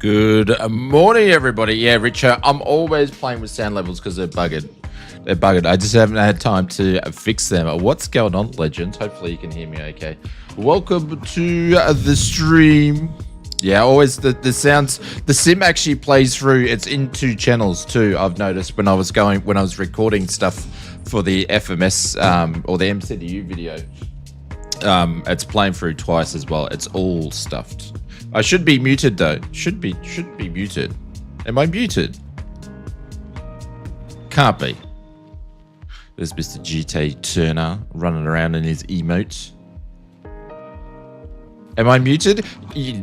Good morning, everybody. Yeah, Richard, I'm always playing with sound levels because they're buggered. They're buggered. I just haven't had time to fix them. What's going on, legends? Hopefully you can hear me okay. Welcome to the stream. Yeah, always the sounds. The sim actually plays through. It's in two channels too. I've noticed when I was recording stuff for the FMS or the MCDU video. It's playing through twice as well. It's all stuffed. I should be muted though. Should be muted. Am I muted? Can't be. There's Mr. GT Turner running around in his emotes. Am I muted?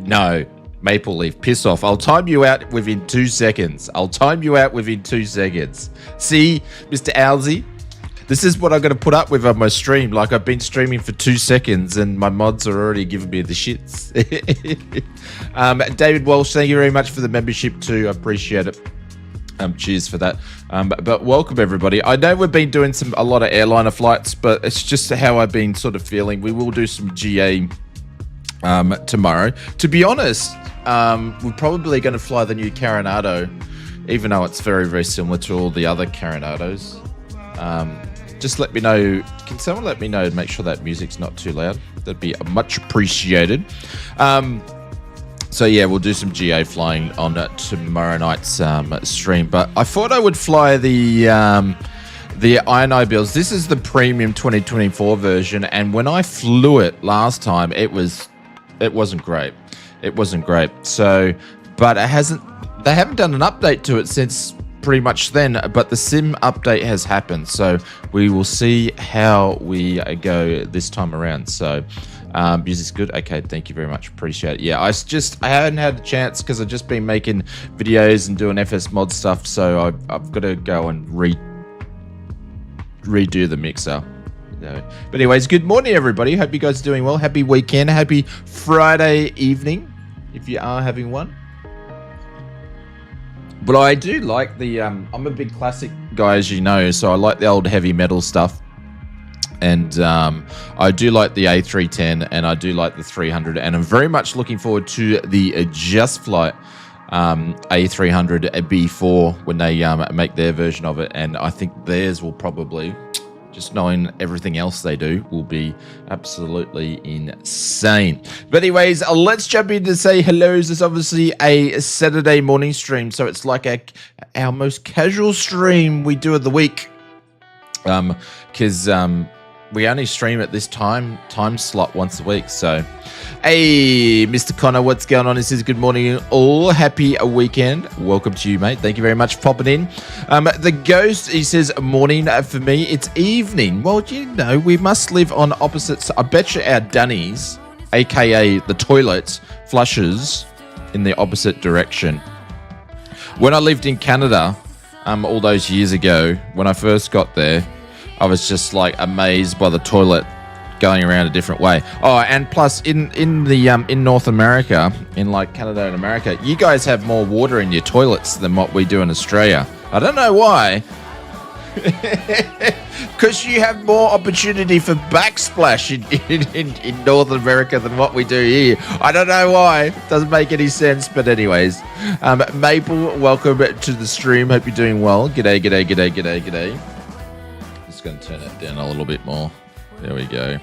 No. Maple Leaf, piss off. I'll time you out within 2 seconds. See, Mr. Owlsy? This is what I'm going to put up with on my stream. Like, I've been streaming for 2 seconds and my mods are already giving me the shits. David Walsh, thank you very much for the membership too. I appreciate it. Cheers for that. But welcome everybody. I know we've been doing a lot of airliner flights, but it's just how I've been sort of feeling. We will do some GA tomorrow. To be honest, we're probably going to fly the new Carinado, even though it's very, very similar to all the other Carinados. Just let me know. Can someone let me know and make sure that music's not too loud? That'd be much appreciated. So yeah, we'll do some GA flying on tomorrow night's stream. But I thought I would fly the Inibuilds. This is the premium 2024 version, and when I flew it last time, it wasn't great. It wasn't great. So, but they haven't done an update to it since pretty much then, but the sim update has happened, so we will see how we go this time around. So music's good. Okay, thank you very much, appreciate it. Yeah, I hadn't had a chance because I've just been making videos and doing FS mod stuff, so I've got to go and redo the mixer. But anyways, good morning everybody. Hope you guys are doing well. Happy weekend, happy Friday evening if you are having one. But I do like the, I'm a big classic guy, as you know, so I like the old heavy metal stuff. And I do like the A310 and I do like the 300. And I'm very much looking forward to the Just Flight A300 B4 when they make their version of it. And I think theirs will probably, just knowing everything else they do, will be absolutely insane. But anyways, let's jump in to say hello. This is obviously a Saturday morning stream, so it's like our most casual stream we do of the week. Because we only stream at this time slot once a week. So, hey, Mr. Connor, what's going on? This is good morning, all. Happy weekend. Welcome to you, mate. Thank you very much for popping in. The Ghost, he says, morning. For me, it's evening. Well, you know, we must live on opposites. I bet you our dunnies, aka the toilets, flushes in the opposite direction. When I lived in Canada, all those years ago, when I first got there, I was just like amazed by the toilet going around a different way. Oh, and plus in North America, in like Canada and America, you guys have more water in your toilets than what we do in Australia. I don't know why. Because you have more opportunity for backsplash in North America than what we do here. I don't know why. Doesn't make any sense. But anyways, Maple, welcome to the stream. Hope you're doing well. G'day. Going to turn it down a little bit more. There we go.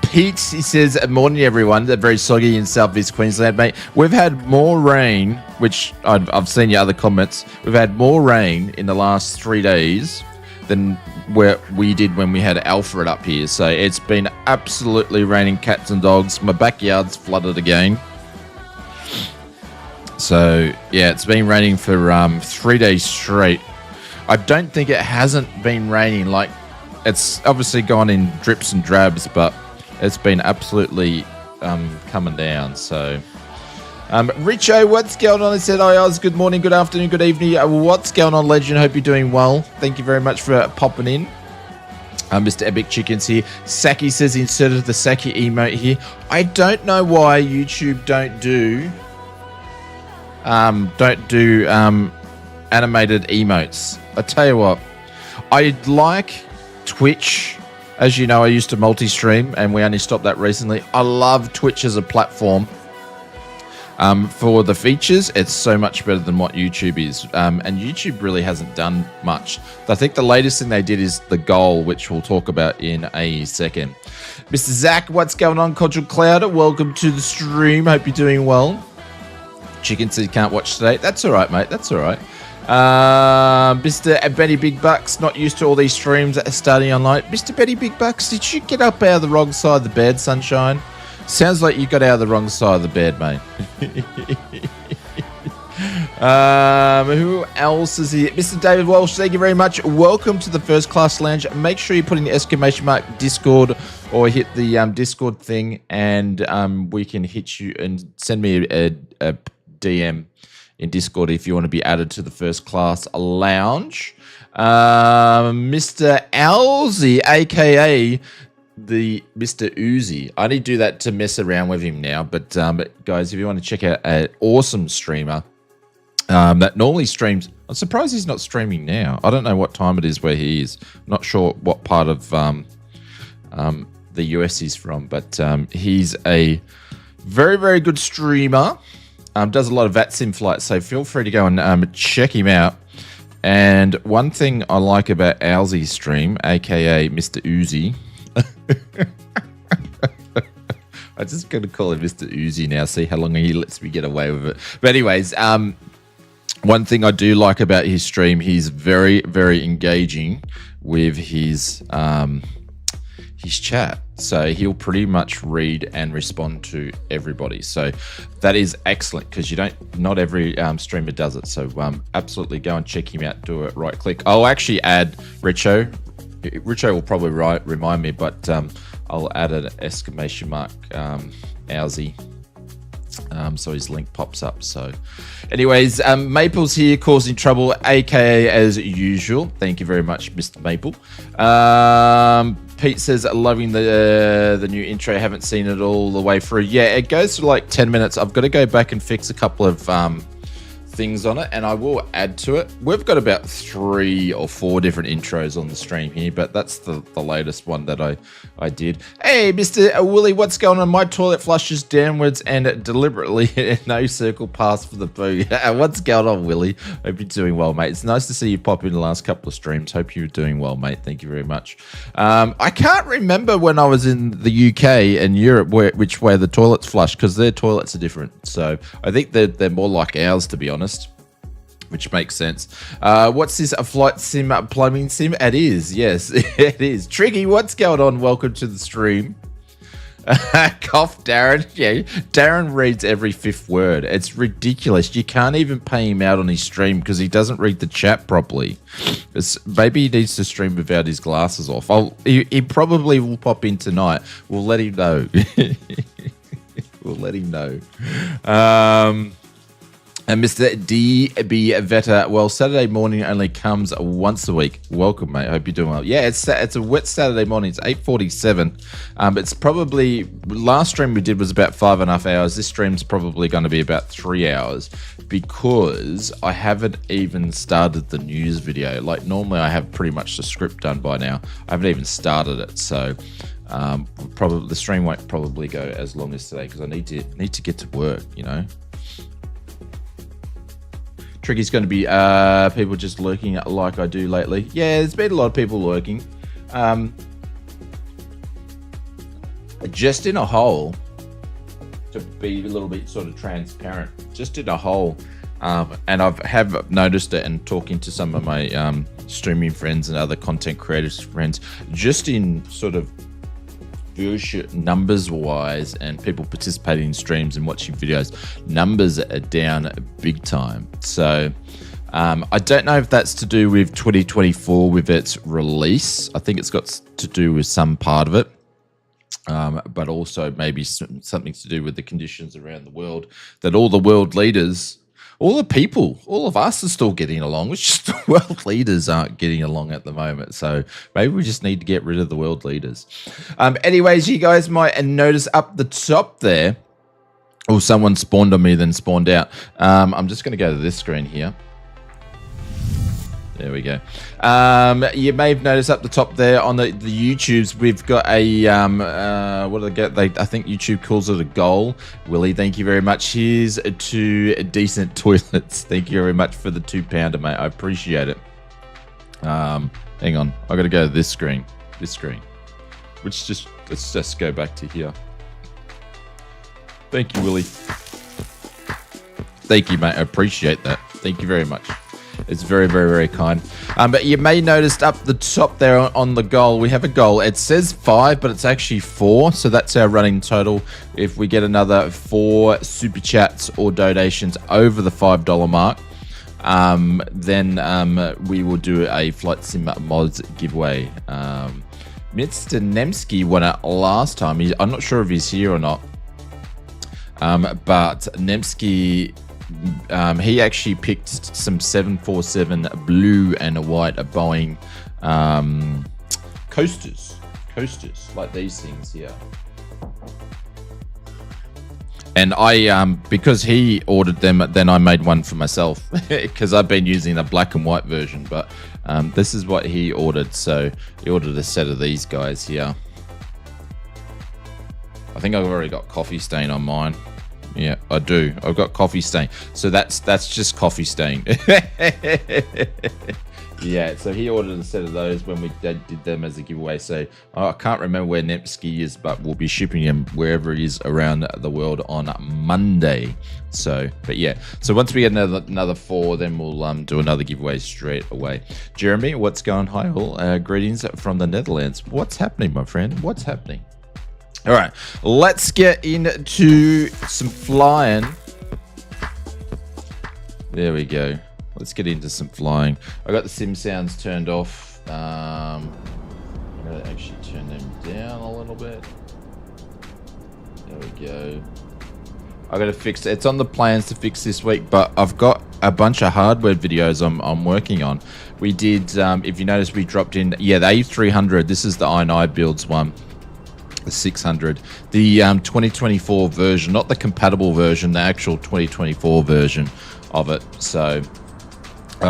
Pete, he says, morning everyone. They're very soggy in southeast Queensland, mate. We've had more rain, which I've seen your other comments. We've had more rain in the last 3 days than where we did when we had Alfred up here. So it's been absolutely raining cats and dogs. My backyard's flooded again. So yeah, it's been raining for 3 days straight. I don't think it hasn't been raining. Like, it's obviously gone in drips and drabs, but it's been absolutely coming down. So, Richo, what's going on? I said, hi, Oz. Good morning, good afternoon, good evening. What's going on, legend? Hope you're doing well. Thank you very much for popping in. Mr. Epic Chickens here. Saki says, inserted the Saki emote here. I don't know why YouTube don't do animated emotes. I tell you what, I like Twitch. As you know, I used to multi-stream and we only stopped that recently. I love Twitch as a platform. For the features, it's so much better than what YouTube is. And YouTube really hasn't done much. I think the latest thing they did is the goal, which we'll talk about in a second. Mr. Zach, what's going on? Control Cloud, welcome to the stream. Hope you're doing well. Chicken said you can't watch today. That's all right, mate. That's all right. Mr. Benny Big Bucks, not used to all these streams starting online. Mr. Benny Big Bucks, did you get up out of the wrong side of the bed, sunshine? Sounds like you got out of the wrong side of the bed, mate. Who else is here? Mr. David Walsh, thank you very much. Welcome to the First Class Lounge. Make sure you put in the exclamation mark Discord or hit the Discord thing, and we can hit you and send me a DM in Discord if you want to be added to the First Class Lounge. Mr. Alzy, aka the Mr. Uzi. I need to do that to mess around with him now. But guys, if you want to check out an awesome streamer that normally streams, I'm surprised he's not streaming now. I don't know what time it is where he is. I'm not sure what part of the US he's from, but he's a very, very good streamer. Does a lot of VATSIM flights, so feel free to go and check him out. And one thing I like about Alzy's stream, aka Mr. Uzi, I'm just going to call him Mr. Uzi now, see how long he lets me get away with it. But anyways, one thing I do like about his stream, he's very, very engaging with his chat. So he'll pretty much read and respond to everybody. So that is excellent because not every streamer does it. So absolutely go and check him out. Do it. Right click. I'll actually add Richo. Richo will probably remind me, but I'll add an exclamation mark Alzy. So his link pops up. So anyways, Maple's here causing trouble, aka as usual. Thank you very much, Mr. Maple. Pete says loving the new intro. Haven't seen it all the way through. Yeah, it goes for like 10 minutes. I've got to go back and fix a couple of things on it, and I will add to it. We've got about 3 or 4 different intros on the stream here, but that's the latest one that I did. Hey, Mr. Willie, what's going on? My toilet flushes downwards and deliberately no circle pass for the poo. What's going on, Willie? Hope you're doing well, mate. It's nice to see you pop in the last couple of streams. Hope you're doing well, mate. Thank you very much. I can't remember when I was in the UK and Europe which way the toilets flush, because their toilets are different. So I think they're more like ours, to be honest, which makes sense. What's this, a flight sim, a plumbing sim? It is, yes, it is. Triggy, what's going on? Welcome to the stream. Cough, Darren. Yeah, Darren reads every 5th word. It's ridiculous. You can't even pay him out on his stream because he doesn't read the chat properly. Maybe he needs to stream without his glasses off. He probably will pop in tonight. We'll let him know. We'll let him know. And Mr. D.B. Vetter, well, Saturday morning only comes once a week. Welcome, mate. Hope you're doing well. Yeah, it's a wet Saturday morning. It's 8:47. It's probably, last stream we did was about 5.5 hours. This stream's probably going to be about 3 hours because I haven't even started the news video. Like, normally I have pretty much the script done by now. I haven't even started it, so probably the stream won't probably go as long as today because I need to get to work, you know. Tricky's going to be people just lurking like I do lately. Yeah, there's been a lot of people lurking. Just in a hole, to be a little bit sort of transparent, just in a hole. And I have noticed it and talking to some of my streaming friends and other content creators friends, just in sort of viewership numbers wise and people participating in streams and watching videos, numbers are down big time. So I don't know if that's to do with 2024 with its release. I think it's got to do with some part of it, but also maybe something to do with the conditions around the world, that all the world leaders, all the people, all of us are still getting along. It's just the world leaders aren't getting along at the moment. So maybe we just need to get rid of the world leaders. Anyways, you guys might notice up the top there, oh, someone spawned on me, then spawned out. I'm just going to go to this screen here. There we go. You may have noticed up the top there on the YouTubes, we've got a what do they get? I think YouTube calls it a goal. Willie, thank you very much. Here's to decent toilets. Thank you very much for the £2, mate. I appreciate it. Hang on, I got to go to this screen. Let's just go back to here. Thank you, Willie. Thank you, mate. I appreciate that. Thank you very much. It's very, very, very kind. But you may notice up the top there on the goal, we have a goal. It says 5, but it's actually 4. So that's our running total. If we get another 4 super chats or donations over the $5 mark, then we will do a Flight Sim mods giveaway. Mr. Nemsky won it last time. I'm not sure if he's here or not. But Nemsky, he actually picked some 747 blue and a white Boeing coasters like these things here. And I, because he ordered them, then I made one for myself because I've been using the black and white version. But this is what he ordered. So he ordered a set of these guys here. I think I've already got coffee stain on mine. Yeah, I do. I've got coffee stain. So that's just coffee stain. Yeah, so he ordered a set of those when we did them as a giveaway. So I can't remember where Nepsky is, but we'll be shipping him wherever he is around the world on Monday. So, but yeah. So once we get another 4, then we'll do another giveaway straight away. Jeremy, what's going on? Hi all. Greetings from the Netherlands. What's happening, my friend? What's happening? All right, let's get into some flying. There we go. Let's get into some flying. I got the sim sounds turned off. I'm gonna actually turn them down a little bit. There we go. I gotta fix it. It's on the plans to fix this week, but I've got a bunch of hardware videos I'm working on. We did, if you notice, we dropped in, yeah, the A300. This is the Inibuilds one. The 600, the 2024 version, not the compatible version, the actual 2024 version of it. So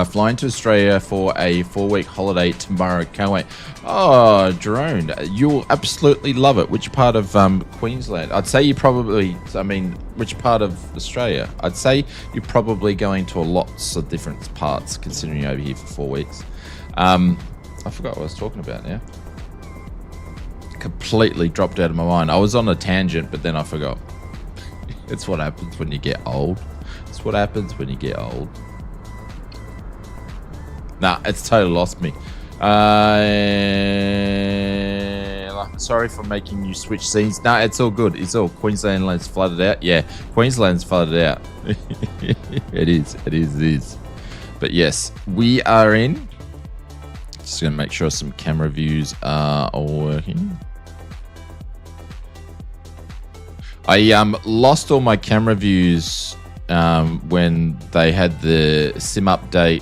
flying to Australia for a 4-week holiday tomorrow. Can't wait. Oh, drone, you'll absolutely love it. Which part of Queensland? I'd say you probably, which part of Australia? I'd say you're probably going to lots of different parts considering you're over here for 4 weeks. I forgot what I was talking about now. Completely dropped out of my mind. I was on a tangent, but then I forgot. It's what happens when you get old. It's what happens when you get old. Nah, it's totally lost me. Sorry for making you switch scenes. Nah, it's all good. It's all Queensland's flooded out. Yeah, Queensland's flooded out. It is. But yes, we are in. Just gonna make sure some camera views are all working. I lost all my camera views when they had the sim update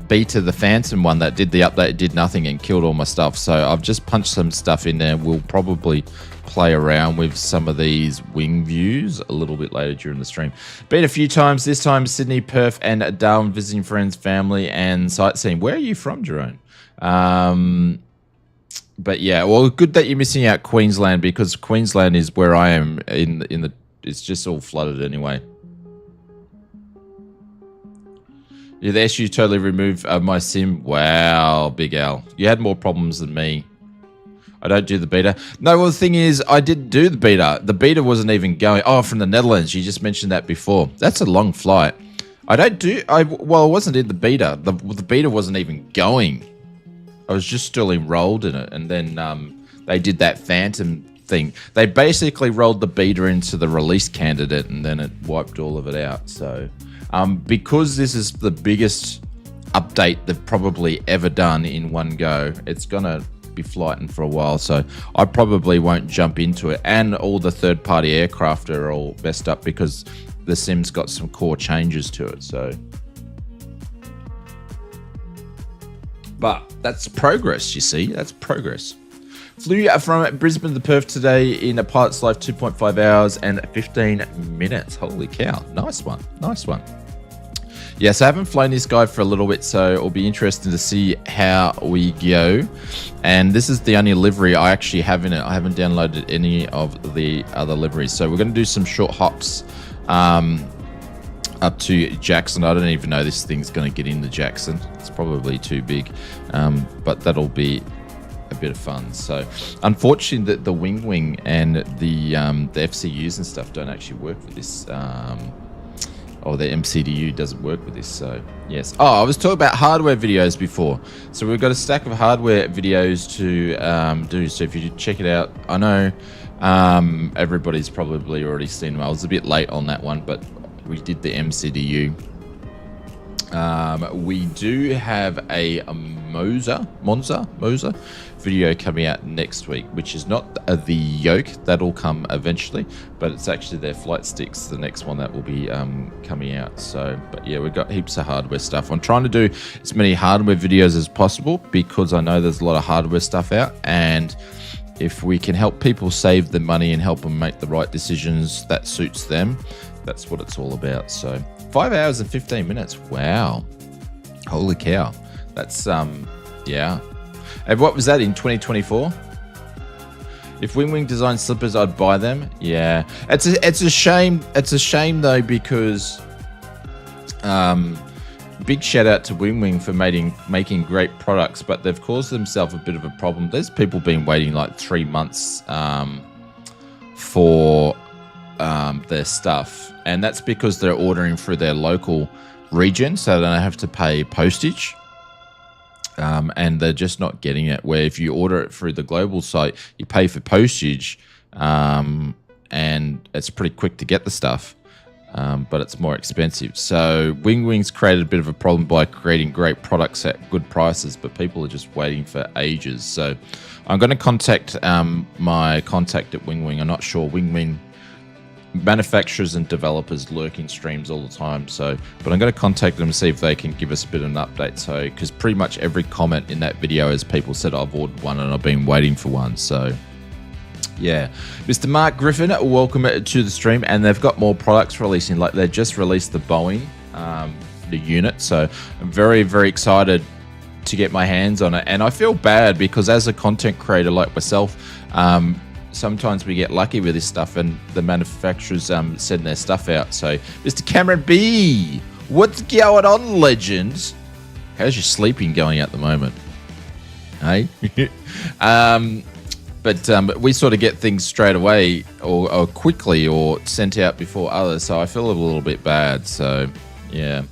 beta, the Phantom one that did the update, did nothing and killed all my stuff. So I've just punched some stuff in there. We'll probably play around with some of these wing views a little bit later during the stream. Been a few times, this time Sydney, Perth and Darwin, visiting friends, family and sightseeing. Where are you from, Jerome? But yeah, well, good that you're missing out Queensland, because Queensland is where I am in the it's just all flooded anyway. Yeah, the SU totally removed my sim. Wow, Big Al. You had more problems than me. I don't do the beta. No, well, the thing is, I did do the beta. The beta wasn't even going. Oh, from the Netherlands. You just mentioned that before. That's a long flight. I wasn't in the beta. The beta wasn't even going. I was just still enrolled in it. And then they did that Phantom thing. They basically rolled the beta into the release candidate, and then it wiped all of it out. So because this is the biggest update they've probably ever done in one go, it's going to be flighting for a while. So I probably won't jump into it. And all the third-party aircraft are all messed up because the sim's got some core changes to it. So, but that's progress, you see. That's progress. Flew from Brisbane to Perth today in a pilot's life, 2.5 hours and 15 minutes. Holy cow. Nice one. Nice one. yes, I haven't flown this guy for a little bit, so it'll be interesting to see how we go. And this is the only livery I actually have in it. I haven't downloaded any of the other liveries. So we're going to do some short hops up to Jackson. I don't even know this thing's going to get into Jackson. It's probably too big, but that'll be a bit of fun. So unfortunately the Wingwing and the FCUs and stuff don't actually work with this, or the MCDU doesn't work with this. So yes. Oh, I was talking about hardware videos before. So we've got a stack of hardware videos to do. So if you check it out, I know everybody's probably already seen them. I was a bit late on that one, but we did the MCDU. We do have a Monza video coming out next week, which is not the yoke. That'll come eventually, but it's actually their flight sticks, the next one that will be coming out. So, but yeah, we've got heaps of hardware stuff. I'm trying to do as many hardware videos as possible because I know there's a lot of hardware stuff out, and if we can help people save the money and help them make the right decisions that suits them, that's what it's all about. So 5 hours and 15 minutes. Wow. Holy cow. That's, yeah. And what was that in 2024? If Wingwing designed slippers, I'd buy them. Yeah. It's a shame. It's a shame though, because, big shout out to Wingwing for making great products, but they've caused themselves a bit of a problem. There's people been waiting like 3 months, for, their stuff, and that's because they're ordering through their local region, so they don't have to pay postage, and they're just not getting it. Where if you order it through the global site, you pay for postage, and it's pretty quick to get the stuff, but it's more expensive. So Wingwing's created a bit of a problem by creating great products at good prices, but people are just waiting for ages. So I'm going to contact my contact at Wingwing. I'm not sure. Wingwing manufacturers and developers lurk in streams all the time, so but I'm going to contact them and see if they can give us a bit of an update. So because pretty much every comment in that video is people said I've ordered one and I've been waiting for one. So yeah, Mr. Mark Griffin, welcome to the stream. And they've got more products releasing, like they just released the Boeing the unit, so I'm very, very excited to get my hands on it. And I feel bad because as a content creator like myself, sometimes we get lucky with this stuff and the manufacturers send their stuff out. So Mr. Cameron B, what's going on, legend? How's your sleeping going at the moment? Hey? But we sort of get things straight away or quickly or sent out before others, so I feel a little bit bad. So yeah,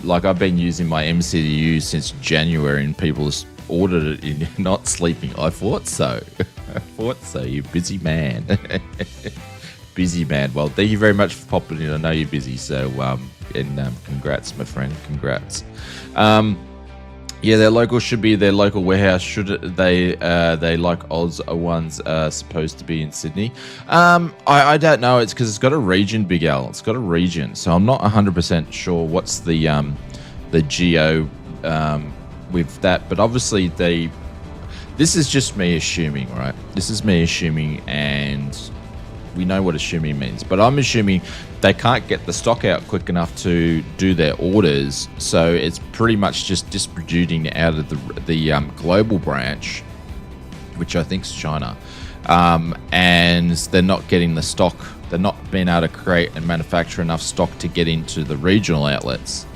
like I've been using my MCDU since January and people ordered it in not sleeping. I thought so. I thought so. You busy man. Busy man. Well, thank you very much for popping in. I know you're busy, so congrats, my friend. Congrats. Yeah, their local should be their local warehouse. Should they like Oz ones supposed to be in Sydney? I don't know. It's because it's got a region, Big Al. It's got a region, so I'm not 100% sure what's the geo with that. But obviously this is just me assuming, right? This is me assuming, and we know what assuming means. But I'm assuming they can't get the stock out quick enough to do their orders, so it's pretty much just distributing out of the global branch, which I think is China, and they're not getting the stock. They're not being able to create and manufacture enough stock to get into the regional outlets.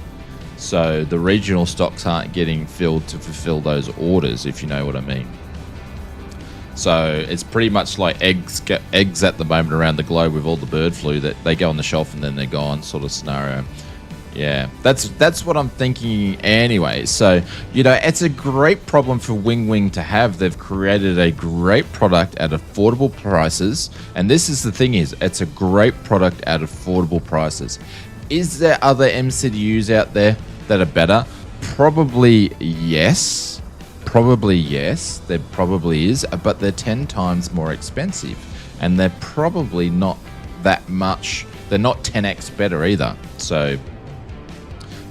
So the regional stocks aren't getting filled to fulfill those orders, if you know what I mean. So it's pretty much like eggs at the moment around the globe with all the bird flu, that they go on the shelf and then they're gone, sort of scenario. Yeah, that's what I'm thinking anyway. So, you know, it's a great problem for Wingwing to have. They've created a great product at affordable prices. And this is the thing is, it's a great product at affordable prices. Is there other MCDUs out there that are better? Probably yes. Probably yes. There probably is, but they're 10 times more expensive. And they're probably not that much. They're not 10x better either. So,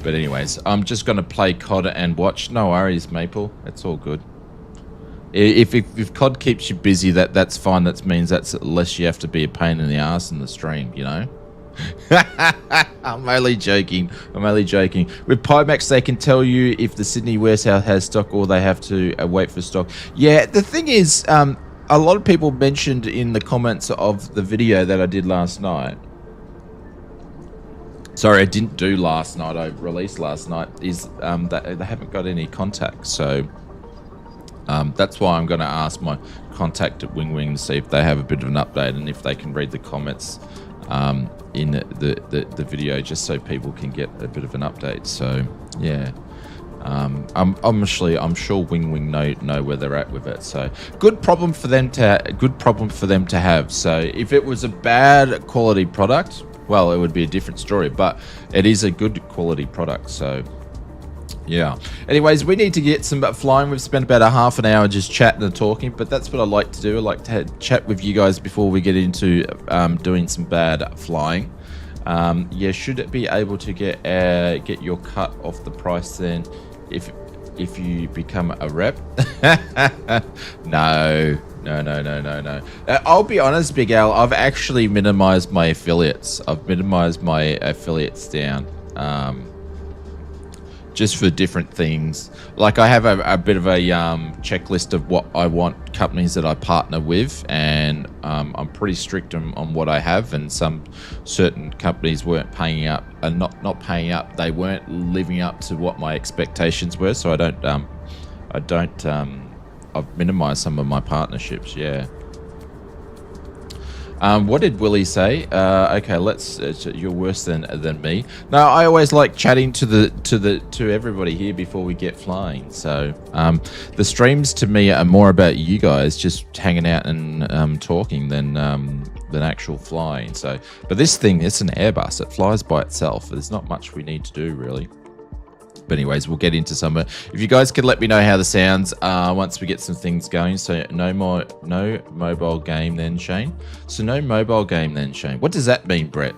but anyways, I'm just going to play COD and watch. No worries, Maple. It's all good. If COD keeps you busy, that's fine. That means that's less you have to be a pain in the ass in the stream, you know? I'm only joking. I'm only joking. With Pimax, they can tell you if the Sydney warehouse has stock or they have to wait for stock. Yeah, the thing is, a lot of people mentioned in the comments of the video that I did last night. Sorry, I didn't do last night. I released last night. Is that they haven't got any contacts, so that's why I'm going to ask my contact at Wingwing to see if they have a bit of an update and if they can read the comments in the video, just so people can get a bit of an update. So yeah, I'm sure Wingwing know where they're at with it. So good problem for them to have. So if it was a bad quality product, well, it would be a different story, but it is a good quality product. So yeah. Anyways, we need to get some flying. We've spent about a half an hour just chatting and talking, but that's what I like to do. I like to chat with you guys before we get into doing some bad flying. Yeah, should it be able to get your cut off the price then if you become a rep? No. I'll be honest, Big Al, I've actually minimized my affiliates. I've minimized my affiliates down. Just for different things. Like I have a bit of a checklist of what I want companies that I partner with, and I'm pretty strict on what I have, and some certain companies weren't paying up, and not paying up, they weren't living up to what my expectations were, so I've minimized some of my partnerships. Yeah. What did Willie say? Okay, you're worse than me. No, I always like chatting to everybody here before we get flying. So the streams to me are more about you guys just hanging out and talking than actual flying. So, but this thing, it's an Airbus. It flies by itself. There's not much we need to do really. But anyways, we'll get into some. If you guys could let me know how the sounds once we get some things going. So no mobile game then, Shane. So no mobile game then, Shane. What does that mean, Brett?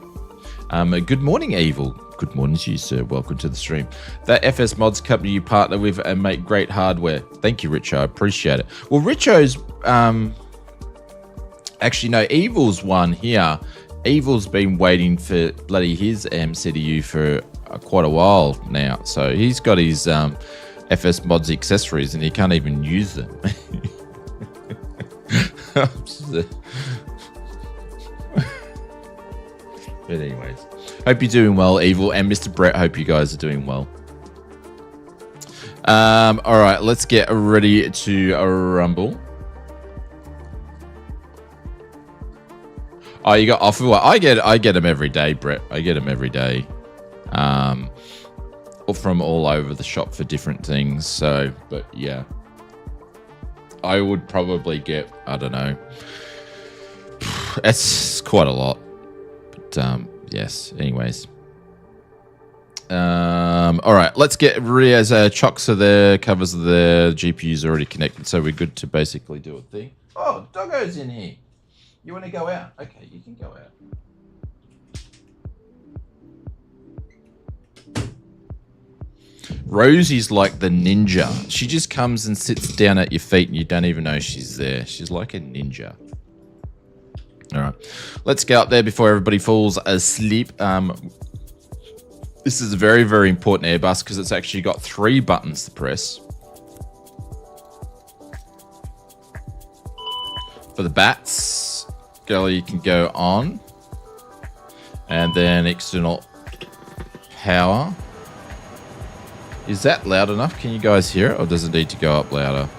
Good morning, Evil. Good morning to you, sir. Welcome to the stream. That FS Mods company you partner with and make great hardware. Thank you, Richo. I appreciate it. Well, Richo's actually no, Evil's one here. Evil's been waiting for bloody his MCDU for quite a while now, so he's got his FS Mods accessories and he can't even use them. But anyways, hope you're doing well, Evil, and Mr. Brett, hope you guys are doing well. All right, let's get ready to rumble. Oh, you got offer? Well, I get them every day, Brett. I get them every day. From all over the shop for different things. So, but yeah, I would probably get, I don't know, it's quite a lot, but yes, anyways. All right, let's get ready. As chocks are there, covers are there, GPU's already connected, so we're good to basically do a thing. Oh, Doggo's in here. You want to go out? Okay, you can go out. Rosie's like the ninja. She just comes and sits down at your feet and you don't even know she's there. She's like a ninja. All right, let's go up there before everybody falls asleep. This is a very, very important Airbus because it's actually got 3 buttons to press. For the bats, you can go on. And then external power. Is that loud enough? Can you guys hear it, or does it need to go up louder?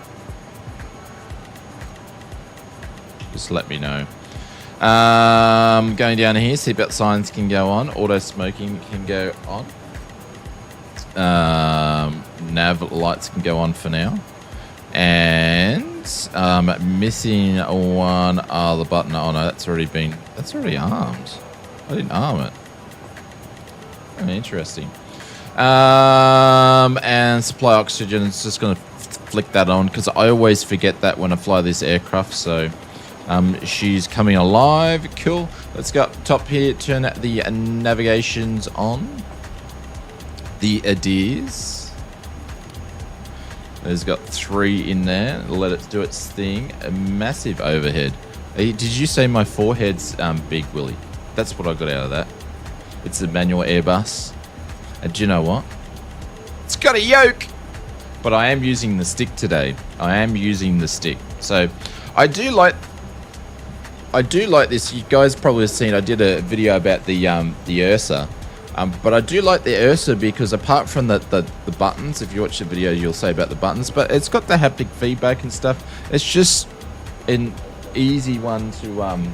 Just let me know. Going down here, seatbelt signs can go on. Auto smoking can go on. Nav lights can go on for now. And missing one other button. Oh no, that's already armed. I didn't arm it. Oh, interesting. And supply oxygen, it's just going to flick that on because I always forget that when I fly this aircraft. So she's coming alive. Cool. Let's go up top here, turn the navigations on. The ADs. There's got 3 in there. Let it do its thing. A massive overhead. Did you say my forehead's big, Willie? That's what I got out of that. It's a manual Airbus. And do you know what? It's got a yoke! But I am using the stick today. I am using the stick. So I do like this. You guys probably have seen I did a video about the Ursa. But I do like the Ursa because apart from the buttons, if you watch the video you'll say about the buttons, but it's got the haptic feedback and stuff. It's just an easy one to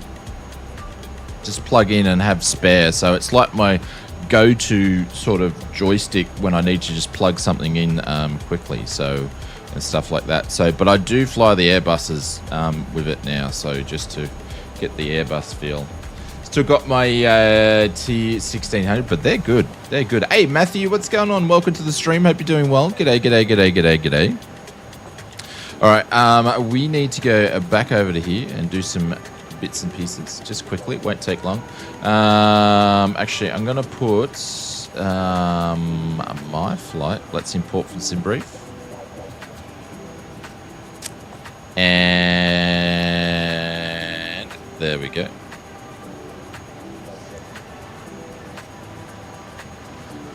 just plug in and have spare. So it's like my go-to sort of joystick when I need to just plug something in quickly, so and stuff like that. So but I do fly the Airbuses with it now, so just to get the Airbus feel. Still got my T1600, but they're good. They're good. Hey Matthew, what's going on? Welcome to the stream. Hope you're doing well. G'day, g'day, g'day, g'day, g'day. All right, we need to go back over to here and do some bits and pieces just quickly. It won't take long. Actually, I'm going to put my flight. Let's import from SimBrief. And there we go.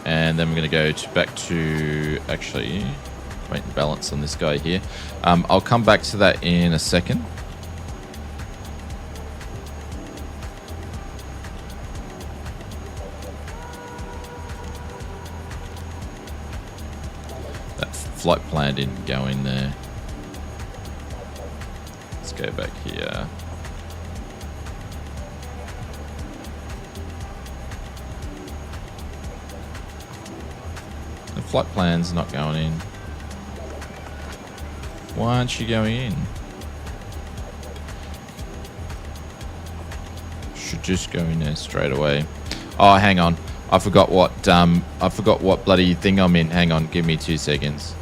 And then we're going to go back to, actually, wait and balance on this guy here. I'll come back to that in a second. That flight plan didn't go in there. Let's go back here. The flight plan's not going in. Why aren't you going in? Should just go in there straight away. Oh, hang on. I forgot what bloody thing I'm in. Hang on, give me 2 seconds.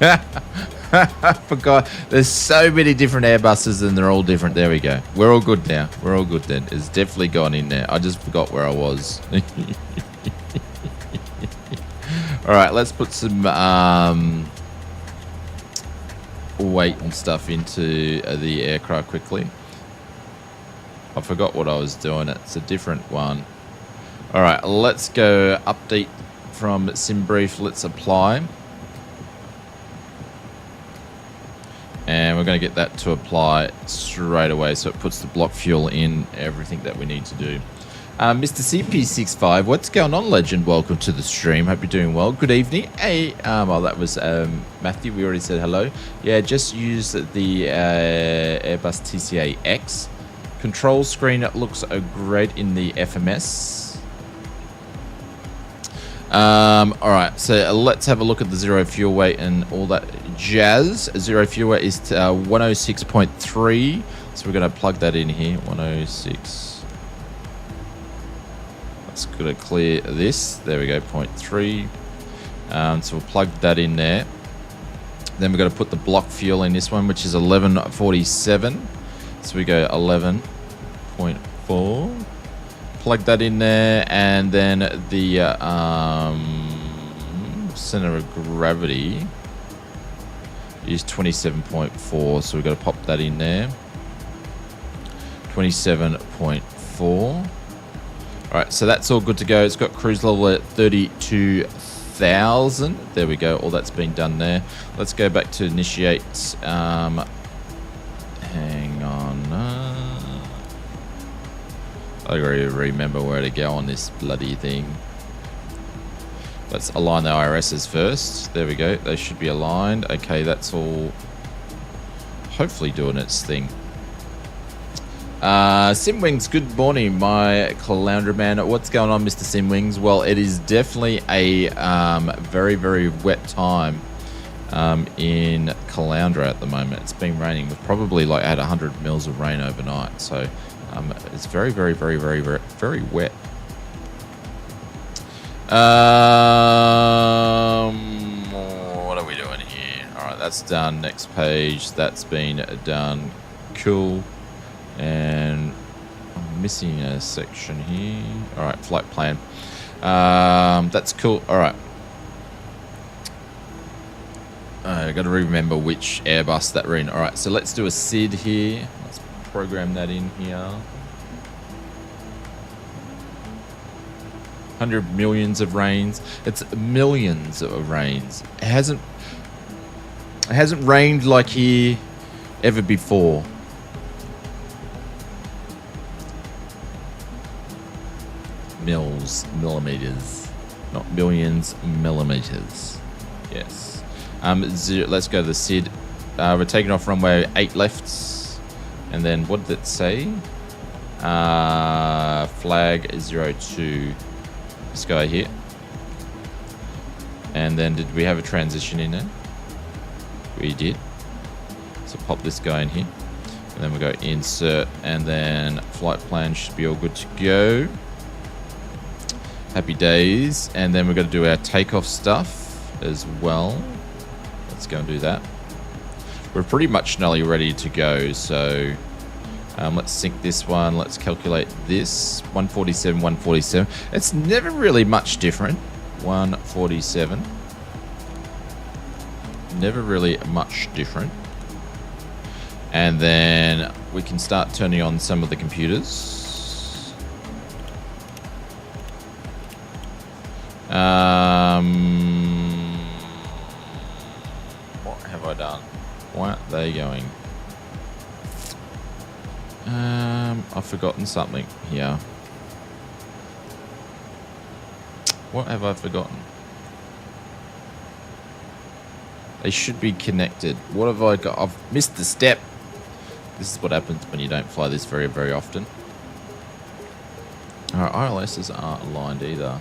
I forgot. There's so many different Airbuses and they're all different. There we go. We're all good now. We're all good then. It's definitely gone in there. I just forgot where I was. All right, let's put some weight and stuff into the aircraft quickly. I forgot what I was doing. It's a different one. All right, let's go update from SimBrief. Let's apply. And we're going to get that to apply straight away. So it puts the block fuel in, everything that we need to do. Mr. CP65, what's going on, legend? Welcome to the stream. Hope you're doing well. Good evening. Hey, well, that was Matthew. We already said hello. Yeah, just use the Airbus TCA X. Control screen looks great in the FMS. All right, so let's have a look at the zero fuel weight and all that jazz. Zero fuel weight is 106.3. So we're going to plug that in here. 106. Let's go to clear this. There we go, 0.3. So we'll plug that in there. Then we're going to put the block fuel in this one, which is 1147. So we go 11.4. Plug that in there, and then the center of gravity is 27.4. So we've got to pop that in there. 27.4. All right, so that's all good to go. It's got cruise level at 32,000. There we go. All that's been done there. Let's go back to initiate. Hang on. I gotta remember where to go on this bloody thing. Let's align the IRSs first. There we go. They should be aligned. Okay, that's all hopefully doing its thing. Simwings, good morning, my Caloundra man. What's going on, Mr. Simwings? Well, it is definitely a very, very wet time in Caloundra at the moment. It's been raining. We've probably like had 100 mils of rain overnight, so it's very, very, very, very, very, very wet. What are we doing here? All right, that's done. Next page, that's been done. Cool. And I'm missing a section here. All right, flight plan. That's cool. All right. I got to remember which Airbus that we're in. All right, so let's do a SID here. Let's program that in here. 100 millions of rains. It's millions of rains. It hasn't rained like here ever before. Millimeters, not millions, millimeters. Yes. Let's go to the SID. We're taking off runway 8 lefts, and then what did it say? Flag 02. This guy here. And then did we have a transition in there? We did. So pop this guy in here, and then we go insert, and then flight plan should be all good to go. Happy days. And then we're going to do our takeoff stuff as well. Let's go and do that. We're pretty much nearly ready to go, so let's sync this one. Let's calculate this. 147, 147. It's never really much different. 147. Never really much different. And then we can start turning on some of the computers. What have I done? Why aren't they going? I've forgotten something here. What have I forgotten? They should be connected. What have I got? I've missed the step. This is what happens when you don't fly this very, very often. Our ILSs aren't aligned either.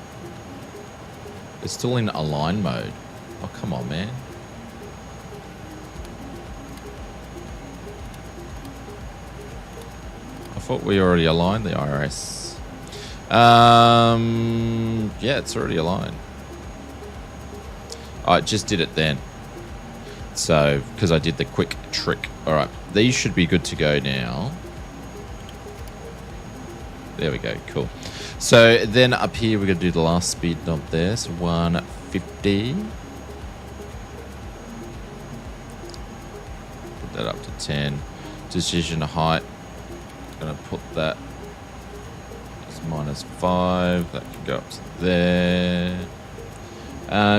They're still in align mode. Oh, come on, man. I thought we already aligned the IRS. Yeah, it's already aligned. I just did it then. So, because I did the quick trick. All right, these should be good to go now. There we go, cool. So then up here we're going to do the last speed bump there. So 150. Put that up to 10. Decision height. Going to put that as -5. That can go up to there.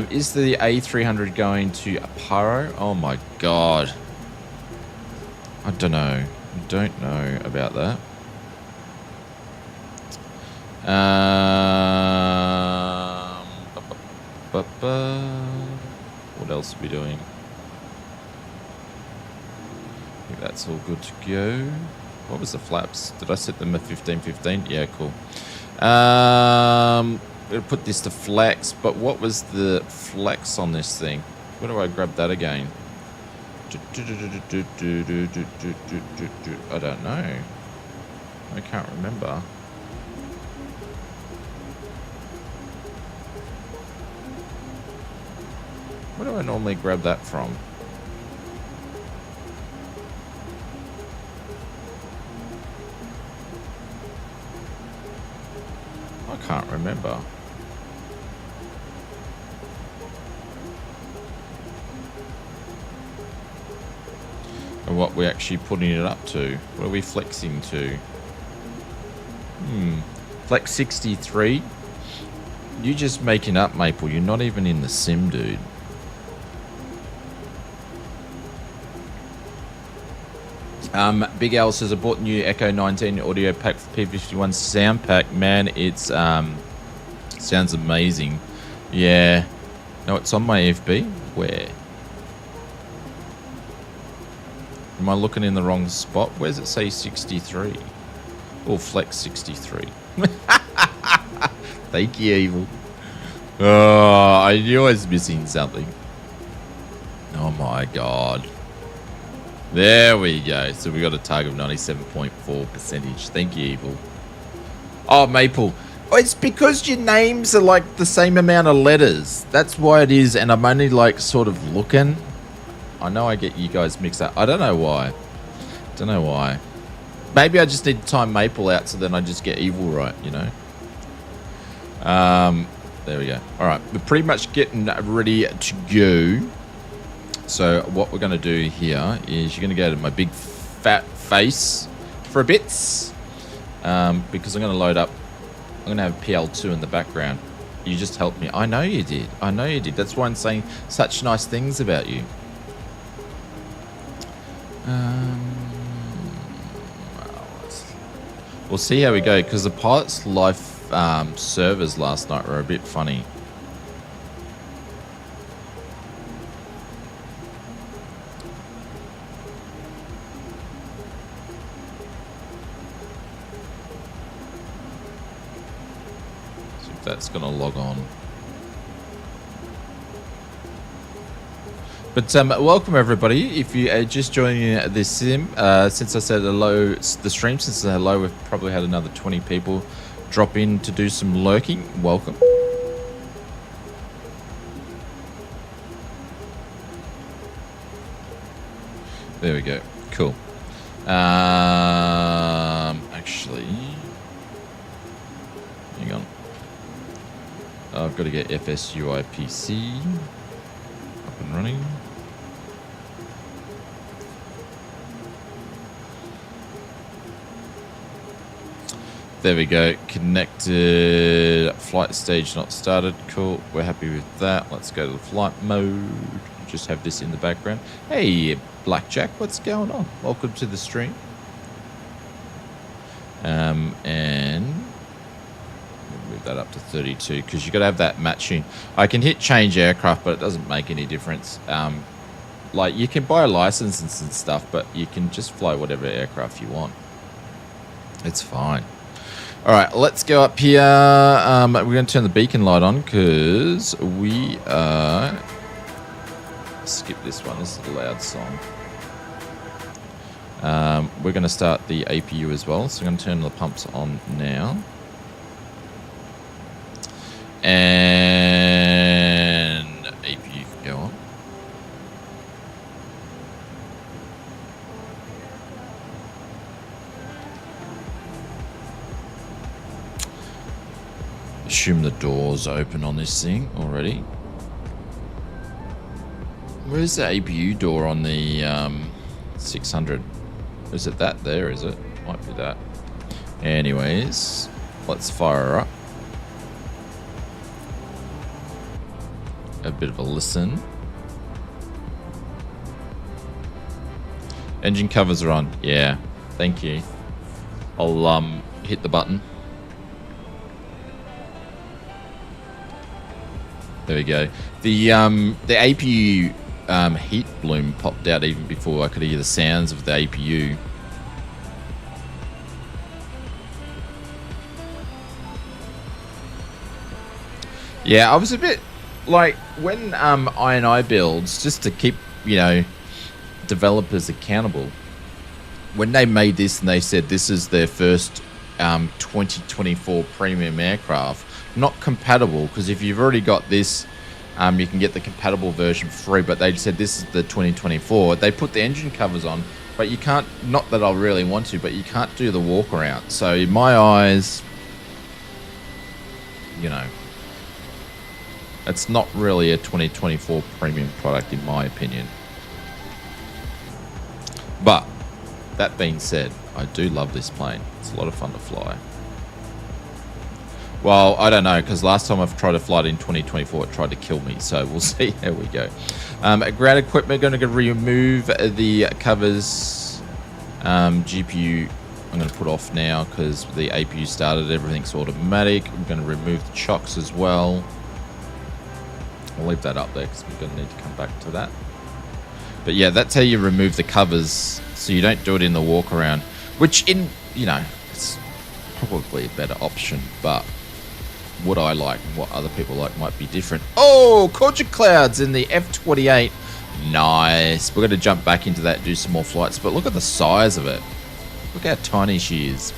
Is the A300 going to Aparo? Oh my god. I don't know. I don't know about that. What else are we doing? I think that's all good to go. What was the flaps? Did I set them at 15? Yeah, cool. We'll put this to flex, but what was the flex on this thing? Where do I grab that again? I don't know. I can't remember. Where do I normally grab that from? I can't remember. And what we're actually putting it up to. What are we flexing to? Flex 63. You're just making up, Maple. You're not even in the sim, dude. Big Al says I bought new Echo 19 audio pack for P51 sound pack. Man, it's sounds amazing. Yeah. No, it's on my FB. Where? Am I looking in the wrong spot? Where does it say 63? Oh, flex 63. Thank you, Evil. Oh, I knew I was missing something. Oh my god. There we go. So we got a target of 97.4%. Thank you, Evil. Oh, Maple. Oh, it's because your names are like the same amount of letters. That's why it is. And I'm only like sort of looking. I know I get you guys mixed up. I don't know why. Don't know why. Maybe I just need to time Maple out so then I just get Evil right, you know. There we go. All right. We're pretty much getting ready to go. So what we're going to do here is you're going to go to my big fat face for a bit. Because I'm going to load up. I'm going to have PL2 in the background. You just helped me. I know you did. I know you did. That's why I'm saying such nice things about you. We'll see how we go, because the Pilot's Life servers last night were a bit funny. See if that's going to log on. But welcome everybody. If you are just joining this sim, since I said hello, the stream, since I said hello, we've probably had another 20 people drop in to do some lurking. Welcome. There we go. Cool. Actually, hang on. I've got to get FSUI PC up and running. There we go. Connected. Flight stage not started. Cool. We're happy with that. Let's go to the flight mode. Just have this in the background. Hey, Blackjack, what's going on? Welcome to the stream. And move that up to 32 because you got to have that matching. I can hit change aircraft, but it doesn't make any difference. Like you can buy a license and stuff, but you can just fly whatever aircraft you want. It's fine. All right, let's go up here. We're going to turn the beacon light on because we are... Skip this one. This is a loud song. We're going to start the APU as well. So I'm going to turn the pumps on now. And APU can go on. Assume the door's open on this thing already. Where's the APU door on the 600? Is it that there, is it? Might be that. Anyways, let's fire her up. A bit of a listen. Engine covers are on. Yeah, thank you. I'll hit the button. There we go. The APU heat bloom popped out even before I could hear the sounds of the APU. Yeah, I was a bit like when INI builds, just to keep, you know, developers accountable. When they made this and they said this is their first 2024 premium aircraft, not compatible, because if you've already got this, you can get the compatible version for free, but they said this is the 2024. They put the engine covers on, but you can't, not that I really want to, but you can't do the walk around. So in my eyes, you know, it's not really a 2024 premium product in my opinion. But that being said, I do love this plane. It's a lot of fun to fly. Well, I don't know, because last time I've tried to fly it in 2024, it tried to kill me. So we'll see how we go. Ground equipment, going to remove the covers. GPU, I'm going to put off now because the APU started. Everything's automatic. I'm going to remove the chocks as well. I'll leave that up there because we're going to need to come back to that. But yeah, that's how you remove the covers. So you don't do it in the walk around, which in, you know, it's probably a better option, but what I like and what other people like might be different. Oh, Cordial Clouds in the F-28. Nice. We're going to jump back into that and do some more flights, but look at the size of it. Look how tiny she is.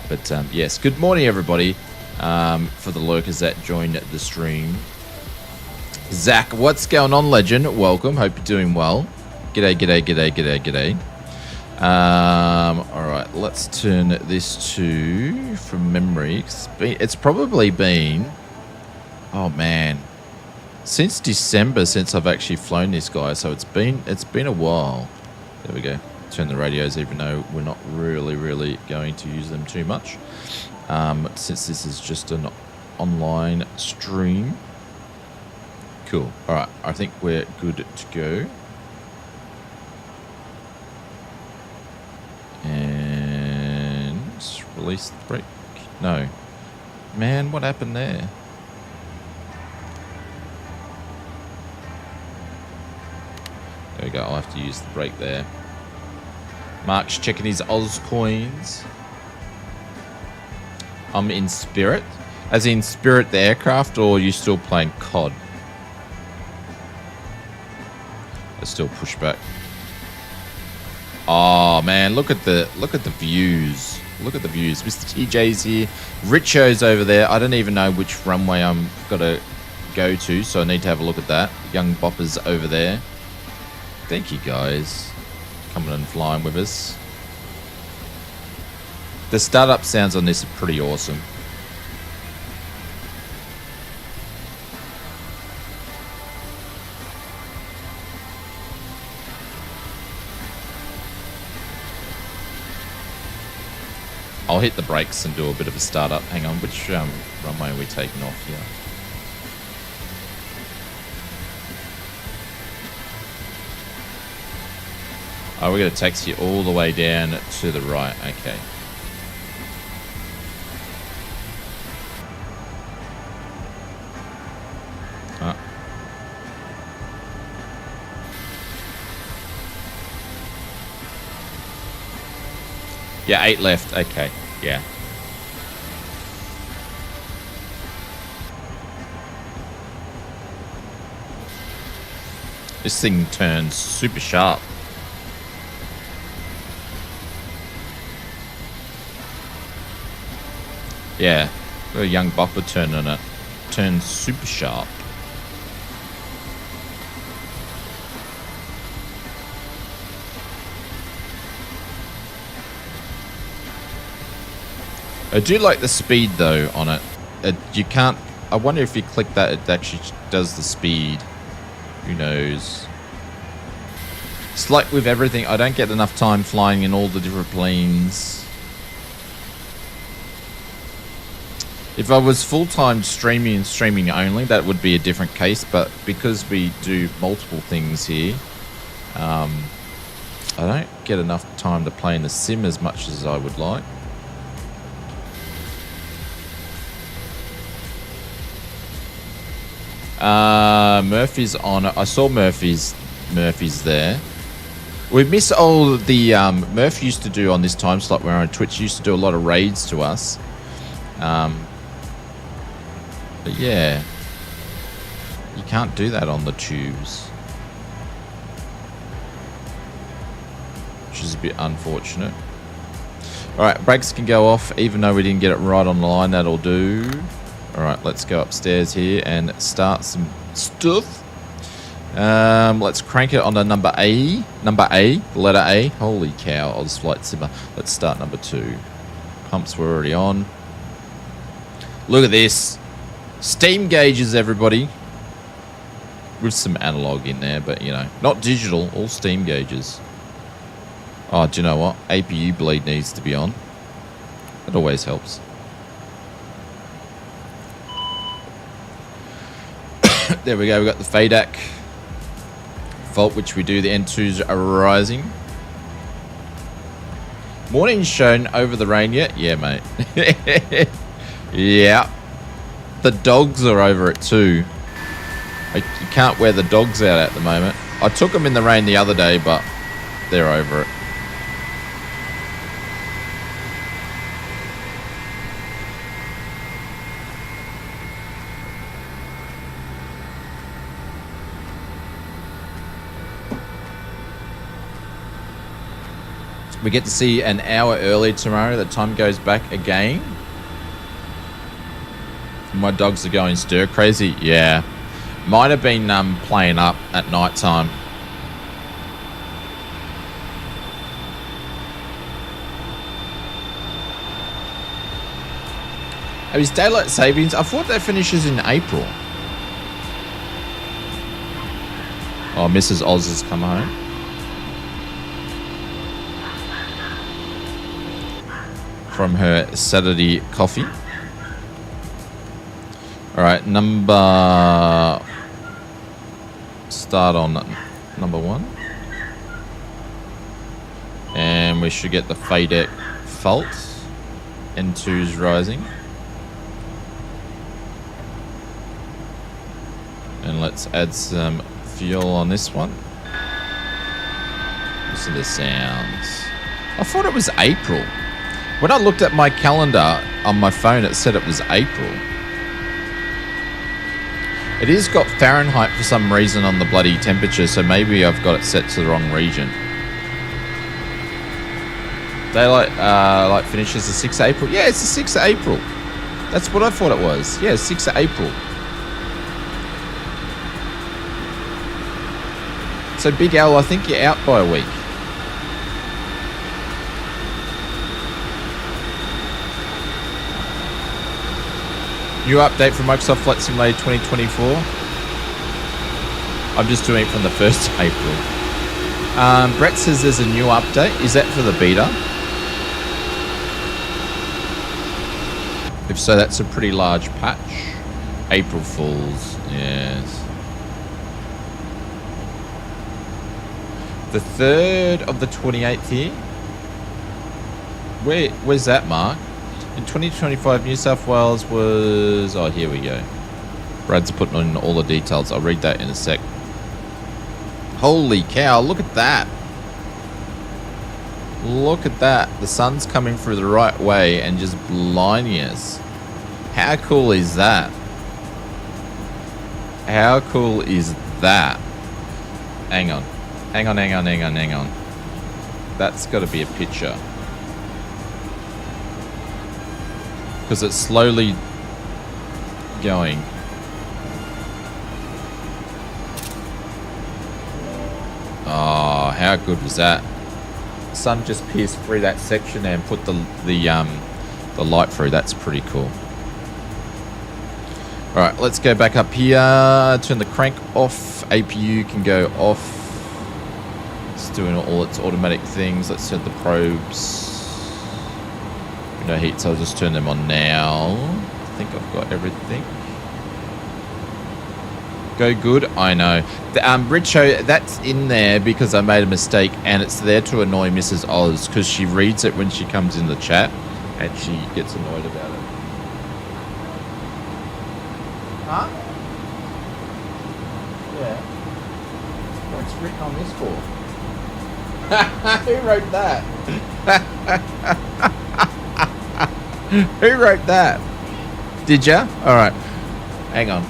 But yes, good morning, everybody. For the lurkers that joined the stream. Zach, what's going on, legend? Welcome. Hope you're doing well. G'day, g'day, g'day, g'day, g'day. All right, let's turn this to from memory. It's probably been, oh man, since December since I've actually flown this guy. So it's been a while. There we go. Turn the radios, even though we're not really going to use them too much, since this is just an online stream. Cool. All right. I think we're good to go. And release the brake. No. Man, what happened there? There we go. I'll have to use the brake there. Mark's checking his Oz coins. I'm in Spirit. As in Spirit the aircraft, or are you still playing COD? I still Pushback. Oh man, look at the views. Look at the views. Mr. TJ's here. Richo's over there. I don't even know which runway I'm gotta go to, so I need to have a look at that. Young Bopper's over there. Thank you guys coming and flying with us. The startup sounds on this are pretty awesome. I'll hit the brakes and do a bit of a startup. Hang on, which runway are we taking off here? Oh, we're going to taxi all the way down to the right. Okay. Yeah, 8 left. Okay, yeah. This thing turns super sharp. Yeah, got a young bopper turn on it. Turns super sharp. I do like the speed though on it. You can't. I wonder if you click that, it actually does the speed. Who knows? It's like with everything. I don't get enough time flying in all the different planes. If I was full-time streaming and streaming only, that would be a different case. But because we do multiple things here, I don't get enough time to play in the sim as much as I would like. Murphy's on it. I saw Murphy's there. We miss all the Murphy used to do on this time slot where on Twitch used to do a lot of raids to us. But yeah, you can't do that on the tubes, which is a bit unfortunate. All right, brakes can go off even though we didn't get it right on the line. That'll do. All right, let's go upstairs here and start some stuff. Let's crank it on to number A, the letter A. Holy cow, ausflightsimmer. Let's start number 2. Pumps were already on. Look at this. Steam gauges, everybody. With some analog in there, but you know, not digital, all steam gauges. Oh, do you know what? APU bleed needs to be on. It always helps. There we go, we got the FADAC fault, which we do. The N2s are rising. Morning's shown over the rain yet? Yeah, mate. Yeah. The dogs are over it too. You can't wear the dogs out at the moment. I took them in the rain the other day, but they're over it. We get to see an hour early tomorrow. The time goes back again. My dogs are going stir crazy. Yeah. Might have been playing up at night time. Oh, is daylight savings? I thought that finishes in April. Oh, Mrs. Oz has come home. From her Saturday coffee. All right, start on number 1. And we should get the FADEC fault. N2's rising. And let's add some fuel on this one. Listen to the sounds. I thought it was April. When I looked at my calendar on my phone, it said it was April. It is got Fahrenheit for some reason on the bloody temperature, so maybe I've got it set to the wrong region. Daylight finishes the 6th of April. Yeah, it's the 6th of April. That's what I thought it was. Yeah, 6th of April. So Big Al, I think you're out by a week. New update from Microsoft Flight Simulator 2024. I'm just doing it from the 1st of April. Brett says there's a new update. Is that for the beta? If so, that's a pretty large patch. April Fools, yes. The 3rd of the 28th here. Where's that, Mark? In 2025, New South Wales was... Oh, here we go. Brad's putting on all the details. I'll read that in a sec. Holy cow, look at that. Look at that. The sun's coming through the right way and just blinding us. How cool is that? How cool is that? Hang on. Hang on. That's got to be a picture. Because it's slowly going. Oh, how good was that? The sun just pierced through that section there and put the light through. That's pretty cool. All right, let's go back up here. Turn the crank off. APU can go off. It's doing all its automatic things. Let's set the probes. No heat, so I'll just turn them on now. I think I've got everything. Go good, I know. The Richo, that's in there because I made a mistake, and it's there to annoy Mrs. Oz because she reads it when she comes in the chat, and she gets annoyed about it. Huh? Yeah. What's written on this for? Who wrote that? Who wrote that? Did ya? Alright. Hang on.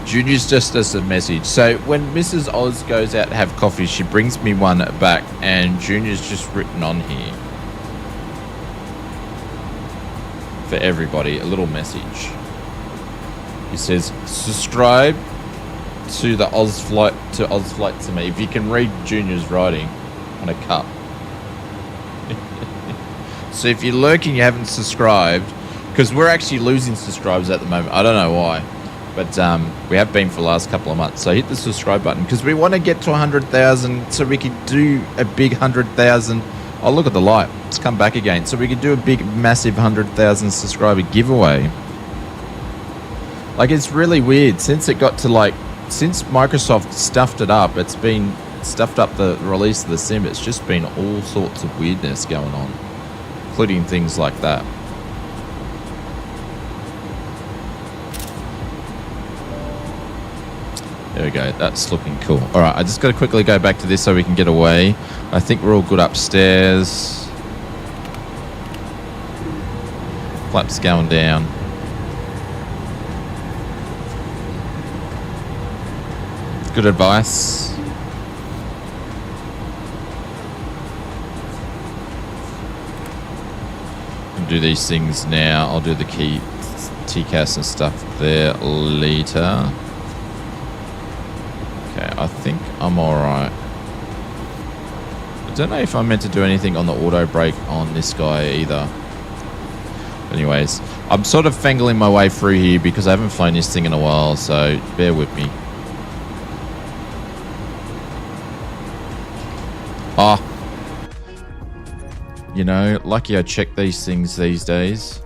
Junior's just as a message. So when Mrs. Oz goes out to have coffee, she brings me one back, and Junior's just written on here. For everybody, a little message. He says, subscribe to the ausflightsimmer. If you can read Junior's writing on a cup. So if you're lurking, you haven't subscribed, because we're actually losing subscribers at the moment. I don't know why, but we have been for the last couple of months. So hit the subscribe button, because we want to get to 100,000 so we could do a big 100,000. Oh, look at the light. It's come back again. So we could do a big, massive 100,000 subscriber giveaway. Like, it's really weird. Since it got to, like, since Microsoft stuffed it up, it's been stuffed up the release of the sim. It's just been all sorts of weirdness going on, including things like that. There we go. That's looking cool. All right, I just got to quickly go back to this so we can get away. I think we're all good upstairs. Flaps going down. Good advice. Do these things now. I'll do the key TCAS and stuff there later. Okay, I think I'm alright. I don't know if I'm meant to do anything on the auto brake on this guy either. Anyways, I'm sort of fangling my way through here because I haven't flown this thing in a while, so bear with me. Oh. You know, lucky I check these things these days.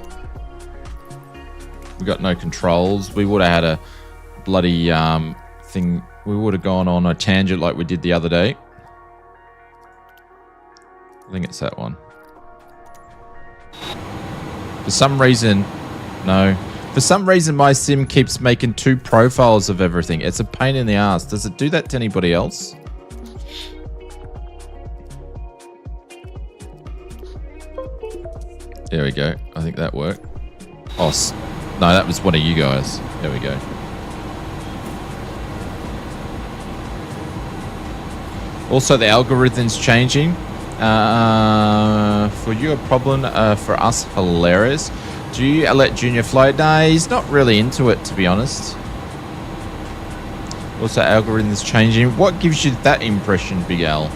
We got no controls. We would have had a bloody thing. We would have gone on a tangent like we did the other day. I think it's that one. For some reason, no. For some reason, my sim keeps making 2 profiles of everything. It's a pain in the ass. Does it do that to anybody else? There we go. I think that worked. Oh, no, that was one of you guys. There we go. Also, the algorithm's changing. For you, a problem. For us, hilarious. Do you let Junior fly? Nah, he's not really into it, to be honest. Also, algorithm's changing. What gives you that impression, Big Al?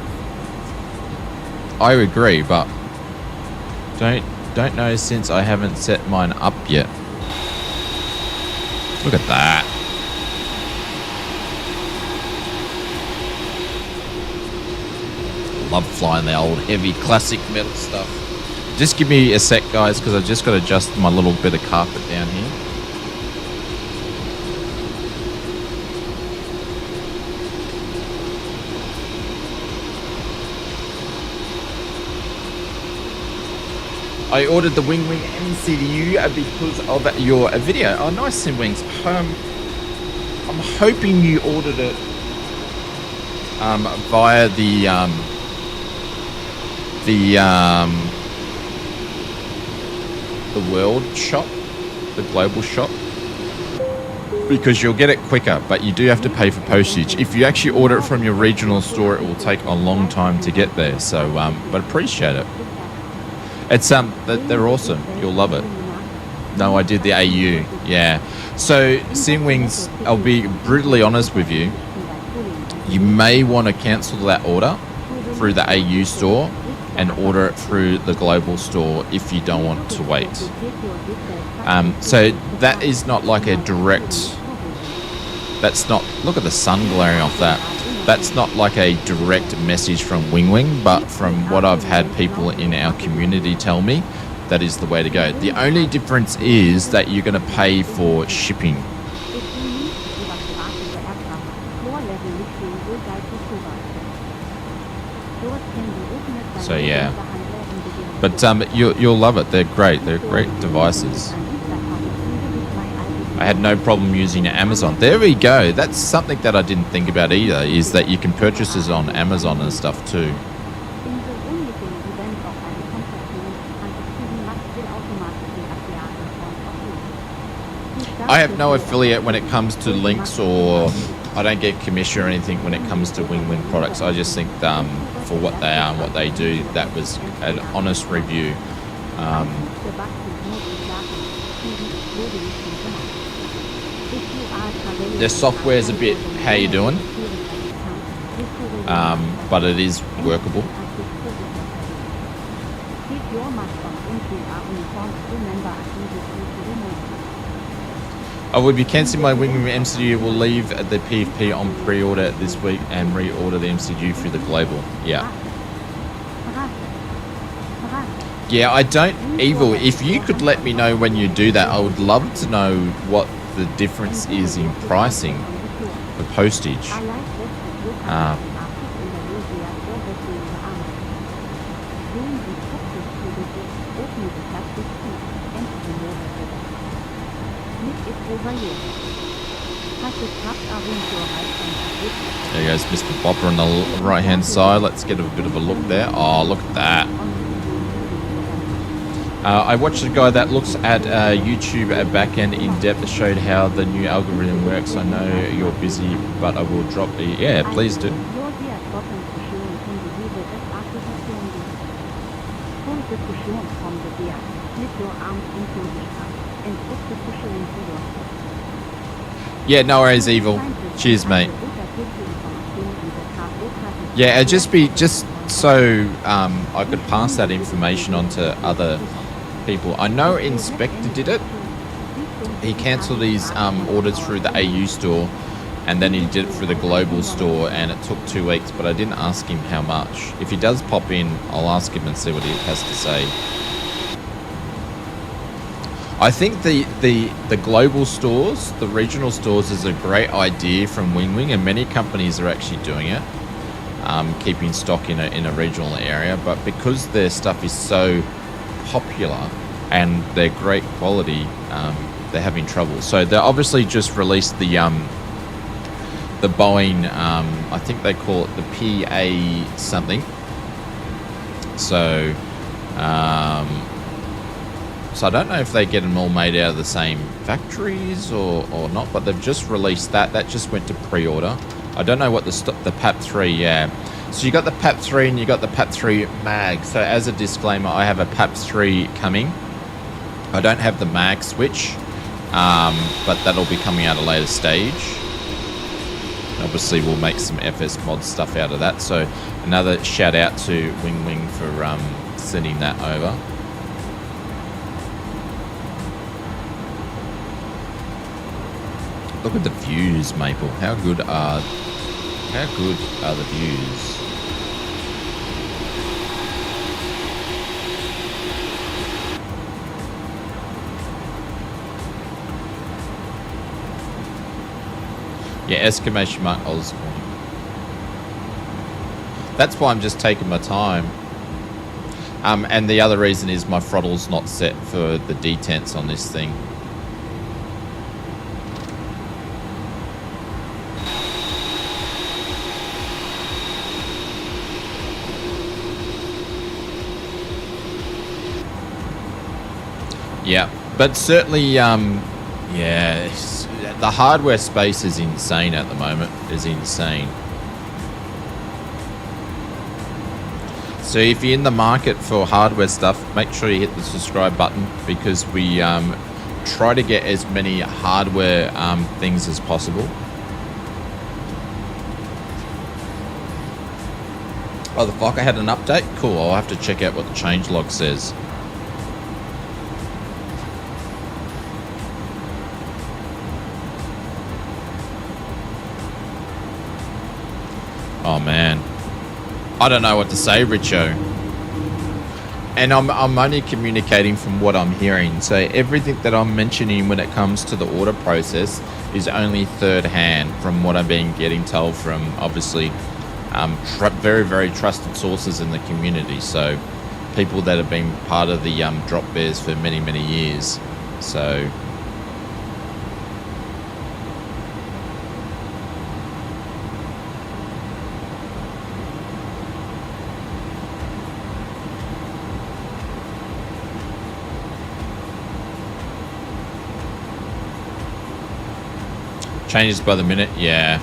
I agree, but don't know since I haven't set mine up yet. Look at that. Love flying the old heavy classic metal stuff. Just give me a sec, guys, because I've just got to adjust my little bit of carpet down here. I ordered the Wingwing MCU because of your video. Oh, nice, SimWings. I'm hoping you ordered it via the world shop, the global shop, because you'll get it quicker, but you do have to pay for postage. If you actually order it from your regional store, it will take a long time to get there. So, but appreciate it. It's they're awesome. You'll love it. No, I did the AU. Yeah. So SimWings, I'll be brutally honest with you. You may want to cancel that order through the AU store and order it through the global store if you don't want to wait. So that is not like a direct. That's not. Look at the sun glaring off that. That's not like a direct message from Wingwing, but from what I've had people in our community tell me, that is the way to go. The only difference is that you're going to pay for shipping. So yeah, but you'll love it. They're great. They're great devices. I had no problem using Amazon. There we go. That's something that I didn't think about either, is that you can purchase this on Amazon and stuff too. I have no affiliate when it comes to links, or I don't get commission or anything when it comes to Wingwing products. I just think for what they are and what they do, that was an honest review. The software's a bit, how you doing? But it is workable. I would be cancelling my Wingwing MCU. Will leave the PFP on pre-order this week and reorder the MCU through the global. Yeah. Yeah, I don't. Evil, if you could let me know when you do that, I would love to know what the difference is in pricing for postage. There goes Mr. Bopper on the right hand side. Let's get a bit of a look there. Oh, look at that. I watched a guy that looks at YouTube backend in depth that showed how the new algorithm works. I know you're busy, but I will drop the... Yeah, please do. Yeah, no worries, Evil. Cheers, mate. Yeah, it'd just be just so I could pass that information on to other people. I know Inspector did it. He cancelled his orders through the AU store, and then he did it through the global store, and it took 2 weeks, but I didn't ask him how much. If he does pop in, I'll ask him and see what he has to say. I think the global stores, the regional stores, is a great idea from Wingwing, and many companies are actually doing it, keeping stock in a regional area. But because their stuff is so popular and they're great quality, they're having trouble. So they obviously just released the Boeing, I think they call it the PA something. So so I don't know if they get them all made out of the same factories or not, but they've just released that. That just went to pre-order. I don't know what the PAP3, yeah. So you got the PAP3 and you got the PAP3 mag. So as a disclaimer, I have a PAP3 coming. I don't have the mag switch, but that'll be coming at a later stage. Obviously, we'll make some FS mod stuff out of that. So another shout out to Wingwing for sending that over. Look at the views, Maple. How good are the views? Yeah, exclamation mark Osborne. That's why I'm just taking my time. And the other reason is my throttle's not set for the detents on this thing. Yeah, but certainly, yeah, the hardware space is insane at the moment. Is insane. So if you're in the market for hardware stuff, make sure you hit the subscribe button, because we try to get as many hardware things as possible. Oh, the fuck, I had an update? Cool, I'll have to check out what the changelog says. Oh man, I don't know what to say, Richo. And I'm only communicating from what I'm hearing. So everything that I'm mentioning when it comes to the order process is only third hand from what I've been getting told from, obviously, very, very trusted sources in the community. So people that have been part of the drop bears for many, many years. So changes by the minute, yeah.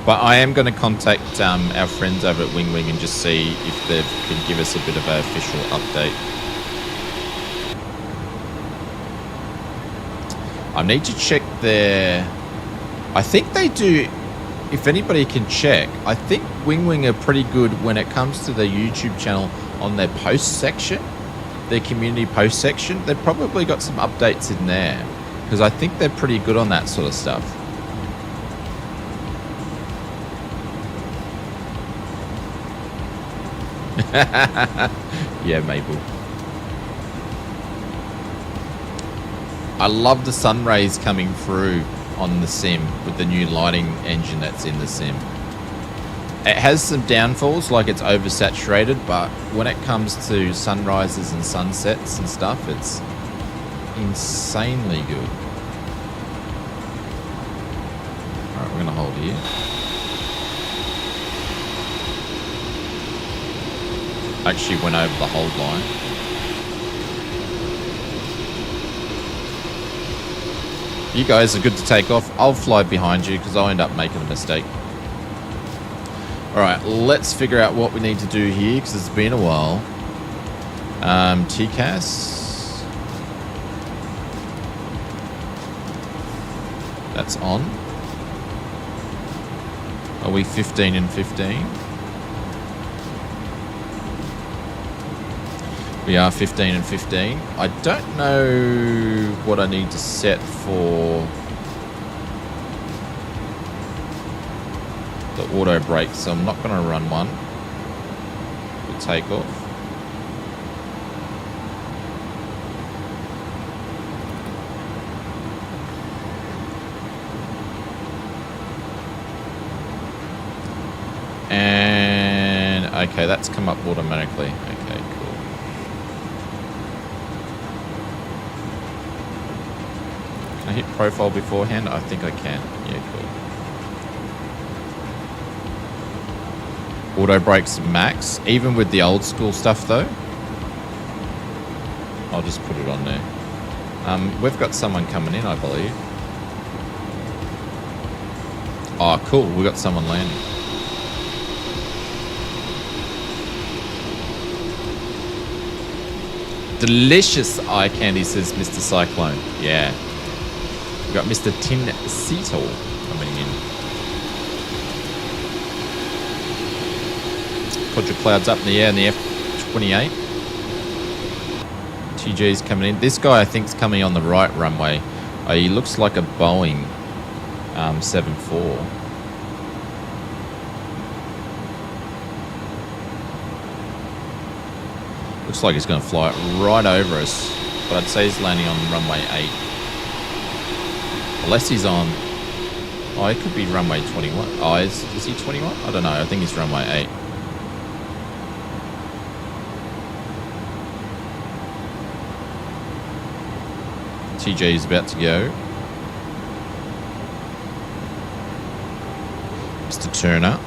But I am going to contact our friends over at Wingwing and just see if they can give us a bit of an official update. I need to check their... I think they do, if anybody can check, I think Wingwing are pretty good when it comes to their YouTube channel on their post section. Their community post section, they've probably got some updates in there, because I think they're pretty good on that sort of stuff. Yeah, Mabel. I love the sun rays coming through on the sim with the new lighting engine that's in the sim. It has some downfalls, like it's oversaturated, but when it comes to sunrises and sunsets and stuff, it's insanely good. Alright, we're going to hold here. Actually went over the hold line. You guys are good to take off. I'll fly behind you because I'll end up making a mistake. Alright, let's figure out what we need to do here, because it's been a while. TCAS. That's on. Are we 15 and 15? We are 15 and 15. I don't know what I need to set for the auto brake, so I'm not going to run one. for takeoff. And okay, that's come up automatically. Okay, cool. Can I hit profile beforehand? I think I can. Yeah, cool. Auto brakes max, even with the old school stuff though. I'll just put it on there. We've got someone coming in, I believe. Oh, cool. We got someone landing. Delicious eye candy, says Mr. Cyclone. Yeah. We've got Mr. Tincito coming in. Quadra clouds up in the air in the F-28. TG's coming in. This guy, I think, is coming on the right runway. He looks like a Boeing 747. Looks like he's going to fly right over us, but I'd say he's landing on runway 8. Unless he's on... Oh, it could be runway 21. Oh, is he 21? I don't know. I think he's runway 8. TJ is about to go. Mr. Turner.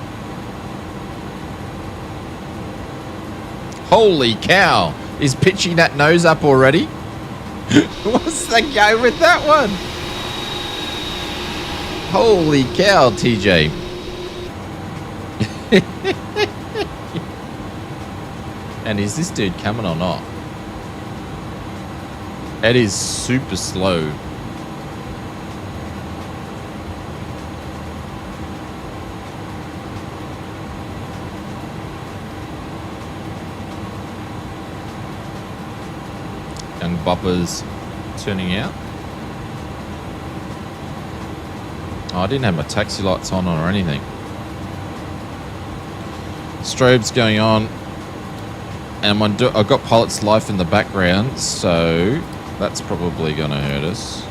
Holy cow! Is pitching that nose up already? What's the go with that one? Holy cow, TJ. And is this dude coming or not? It is super slow. Young boppers turning out. Oh, I didn't have my taxi lights on or anything. Strobes going on. And I've got pilot's life in the background, so that's probably going to hurt us.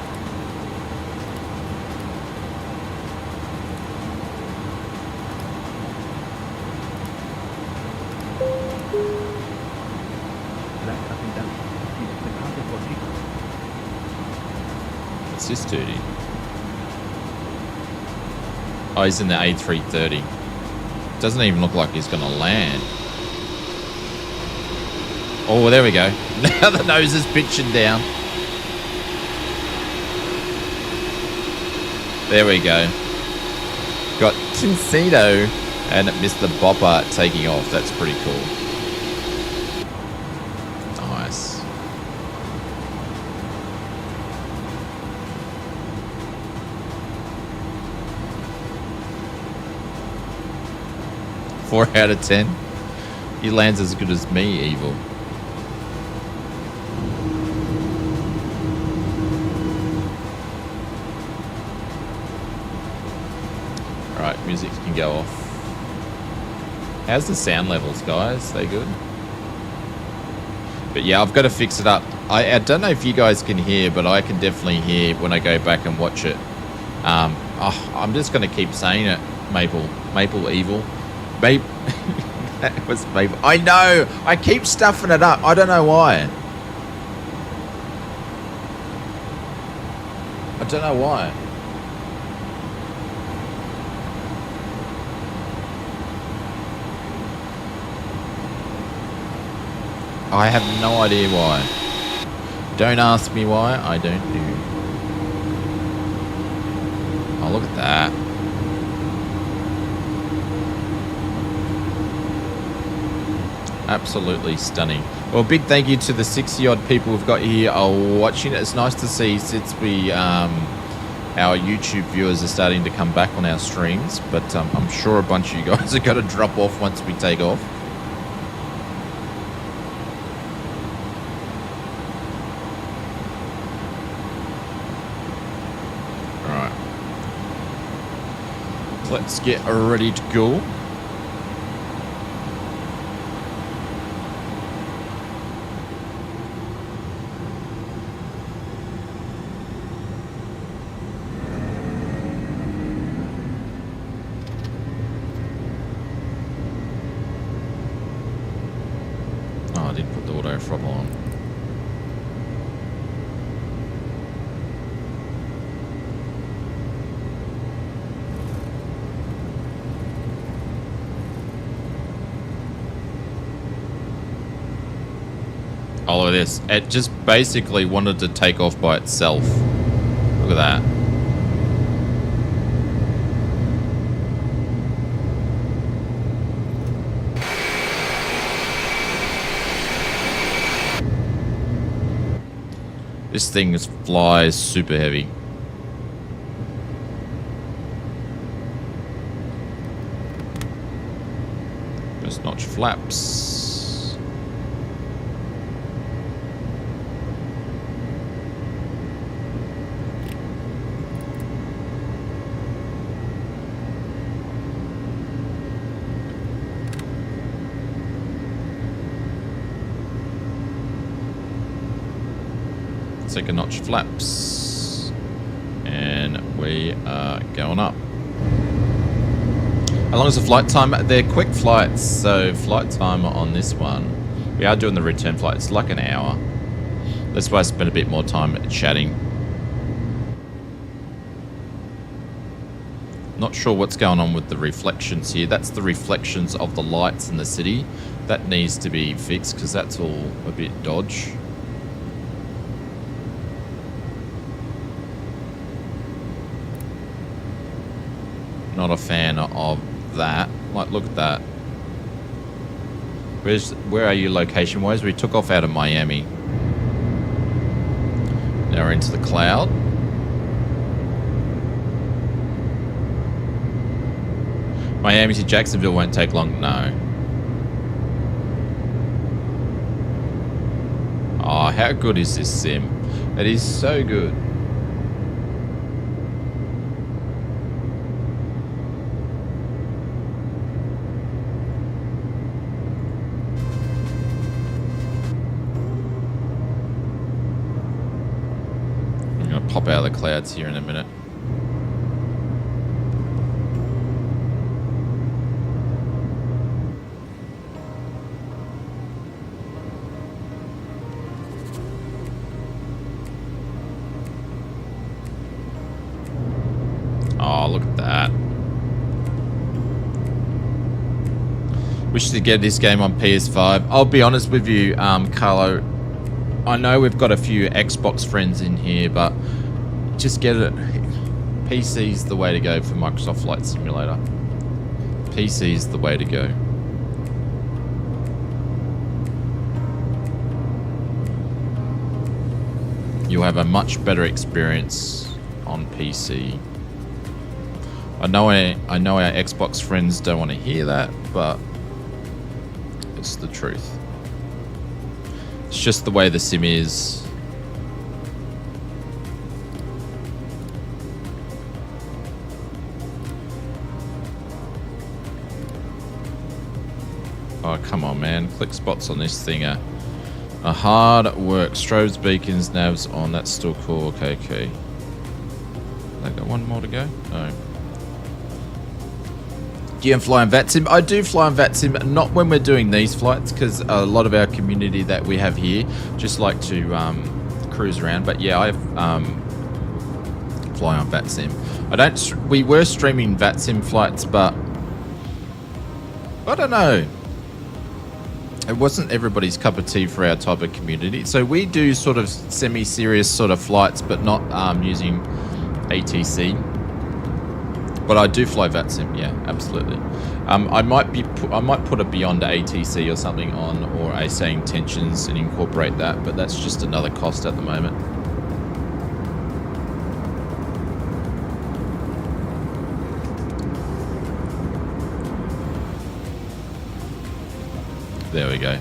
What's this dude? Oh, he's in the A330. Doesn't even look like he's going to land. Oh, there we go. Now the nose is pitching down. There we go. Got Tincito and Mr. Bopper taking off. That's pretty cool. Nice. Four out of 10. He lands as good as me, Evil. Alright, music can go off. How's the sound levels, guys? They good? But yeah, I've got to fix it up. I don't know if you guys can hear, but I can definitely hear when I go back and watch it. I'm just going to keep saying it. Maple Evil. That was Maple. I know. I keep stuffing it up. I don't know why. I don't know why. I have no idea why. Don't ask me why. I don't know. Oh, look at that. Absolutely stunning. Well, big thank you to the 60-odd people we've got here watching it. It's nice to see since our YouTube viewers are starting to come back on our streams, but I'm sure a bunch of you guys are going to drop off once we take off. Alright. Let's get ready to go. Oh, look at this. It just basically wanted to take off by itself. Look at that. This thing flies super heavy. Just notch flaps. Second notch flaps, and we are going up. How long is the flight time? They're quick flights, so flight time on this one, we are doing the return flight, it's like an hour. That's why I spent a bit more time chatting. Not sure what's going on with the reflections here. That's the reflections of the lights in the city. That needs to be fixed because that's all a bit dodge. Not a fan of that. Like, look at that. Where are you location wise? We took off out of Miami. Now we're into the cloud. Miami to Jacksonville won't take long. No. Oh, how good is this sim? It is so good. Pop out of the clouds here in a minute. Oh, look at that. Wish to get this game on PS5. I'll be honest with you, Carlo. I know we've got a few Xbox friends in here, but just get it. PC's the way to go for Microsoft Flight Simulator. PC's the way to go. You'll have a much better experience on PC. I know our Xbox friends don't want to hear that, but it's the truth. It's just the way the sim is. Oh, come on, man. Click spots on this thing are hard work. Strobes, beacons, navs on. That's still cool. Okay, okay. I got one more to go? No. Do you fly on VATSIM? I do fly on VATSIM, not when we're doing these flights, because a lot of our community that we have here just like to cruise around. But yeah, I fly on VATSIM. We were streaming VATSIM flights, but I don't know. It wasn't everybody's cup of tea for our type of community. So we do sort of semi-serious sort of flights, but not using ATC. But I do fly VATSIM, yeah, absolutely. I might put a beyond ATC or something on, or a saying tensions and incorporate that, but that's just another cost at the moment. There we go.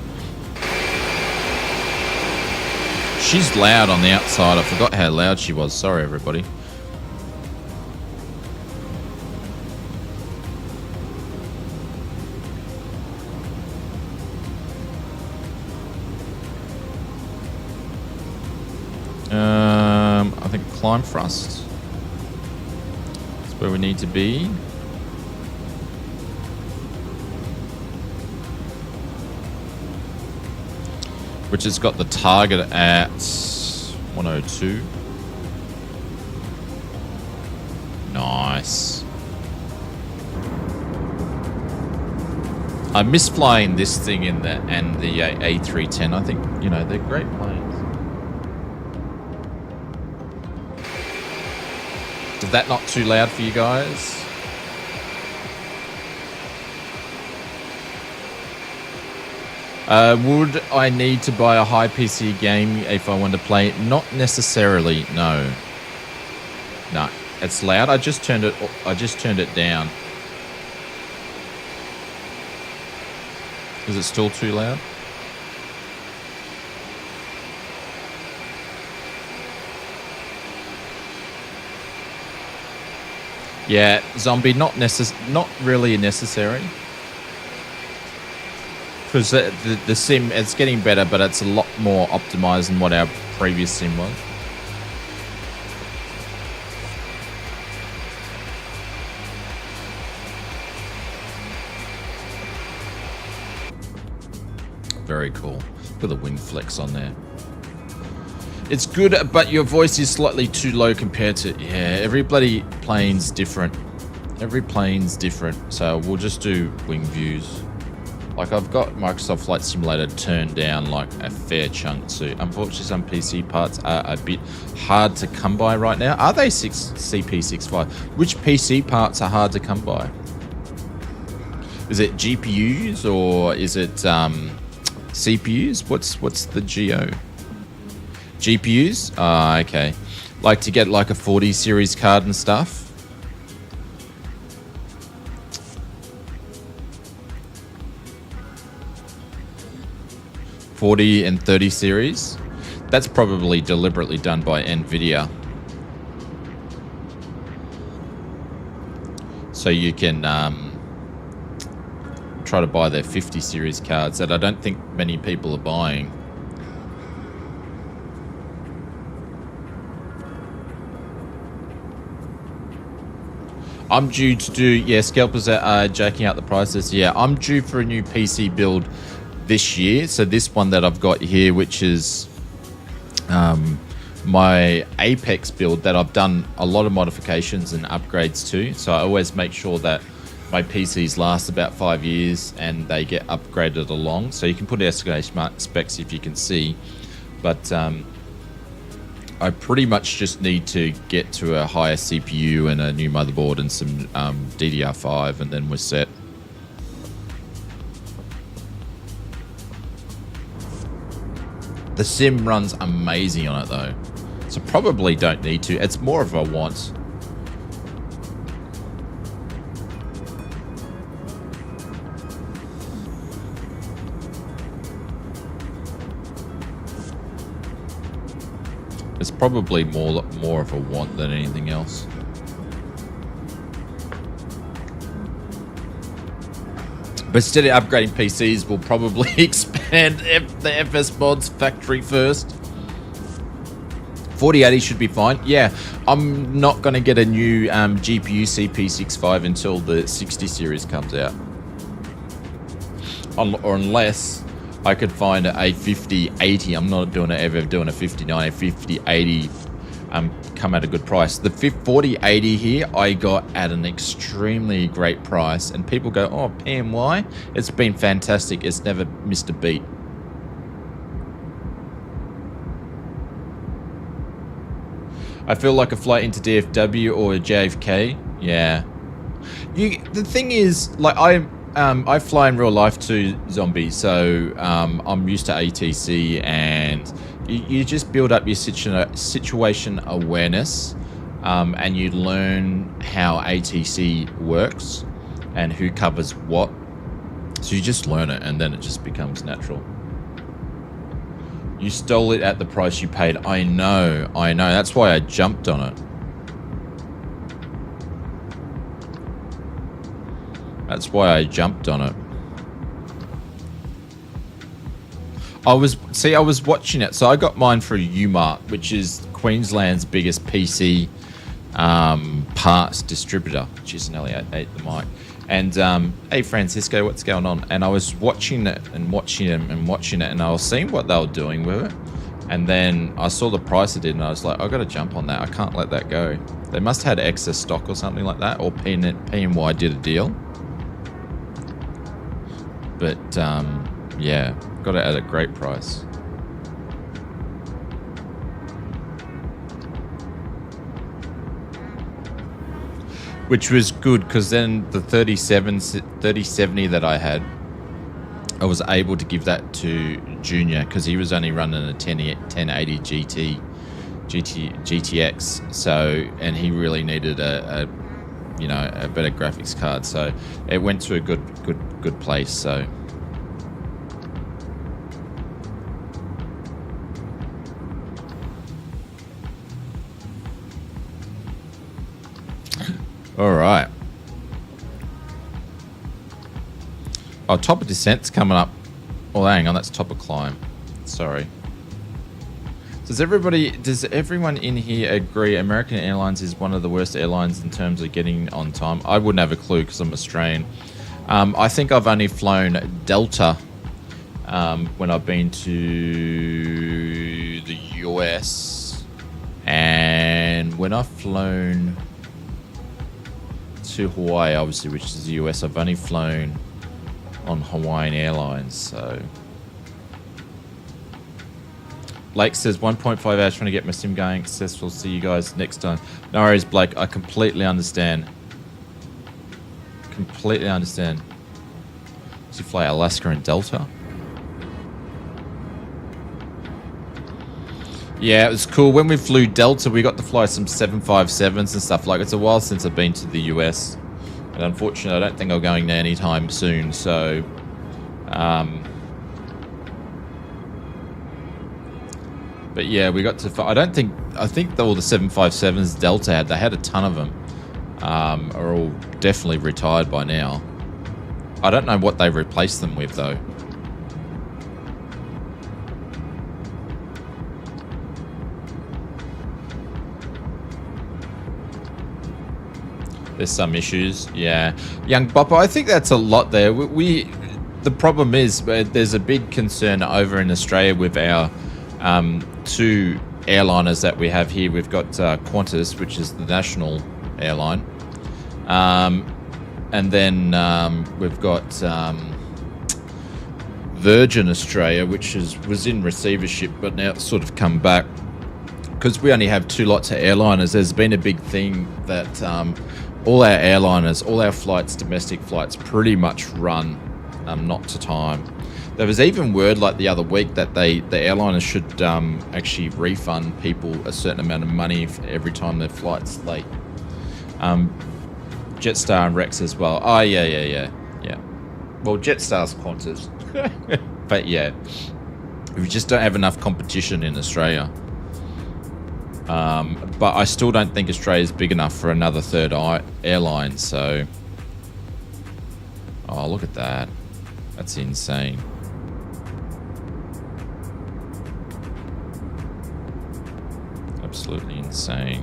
She's loud on the outside. I forgot how loud she was. Sorry, everybody. I think climb thrust. That's where we need to be. Which has got the target at 102. Nice. I miss flying this thing in the and the A310. I think, you know, they're great planes. Is that not too loud for you guys? Would I need to buy a high PC game if I want to play it? Not necessarily, no. No, it's loud. I just turned it down. Is it still too loud? Yeah, zombie, not really necessary. Because the sim, it's getting better, but it's a lot more optimized than what our previous sim was. Very cool. Look at the wing flex on there. It's good, but your voice is slightly too low compared to... Yeah, every bloody plane's different. Every plane's different. So we'll just do wing views. Like, I've got Microsoft Flight Simulator turned down like a fair chunk too. Unfortunately, some PC parts are a bit hard to come by right now. Are they CP65? Which PC parts are hard to come by? Is it GPUs or is it CPUs? What's the GO? GPUs? Ah, okay. Like to get like a 40 series card and stuff. '40 and 30 series. That's probably deliberately done by NVIDIA. So you can try to buy their 50 series cards that I don't think many people are buying. I'm due to do, yeah, scalpers are jacking out the prices. Yeah, I'm due for a new PC build this year. So this one that I've got here, which is my Apex build that I've done a lot of modifications and upgrades to. So I always make sure that my PCs last about 5 years and they get upgraded along. So you can put exclamation mark specs if you can see. But I pretty much just need to get to a higher CPU and a new motherboard and some DDR5, and then we're set. The sim runs amazing on it though, so probably don't need to. It's more of a want. It's probably more of a want than anything else. But instead of upgrading PCs, we'll probably expand the FS mods factory first. 4080 should be fine. Yeah, I'm not going to get a new GPU CP65 until the 60 series comes out. Or unless I could find a 5080. I'm not ever doing a 5090, 5080 come at a good price. The 4080 here I got at an extremely great price, and people go, oh, PMY, it's been fantastic, it's never missed a beat. I feel like a flight into DFW or JFK. Yeah, the thing is, like, I fly in real life to Zombie, so I'm used to ATC, and you just build up your situation awareness, and you learn how ATC works and who covers what. So you just learn it, and then it just becomes natural. You stole it at the price you paid. I know. That's why I jumped on it. That's why I jumped on it. I was watching it. So I got mine through Umart, which is Queensland's biggest PC parts distributor, which is nearly ate the mic. And hey, Francisco, what's going on? And I was watching it and watching it and watching it, and I was seeing what they were doing with it. And then I saw the price it did, and I was like, I got to jump on that. I can't let that go. They must have had excess stock or something like that, or PMY did a deal. But yeah, got it at a great price. Which was good, because then the 3070 that I had, I was able to give that to Junior, because he was only running a 1080 GTX. So, and he really needed a better graphics card. So it went to a good place. So. All right. Oh, top of descent's coming up. Oh, hang on, that's top of climb. Sorry. Does everyone in here agree American Airlines is one of the worst airlines in terms of getting on time? I wouldn't have a clue because I'm Australian. I think I've only flown Delta when I've been to the US, and when I've flown to Hawaii, obviously, which is the US, I've only flown on Hawaiian Airlines. So Blake says 1.5 hours trying to get my sim going. Successful. See you guys next time. No worries, Blake. I completely understand. Completely understand. Did you fly Alaska and Delta? Yeah, it was cool. When we flew Delta, we got to fly some 757s and stuff. Like, it's a while since I've been to the US. And unfortunately, I don't think I'm going there anytime soon. So, but yeah, we got to... I think all the 757s Delta had, they had a ton of them. Are all definitely retired by now. I don't know what they replaced them with, though. There's some issues, yeah. Young Bopper, I think that's a lot there. The problem is there's a big concern over in Australia with our two airliners that we have here. We've got Qantas, which is the national airline, and then we've got Virgin Australia, which was in receivership, but now it's sort of come back. Because we only have two lots of airliners, there's been a big thing that all our airliners, all our flights, domestic flights, pretty much run not to time. There was even word like the other week that the airliners should actually refund people a certain amount of money for every time their flight's late. Jetstar and Rex as well. Oh, yeah. Well, Jetstar's Qantas. But yeah, we just don't have enough competition in Australia. But I still don't think Australia is big enough for another third airline. So, oh, look at that. That's insane. Absolutely insane.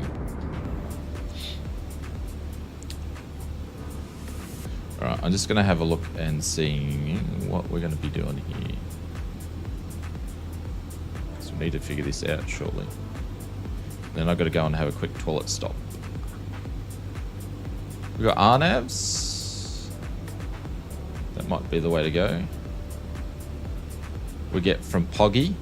All right, I'm just going to have a look and see what we're going to be doing here. So we need to figure this out shortly. Then I've got to go and have a quick toilet stop. We've got RNAVs. That might be the way to go. We get from Poggy,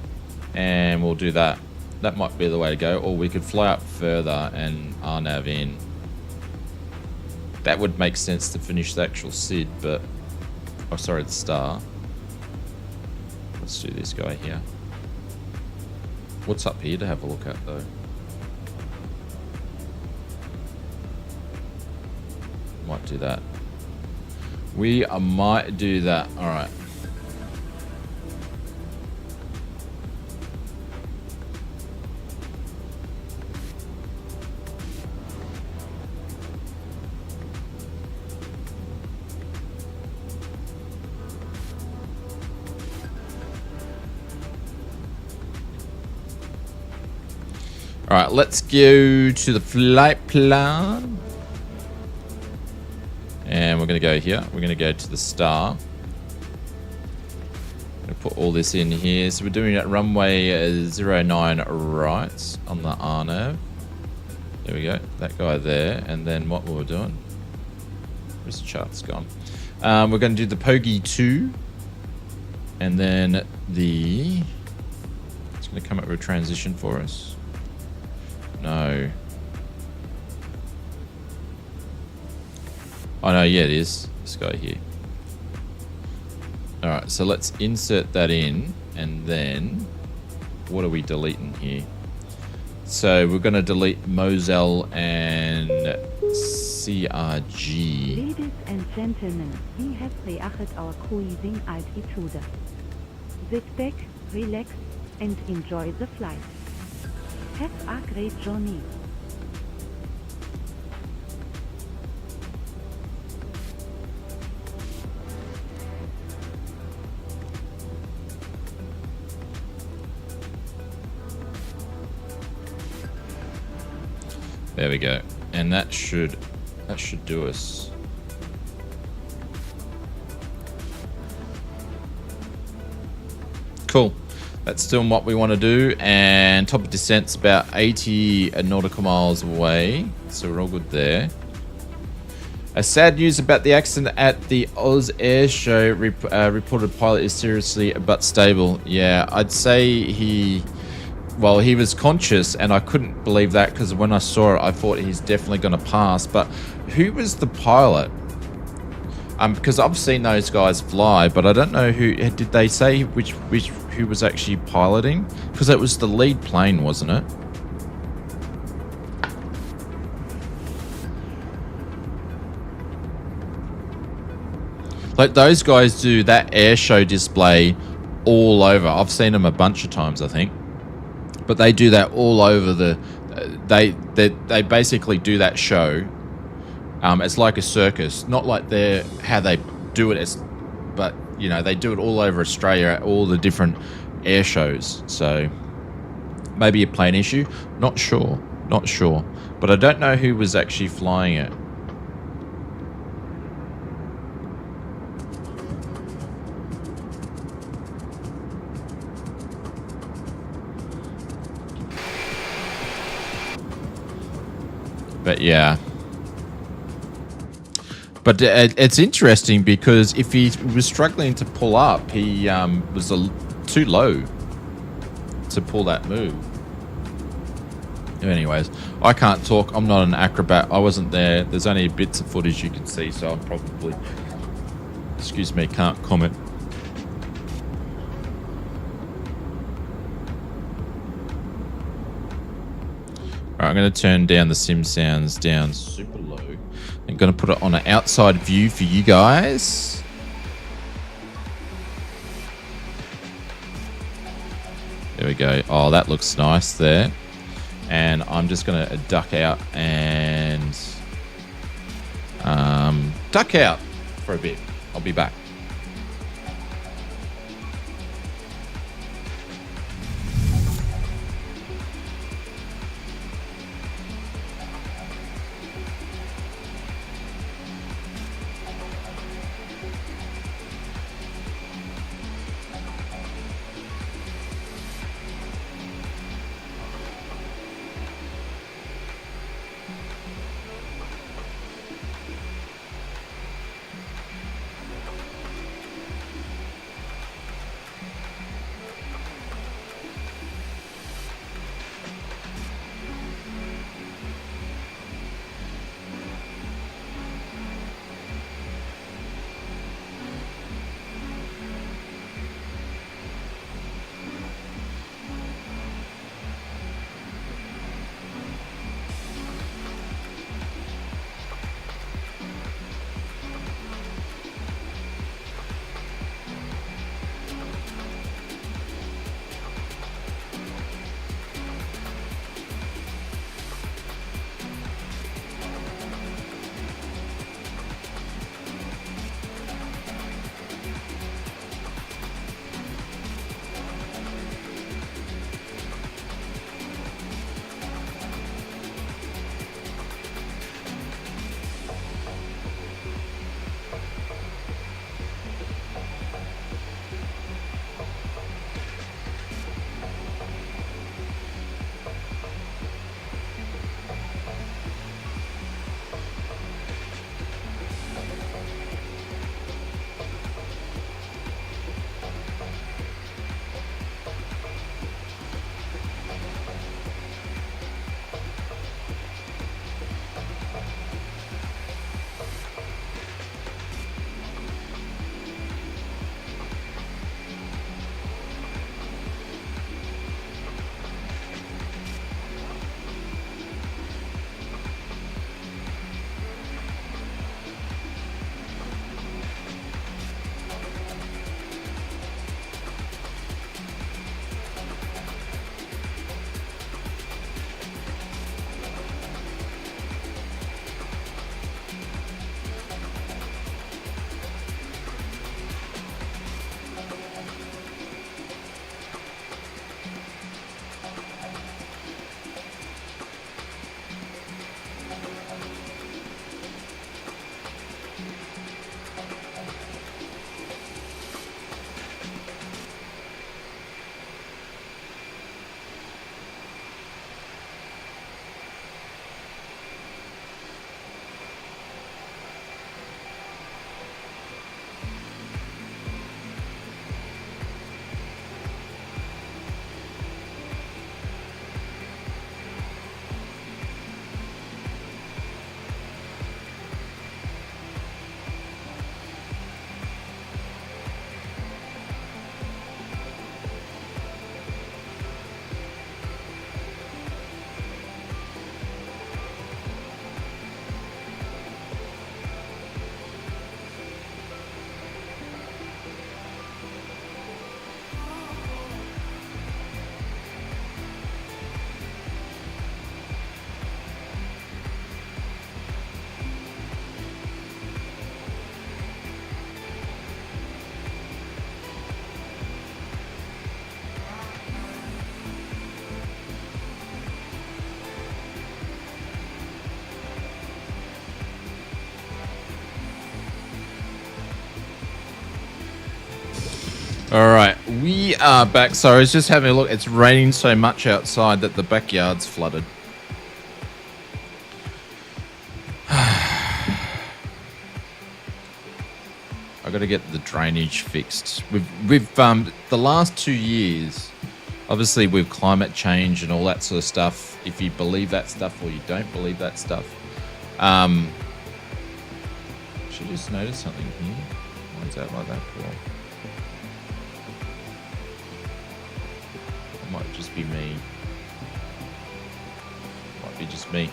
and we'll do that. That might be the way to go. Or we could fly up further and RNAV in. That would make sense to finish the actual SID, but... Oh, sorry, the star. Let's do this guy here. What's up here to have a look at, though? Might do that. We might do that. All right. All right, let's go to the flight plan. And we're going to go here. We're going to go to the star. I'm going to put all this in here. So we're doing it runway 09 right on the RNAV. There we go. That guy there. And then what we're doing. Where's the chart's gone? We're going to do the Poggy 2. And then it's going to come up with a transition for us. No. Oh no, yeah, it is. This guy here. All right, so let's insert that in, and then what are we deleting here? So we're going to delete Moselle and CRG. Ladies and gentlemen, we have reached our cruising altitude. Sit back, relax, and enjoy the flight. Have a great journey. There we go. And that should do us. Cool. That's doing what we want to do, and top of descent's about 80 nautical miles away, so we're all good there. A sad news about the accident at the Oz Air Show. Reported pilot is seriously but stable. Yeah, I'd say he was conscious, and I couldn't believe that because when I saw it, I thought he's definitely going to pass. But who was the pilot? Because I've seen those guys fly, but I don't know who. Did they say who was actually piloting? Because it was the lead plane, wasn't it? Like, those guys do that air show display all over. I've seen them a bunch of times, I think. But they do that all over the... They basically do that show. It's like a circus. Not like how they do it, but, you know, they do it all over Australia at all the different air shows. So, maybe a plane issue. Not sure. Not sure. But I don't know who was actually flying it. But yeah. But it's interesting because if he was struggling to pull up, he was too low to pull that move. Anyways, I can't talk. I'm not an acrobat. I wasn't there. There's only bits of footage you can see, so I'm probably, excuse me, can't comment. Alright, I'm going to turn down the sim sounds down super low. I'm going to put it on an outside view for you guys. There we go. Oh, that looks nice there. And I'm just going to duck out and duck out for a bit. I'll be back. All right, we are back. So I was just having a look. It's raining so much outside that the backyard's flooded. I got to get the drainage fixed. We've the last 2 years, obviously with climate change and all that sort of stuff. If you believe that stuff or you don't believe that stuff, should just notice something here. Why is that like that for? It might just be me. Might be just me.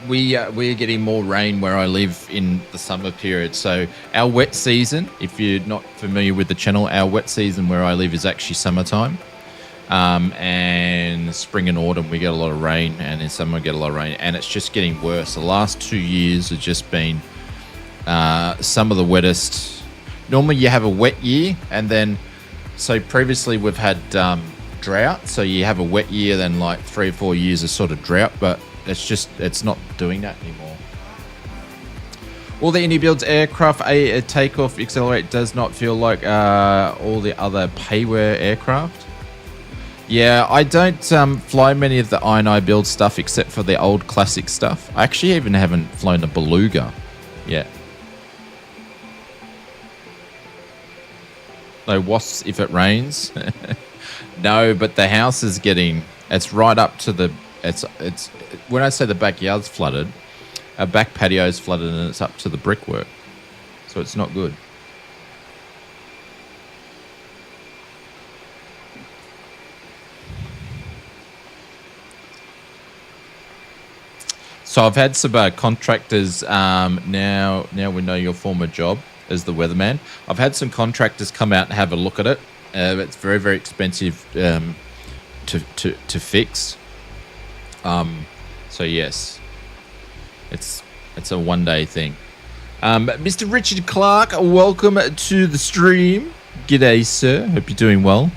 We're getting more rain where I live in the summer period. So our wet season, if you're not familiar with the channel, our wet season where I live is actually summertime. And spring and autumn we get a lot of rain, and in summer we get a lot of rain, and it's just getting worse. The last 2 years have just been some of the wettest. Normally you have a wet year, and then so previously we've had drought, so you have a wet year, then like 3 or 4 years of sort of drought, but it's not doing that anymore. All the Inibuilds aircraft, a Takeoff accelerate does not feel like all the other payware aircraft. Yeah, I don't fly many of the Inibuild stuff except for the old classic stuff. I actually even haven't flown a Beluga yet. No wasps if it rains. No, but the house is it's right up to the, it's when I say the backyard's flooded, our back patio's flooded and it's up to the brickwork. So it's not good. So I've had some contractors, now we know your former job as the weatherman. I've had some contractors come out and have a look at it. It's very, very expensive to fix. So yes, it's a one-day thing. Mr. Richard Clark, welcome to the stream. G'day, sir. Hope you're doing well.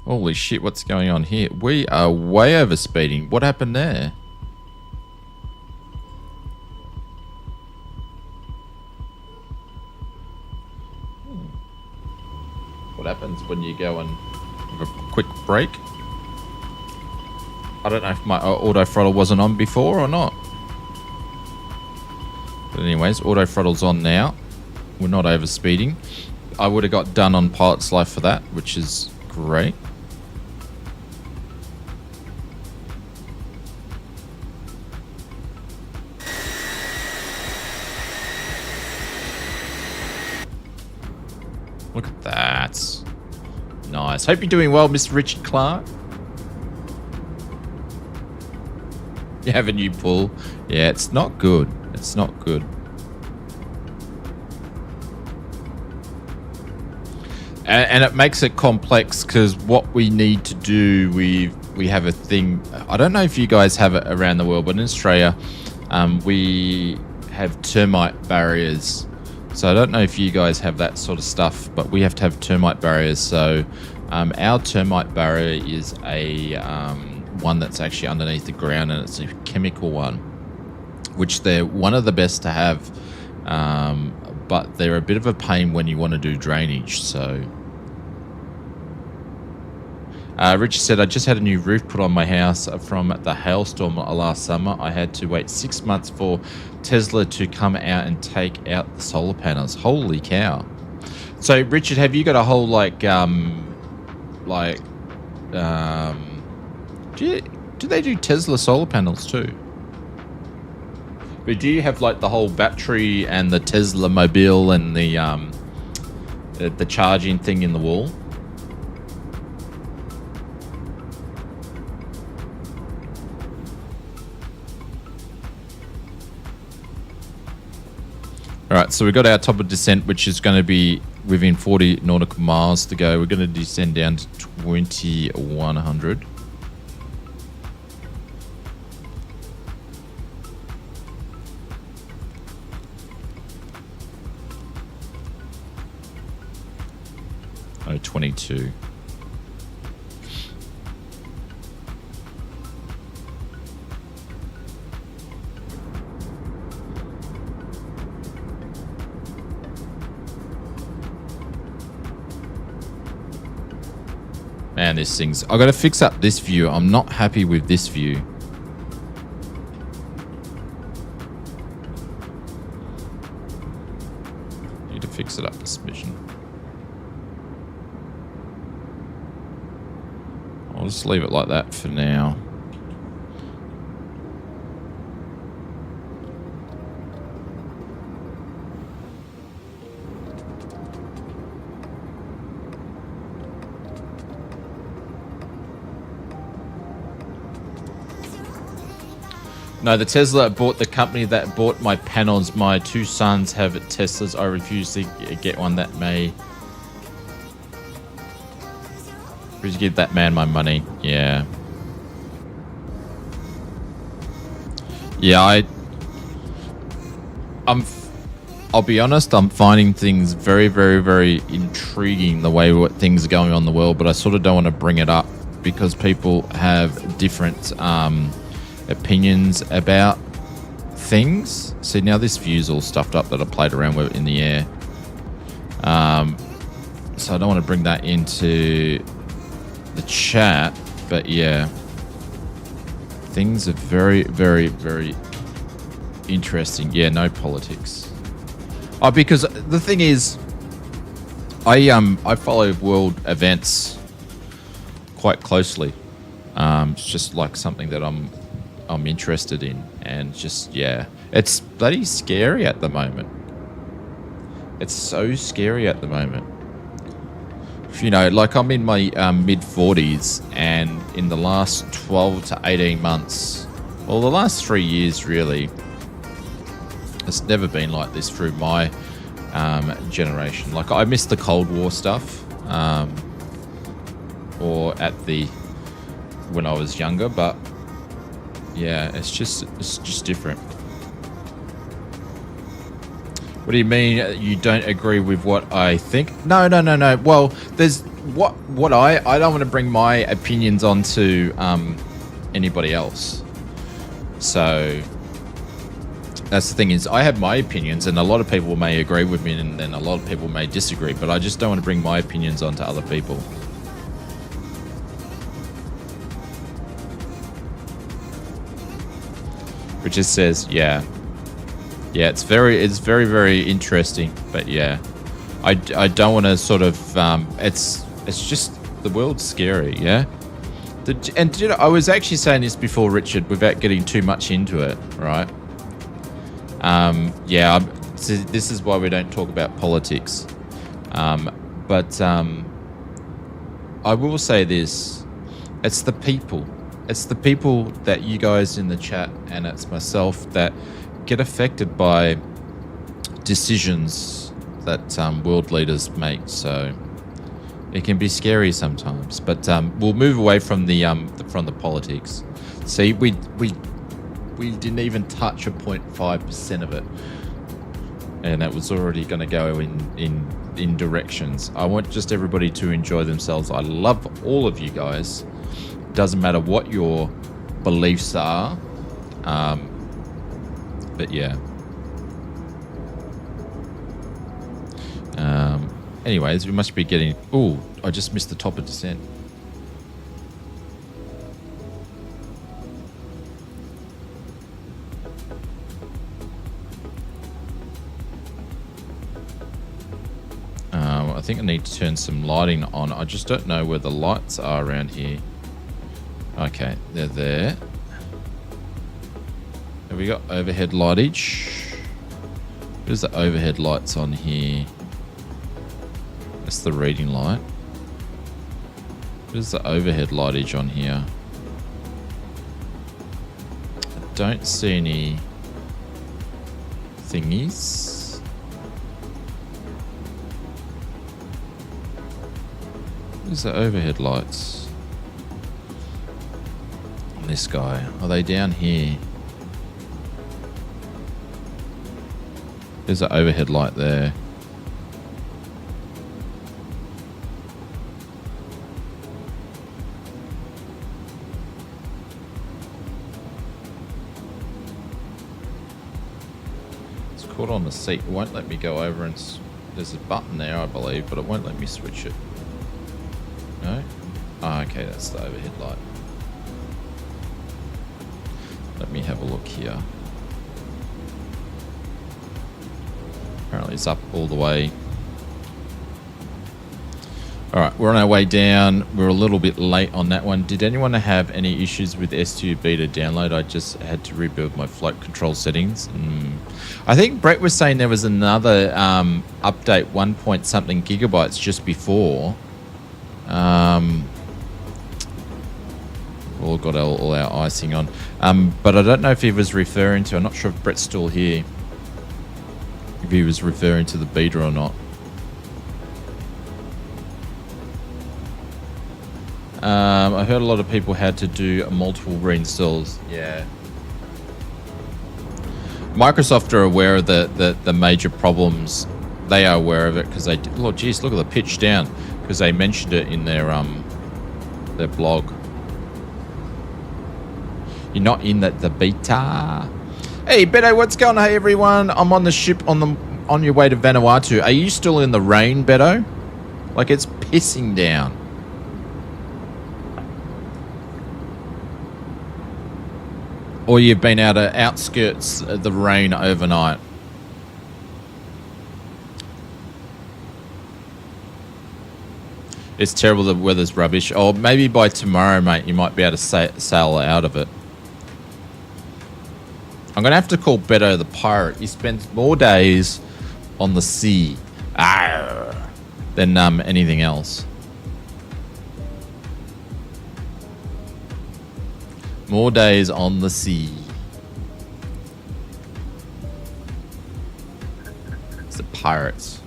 Holy shit, what's going on here? We are way over speeding. What happened there? What happens when you go and have a quick break? I don't know if my auto throttle wasn't on before or not. But anyways, auto throttle's on now. We're not over speeding. I would have got done on Pilot's Life for that, which is great. Look at that. Nice. Hope you're doing well, Mr. Richard Clark. You have a new pull. Yeah, it's not good. It's not good. And it makes it complex because what we need to do, we have a thing. I don't know if you guys have it around the world, but in Australia, we have termite barriers. So I don't know if you guys have that sort of stuff, but we have to have termite barriers. So our termite barrier is a one that's actually underneath the ground, and it's a chemical one, which they're one of the best to have, but they're a bit of a pain when you want to do drainage. So Richard said, I just had a new roof put on my house from the hailstorm last summer. I had to wait 6 months for Tesla to come out and take out the solar panels. Holy cow. So Richard, have you got a whole do they do Tesla solar panels too? But do you have like the whole battery and the Tesla mobile and the charging thing in the wall? All right, so we've got our top of descent, which is going to be within 40 nautical miles to go. We're going to descend down to 2100. Oh, 22. Man, this thing's... I got to fix up this view. I'm not happy with this view. Need to fix it up a smidgen. I'll just leave it like that for now. No, the Tesla bought the company that bought my panels. My two sons have Teslas. I refuse to get one that may... Please give that man my money. Yeah. Yeah, I'll be honest, I'm finding things very, very, very intriguing the way what things are going on in the world, but I sort of don't want to bring it up because people have different opinions about things. See, now this view's all stuffed up that I played around with in the air. So I don't want to bring that into the chat, but yeah. Things are very, very, very interesting. Yeah, no politics. Oh, because the thing is, I follow world events quite closely. It's just like something that I'm interested in, and just, yeah, it's bloody scary at the moment. It's so scary at the moment. You know, like I'm in my mid 40s, and in the last 12 to 18 months, well, the last 3 years really, it's never been like this through my generation. Like, I miss the Cold War stuff, or when I was younger, but yeah, it's just different. What do you mean you don't agree with what I think? No. Well, there's what I don't want to bring my opinions onto anybody else. So that's the thing, is I have my opinions, and a lot of people may agree with me, and then a lot of people may disagree, but I just don't want to bring my opinions onto other people. Which just says, yeah, it's very, very interesting, but yeah, I don't want to sort of, it's just, the world's scary, yeah. And you know, I was actually saying this before, Richard, without getting too much into it, right? Yeah, this is why we don't talk about politics. But I will say this: it's the people. It's the people that you guys in the chat, and it's myself, that get affected by decisions that world leaders make. So it can be scary sometimes. But we'll move away from the politics. See, we didn't even touch a 0.5% of it, and that was already going to go in directions. I want just everybody to enjoy themselves. I love all of you guys. Doesn't matter what your beliefs are, but yeah. Anyways, we must be getting... Ooh, I just missed the top of descent. I think I need to turn some lighting on. I just don't know where the lights are around here. Okay, they're there. Have we got overhead lightage? Where's the overhead lights on here? That's the reading light. Where's the overhead lightage on here? I don't see any thingies. Where's the overhead lights on this guy? Are they down here? There's an overhead light there. It's caught on the seat. It won't let me go over, and there's a button there, I believe, but it won't let me switch it. No? Okay, that's the overhead light. Let me have a look here. Apparently it's up all the way. All right, we're on our way down. We're a little bit late on that one. Did anyone have any issues with S2 beta download? I just had to rebuild my flight control settings. I think Brett was saying there was another update, 1 point something gigabytes just before. All got all our icing on. But I don't know if he was referring to, I'm not sure if Brett's still here, if he was referring to the beta or not. I heard a lot of people had to do multiple reinstalls. Yeah. Microsoft are aware of the major problems. They are aware of it because they... Oh, geez, look at the pitch down. Because they mentioned it in their blog. You're not in the beta. Hey, Beto, what's going on? Hey, everyone. I'm on the ship on your way to Vanuatu. Are you still in the rain, Beto? Like, it's pissing down. Or you've been out of outskirts of the rain overnight. It's terrible, the weather's rubbish. Or maybe by tomorrow, mate, you might be able to sail out of it. I'm going to have to call Beto the pirate. He spends more days on the sea than anything else. More days on the sea. It's the pirates.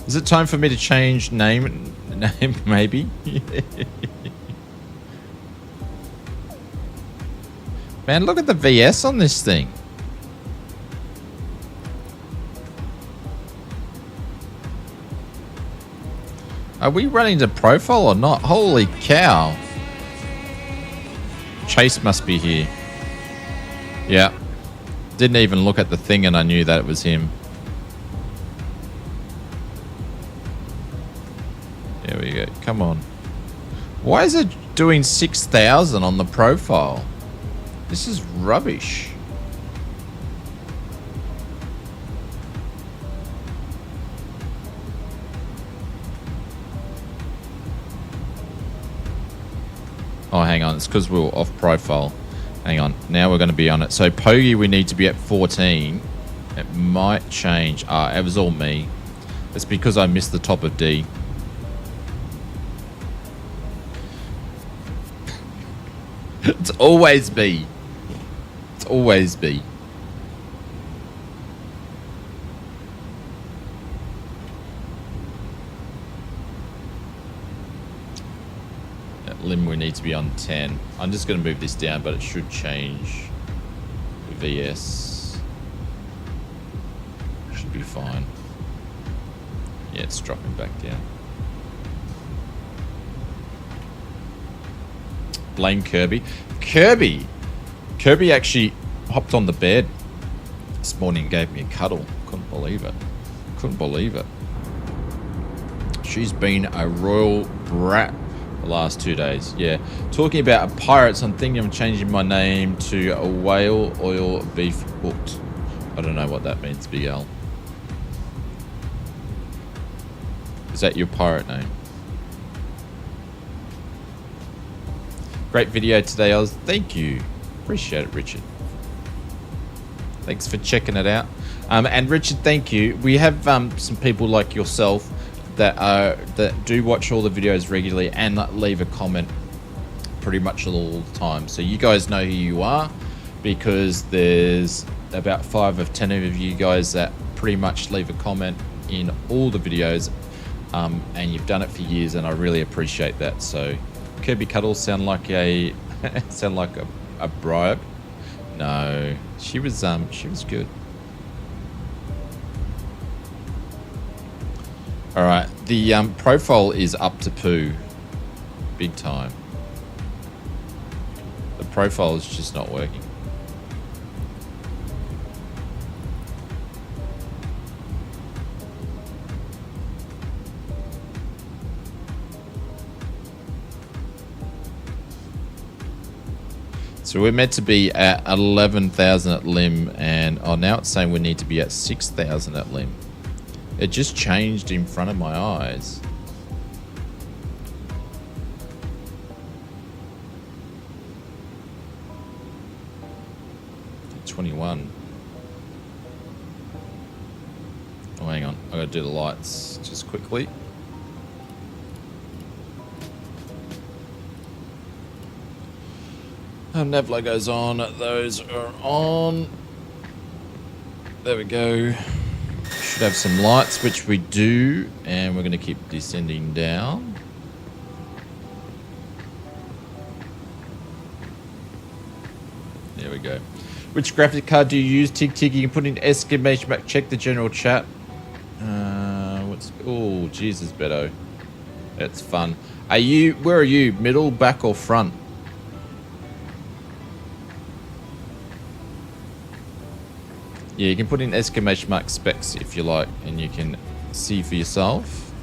Is it time for me to change name maybe? Man, look at the VS on this thing. Are we running to profile or not? Holy cow. Chase must be here. Yeah. Didn't even look at the thing and I knew that it was him. There we go. Come on. Why is it doing 6,000 on the profile? This is rubbish. Oh, hang on. It's because we were off profile. Hang on. Now we're going to be on it. So, Pogi, we need to be at 14. It might change. Ah, it was all me. It's because I missed the top of D. It's always B. It's always B. Lim, we need to be on 10. I'm just going to move this down, but it should change. VS. Should be fine. Yeah, it's dropping back down. Blame Kirby. Kirby actually hopped on the bed this morning and gave me a cuddle. Couldn't believe it. She's been a royal brat the last 2 days. Yeah. Talking about pirates, I'm thinking of changing my name to a whale oil beef hooked. I don't know what that means, Big L. Is that your pirate name? Great video today, Oz. Thank you. Appreciate it, Richard. Thanks for checking it out. And Richard, thank you. We have some people like yourself that do watch all the videos regularly and leave a comment pretty much all the time. So you guys know who you are, because there's about 5 of 10 of you guys that pretty much leave a comment in all the videos, and you've done it for years, and I really appreciate that. So Kirby cuddles sound like a bribe. No, she was good. All right, the profile is up to poo, big time. The profile is just not working. So we're meant to be at 11,000 at limb, and now it's saying we need to be at 6,000 at limb. It just changed in front of my eyes. $21. Oh, hang on. I gotta do the lights just quickly. Nav logo's on. Those are on. There we go. Should have some lights, which we do, and we're going to keep descending down. There we go. Which graphic card do you use? Tick tick. You can put in exclamation mark. Check the general chat. Oh, Jesus, Beto. That's fun. Where are you? Middle, back, or front? Yeah, you can put in exclamation mark specs if you like, and you can see for yourself.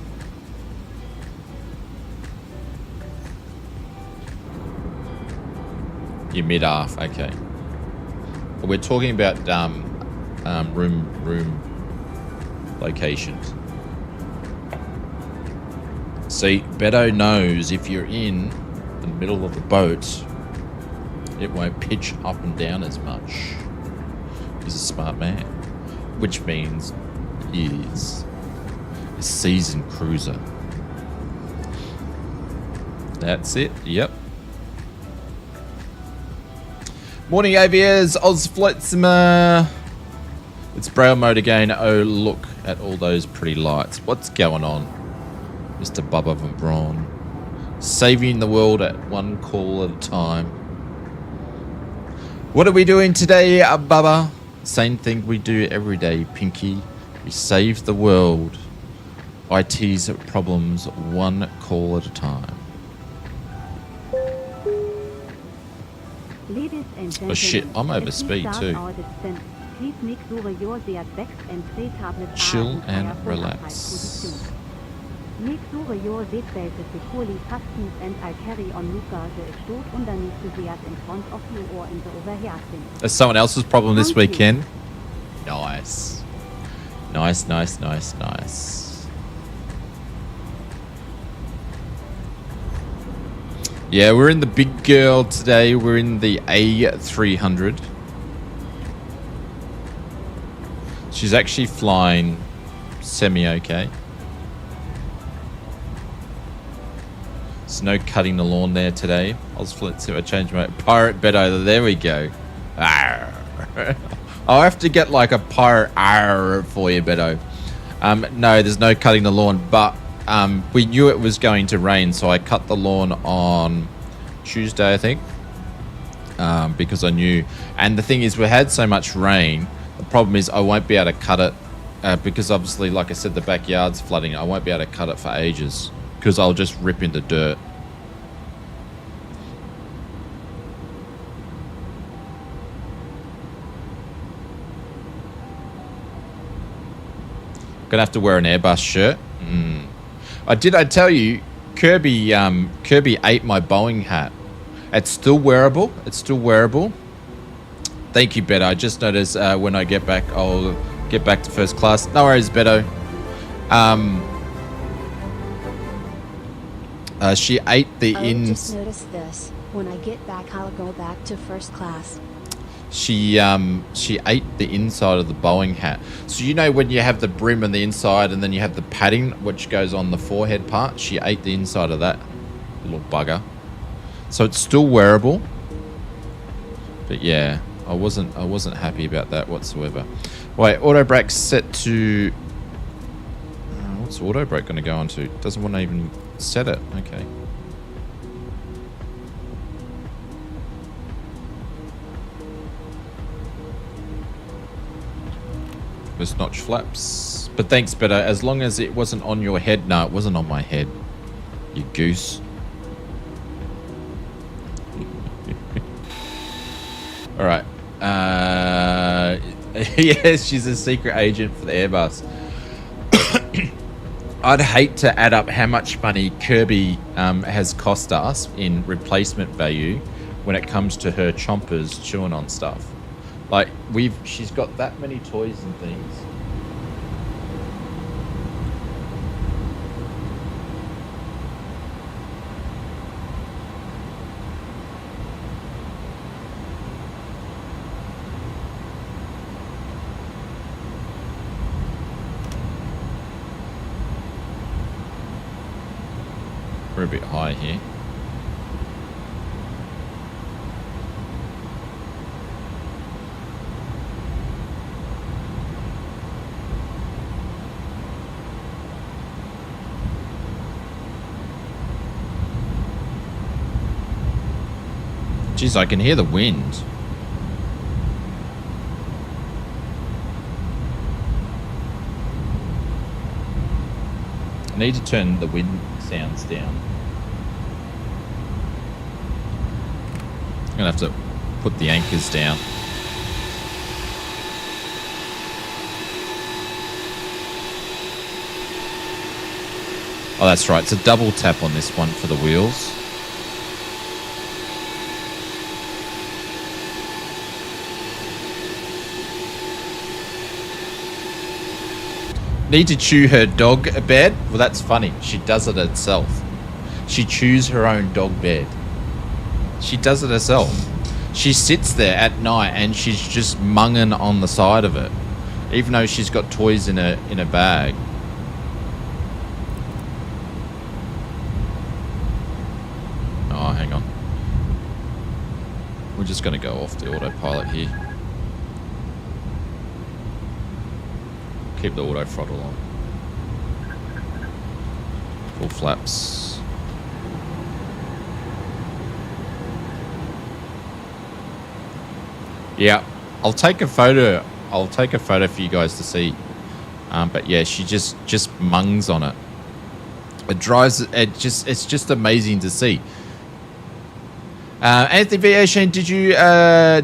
You're mid-arf, okay. We're talking about room locations. See, Beto knows if you're in the middle of the boat, it won't pitch up and down as much. He's a smart man, which means he is a seasoned cruiser. That's it. Yep. Morning, AVS. ausflightsimmer. It's braille mode again. Oh, look at all those pretty lights. What's going on, Mr. Bubba Van Braun? Saving the world at one call at a time. What are we doing today, Bubba? Same thing we do every day, Pinky. We save the world. IT's problems one call at a time. Ladies and gentlemen, Oh shit, I'm over speed too. Please make sure your Seat and tray tablets Chill are and in relax. Make sure your seatbelt is securely fastened and a carry-on luggage is stored underneath the Seat in front of you or in the overhead bin. That's someone else's problem this weekend. Nice. Nice, nice, nice, nice. Yeah, we're in the big girl today. We're in the A300. She's actually flying semi-okay. There's no cutting the lawn there today. I changed my pirate Beto. There we go. Arr. I'll have to get like a pirate arr for you, Beto. No, there's no cutting the lawn, but we knew it was going to rain, so I cut the lawn on Tuesday, I think, because I knew. And the thing is, we had so much rain. The problem is I won't be able to cut it because obviously, like I said, the backyard's flooding. I won't be able to cut it for ages because I'll just rip into dirt. Gonna have to wear an Airbus shirt. I tell you, Kirby ate my Boeing hat. It's still wearable. It's still wearable. Thank you, Beto. I just noticed when I get back, I'll get back to first class. No worries, Beto. She ate the I just noticed this. When I get back, I'll go back to first class. She ate the inside of the Boeing hat. So you know when you have the brim on the inside and then you have the padding which goes on the forehead part? She ate the inside of that little bugger. So it's still wearable. But yeah, I wasn't happy about that whatsoever. Wait, auto brake set to what's auto brake going to go on to? Doesn't want to even set it. Okay. With notch flaps. But thanks, Beto. As long as it wasn't on your head. No, it wasn't on my head. You goose. Alright. Yes, she's a secret agent for the Airbus. I'd hate to add up how much money Kirby has cost us in replacement value when it comes to her chompers chewing on stuff. Like, she's got that many toys and things. We're a bit high here. Jeez, I can hear the wind. I need to turn the wind sounds down. I'm gonna have to put the anchors down. Oh, that's right. It's a double tap on this one for the wheels. Need to chew her dog bed? Well, that's funny. She does it herself. She chews her own dog bed. She does it herself. She sits there at night and she's just munging on the side of it, even though she's got toys in a bag. Oh, hang on. We're just going to go off the autopilot here. Keep the auto throttle on. Full flaps. Yeah, I'll take a photo. I'll take a photo for you guys to see. But yeah, she just mungs on it. It drives. It's just amazing to see. Anthony V. did you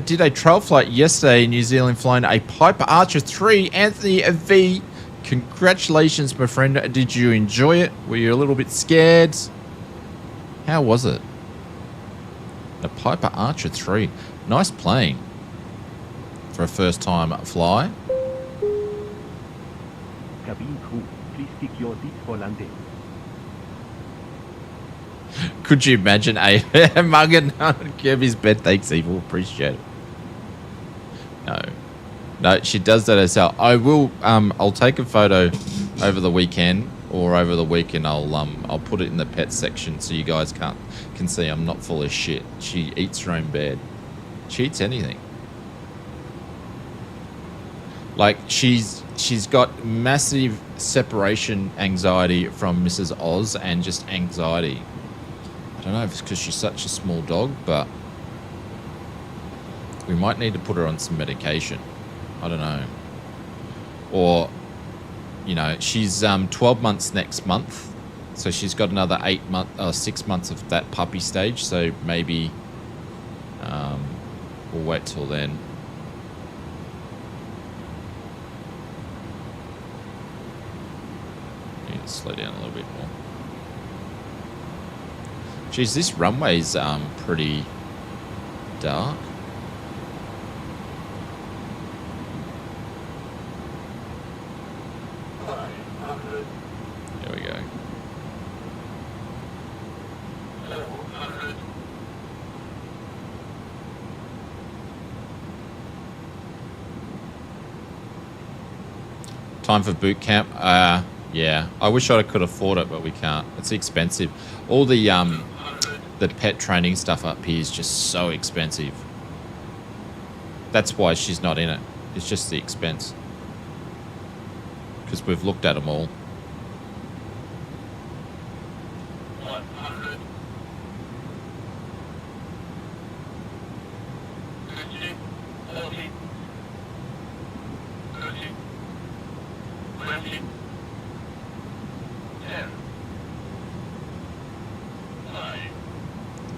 did a trail flight yesterday in New Zealand flying a Piper Archer 3? Anthony V, congratulations, my friend. Did you enjoy it? Were you a little bit scared? How was it? The Piper Archer 3. Nice plane for a first time fly. Cabin crew, please pick your seats for landing. Could you imagine a mugging on Kirby's bed? Thanks, Evil. Appreciate it. No, she does that herself. I will. I'll take a photo over the weekend or over the week, and I'll put it in the pet section so you guys can see I'm not full of shit. She eats her own bed. She eats anything. Like she's got massive separation anxiety from Mrs. Oz and just anxiety. I don't know if it's because she's such a small dog, but we might need to put her on some medication. I don't know. Or, you know, she's 12 months next month, so she's got another 6 months of that puppy stage. So maybe we'll wait till then. Need to slow down a little bit more. Geez, this runway's pretty dark. There we go. Time for boot camp. Yeah, I wish I could afford it, but we can't. It's expensive. All the pet training stuff up here is just so expensive. That's why she's not in it. It's just the expense. Because we've looked at them all.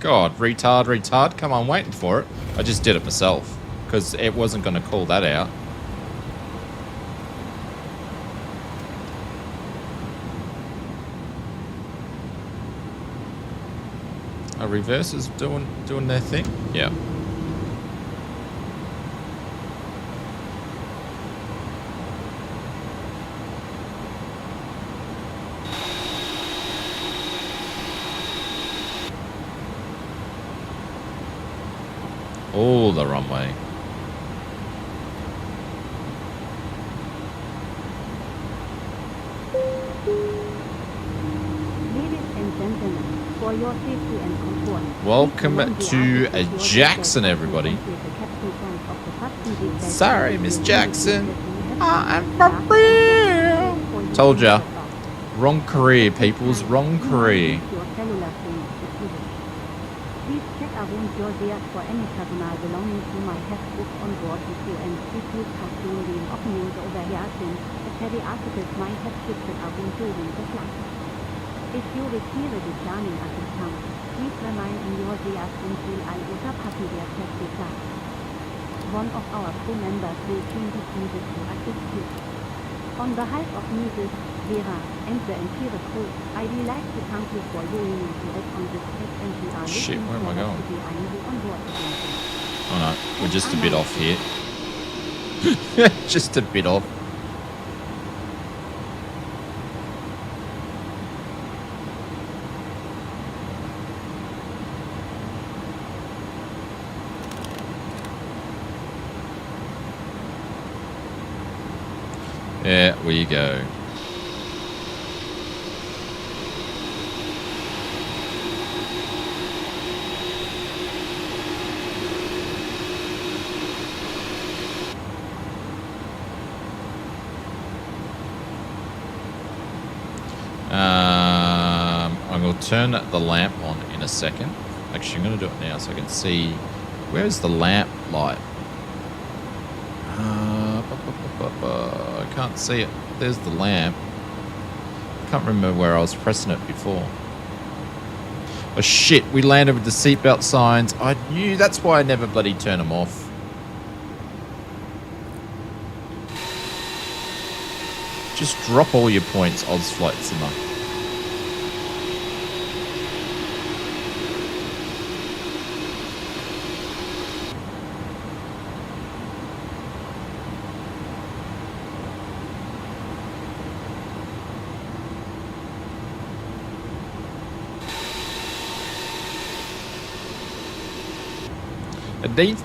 God, retard. Come on, waiting for it. I just did it myself because it wasn't going to call that out. Are reversers doing their thing? Yeah. Oh, the runway. Ladies and gentlemen, for your safety and comfort, Welcome to Jackson, everybody. Sorry, Miss Jackson. I'm for real. Told ya. Wrong career, peoples. Wrong career. Please check around your gears for any personal belongings you might have booked on board with you, and please use caution when opening the overhead since the heavy articles might have shifted around during the flight. If you require declining assistance, please remain in your gears until all other passengers have departed. One of our crew members will soon be needed to assist you. On behalf of Mrs. Vera and the entire crew, I would like to thank you for joining us on this trip, and we are Shit, looking where am I forward going? to being you on board again. Oh no, we're just a bit off here. Just a bit off. There we go. I'm going to turn the lamp on in a second. Actually, I'm going to do it now so I can see. Where's the lamp light? I can't see it. There's the lamp. I can't remember where I was pressing it before. Oh shit, we landed with the seatbelt signs. I knew, that's why I never bloody turn them off. Just drop all your points, ausflightsimmer.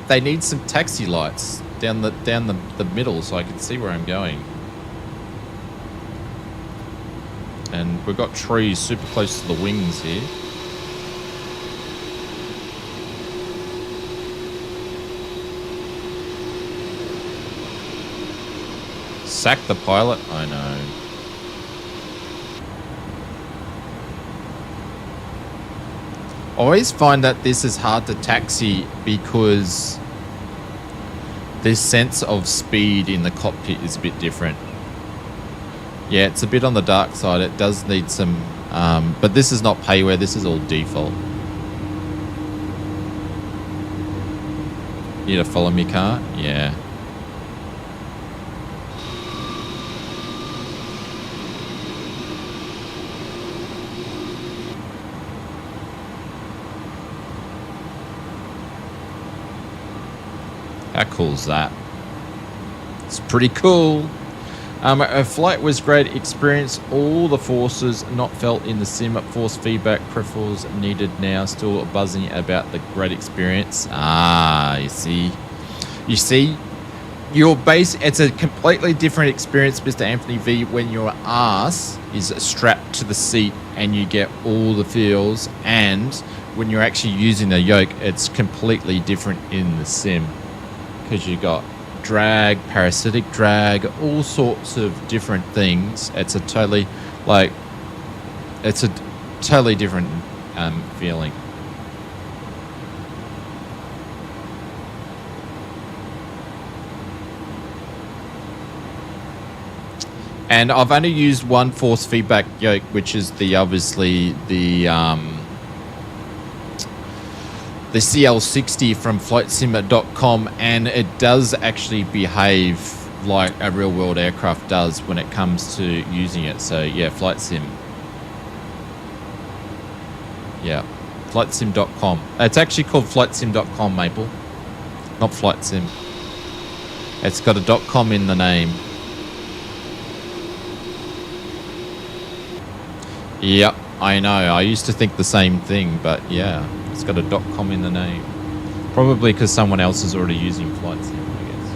They need some taxi lights down the middle so I can see where I'm going. And we've got trees super close to the wings here. Sack the pilot? I know. I always find that this is hard to taxi because this sense of speed in the cockpit is a bit different. Yeah, it's a bit on the dark side. It does need some, but this is not payware. This is all default. You need to follow me, car? Yeah. How cool is that? It's pretty cool. A flight was great experience. All the forces not felt in the sim. Force feedback preferals needed now. Still buzzing about the great experience. Ah, you see. Your base. It's a completely different experience, Mr. Anthony V, when your ass is strapped to the seat and you get all the feels. And when you're actually using the yoke, it's completely different in the sim. Because you got drag, parasitic drag, all sorts of different things. It's a totally different feeling. And I've only used one force feedback yoke, which is obviously the CL60 from flightsimmer.com, and it does actually behave like a real world aircraft does when it comes to using it. So yeah, flight sim. Yeah. Flightsim.com. It's actually called flightsim.com, Maple. Not Flight Sim. It's got a .com in the name. Yep, I know. I used to think the same thing, but yeah, it's got a .com in the name. Probably because someone else is already using Flight Sim, I guess.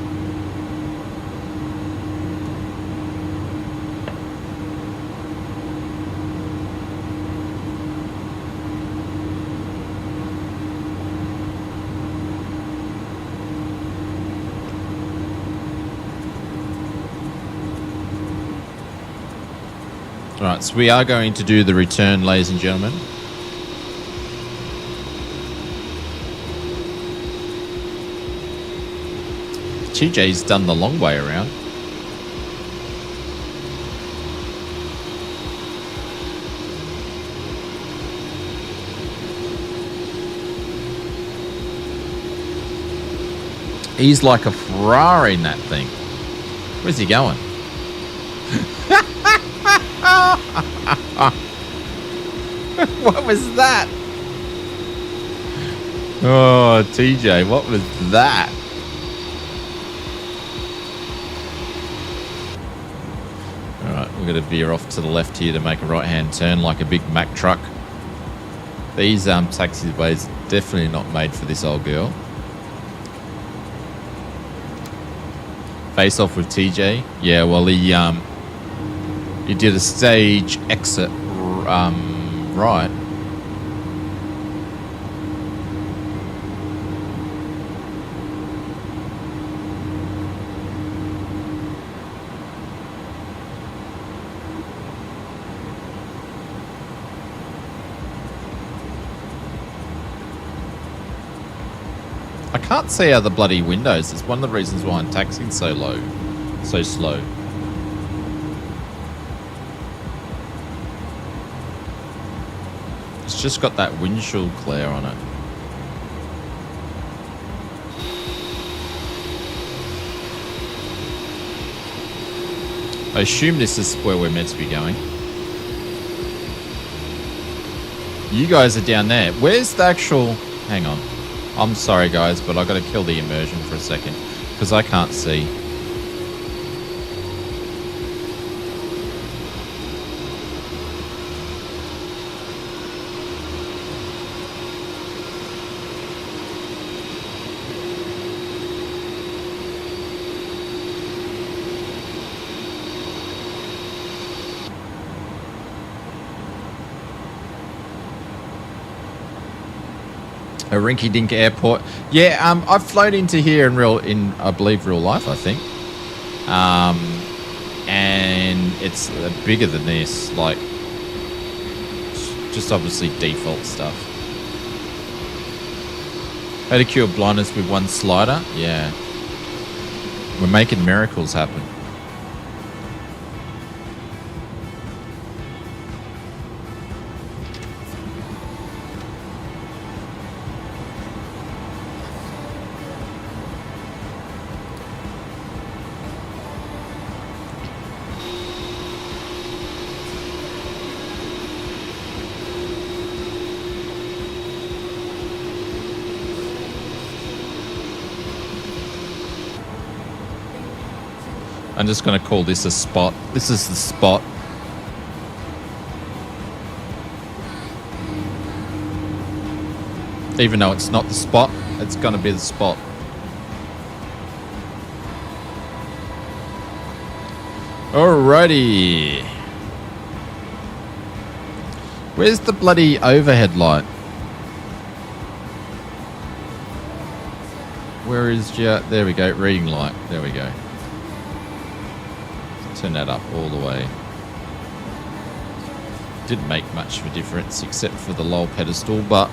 Alright, so we are going to do the return, ladies and gentlemen. TJ's done the long way around. He's like a Ferrari in that thing. Where's he going? What was that? Oh, TJ, what was that? Alright, we're going to veer off to the left here to make a right-hand turn like a big Mack truck. These taxiways definitely not made for this old girl. Face off with TJ. Yeah, well, he did a stage exit right. I can't see out the bloody windows. It's one of the reasons why I'm taxiing so low, so slow. It's just got that windshield glare on it. I assume this is where we're meant to be going. You guys are down there. Where's the actual... Hang on. I'm sorry, guys, but I've got to kill the immersion for a second because I can't see. A rinky-dink airport. Yeah, I've flown into here in I believe real life, I think. And it's bigger than this, like just obviously default stuff. How to cure blindness with one slider? Yeah. We're making miracles happen. I'm just going to call this a spot. This is the spot. Even though it's not the spot, it's going to be the spot. Alrighty. Where's the bloody overhead light? Where is your... There we go, reading light. There we go. Turn that up all the way. Didn't make much of a difference except for the low pedestal, but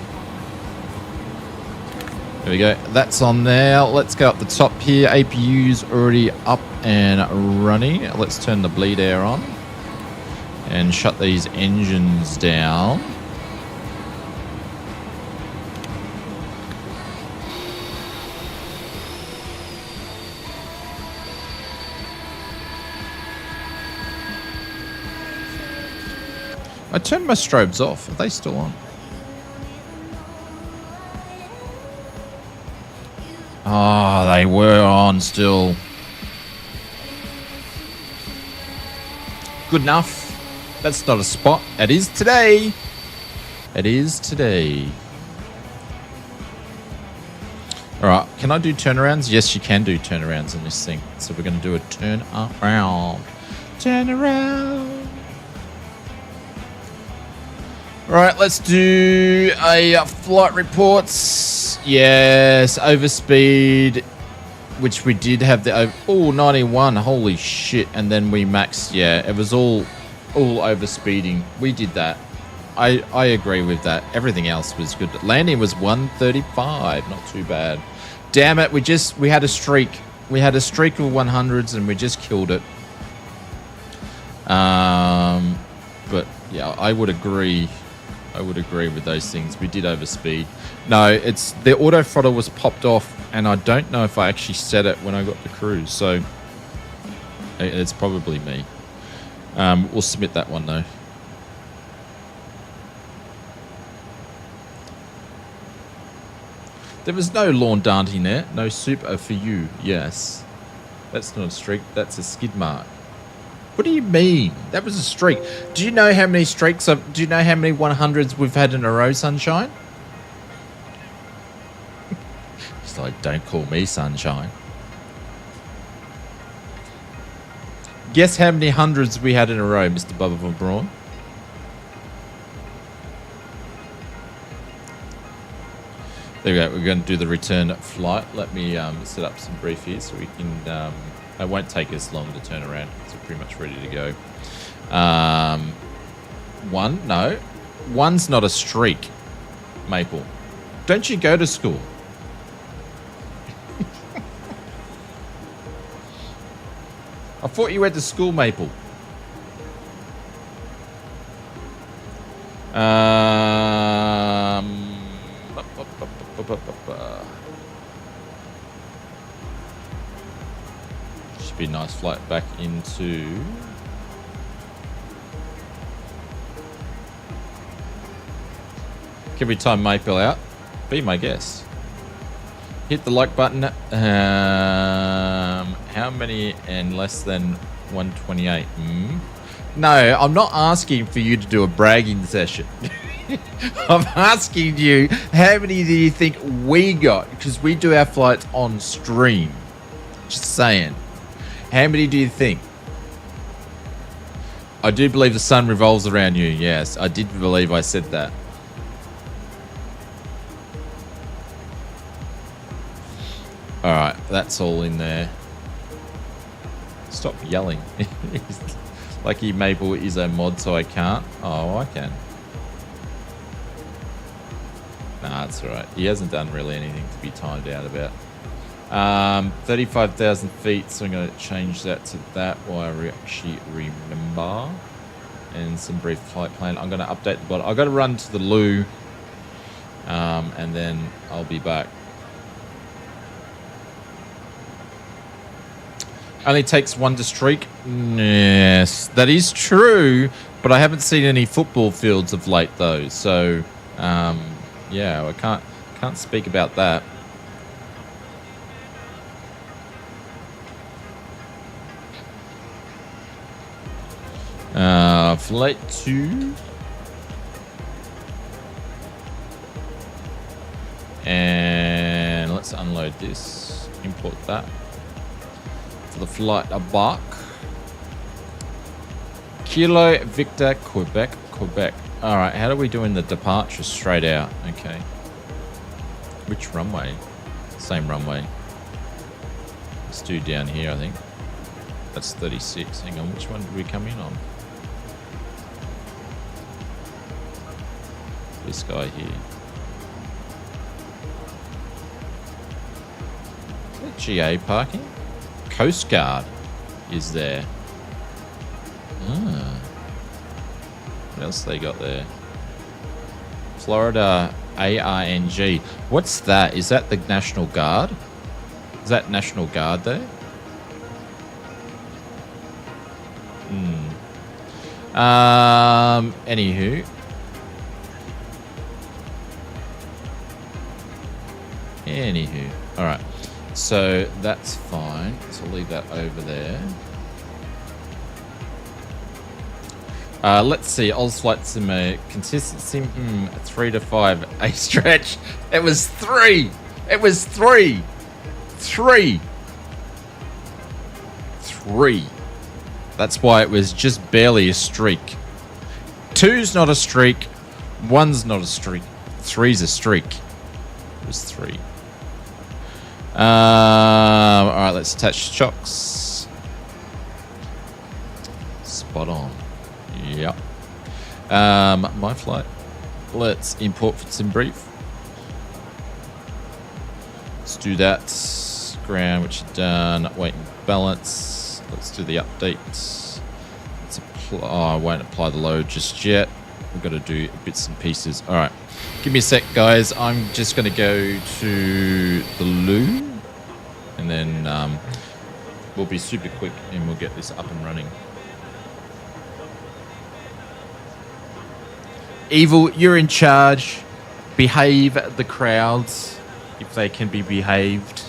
there we go. That's on there. Let's go up the top here. APU's already up and running. Let's turn the bleed air on and shut these engines down. I turned my strobes off. Are they still on? Oh, they were on still. Good enough. That's not a spot. It is today. It is today. All right. Can I do turnarounds? Yes, you can do turnarounds in this thing. So we're going to do a turn around. Turn around. All right. Let's do a flight reports. Yes. Overspeed, which we did have the... Oh, 91. Holy shit. And then we maxed. Yeah, it was all overspeeding. We did that. I agree with that. Everything else was good. Landing was 135. Not too bad. Damn it. We had a streak. We had a streak of 100s and we just killed it. But yeah, I would agree. I would agree with those things. We did overspeed. No, it's the auto throttle was popped off and I don't know if I actually set it when I got the cruise. So it's probably me. We'll submit that one though. There was no lawn darting there. No super for you. Yes. That's not a streak. That's a skid mark. What do you mean? That was a streak. Do you know how many streaks do you know how many 100s we've had in a row, Sunshine? It's like, don't call me Sunshine. Guess how many hundreds we had in a row, Mr. Bubba Von Braun? There we go. We're going to do the return flight. Let me set up some brief here so we can... it won't take us long to turn around. So we're pretty much ready to go. One? No. One's not a streak, Maple. Don't you go to school? I thought you went to school, Maple. Should be a nice flight back into... Can we time Maple out? Be my guest. Hit the like button. How many and less than 128? No, I'm not asking for you to do a bragging session. I'm asking you, how many do you think we got? Because we do our flights on stream. Just saying. How many do you think? I do believe the sun revolves around you. Yes, I did believe I said that. All right, that's all in there. Stop yelling. Lucky Maple is a mod, so I can't. Oh, I can. Nah, that's all right. He hasn't done really anything to be timed out about. 35,000 feet, so I'm going to change that to that while I actually remember. And some brief flight plan. I'm going to update the bot. I've got to run to the loo, and then I'll be back. Only takes one to streak. Yes, that is true. But I haven't seen any football fields of late, though. So, yeah, I can't speak about that. Flight 2. And let's unload this. Import that. For the flight back. Kilo Victor Quebec. All right, how are we doing the departure straight out? Okay. Which runway? Same runway. Let's do down here, I think. That's 36. Hang on, which one did we come in on? This guy here. Is that GA parking? Coast Guard is there. What else they got there? Florida ARNG. What's that? Is that the National Guard? Is that National Guard there? Anywho. All right. So that's fine. So I'll leave that over there. Let's see. ausflightsimmer consistency 3 to 5. A stretch. It was 3. It was 3. 3. 3. That's why it was just barely a streak. 2's not a streak. 1's not a streak. 3's a streak. It was 3. All right, let's attach chocks. Spot on. Yep. My flight. Let's import for SimBrief. Let's do that. Ground, which is done. Weight and balance. Let's do the update. Let's apply. Oh, I won't apply the load just yet. We've got to do bits and pieces. All right. Give me a sec, guys. I'm just going to go to the loo. And then we'll be super quick and we'll get this up and running. Evil, you're in charge. Behave the crowds if they can be behaved.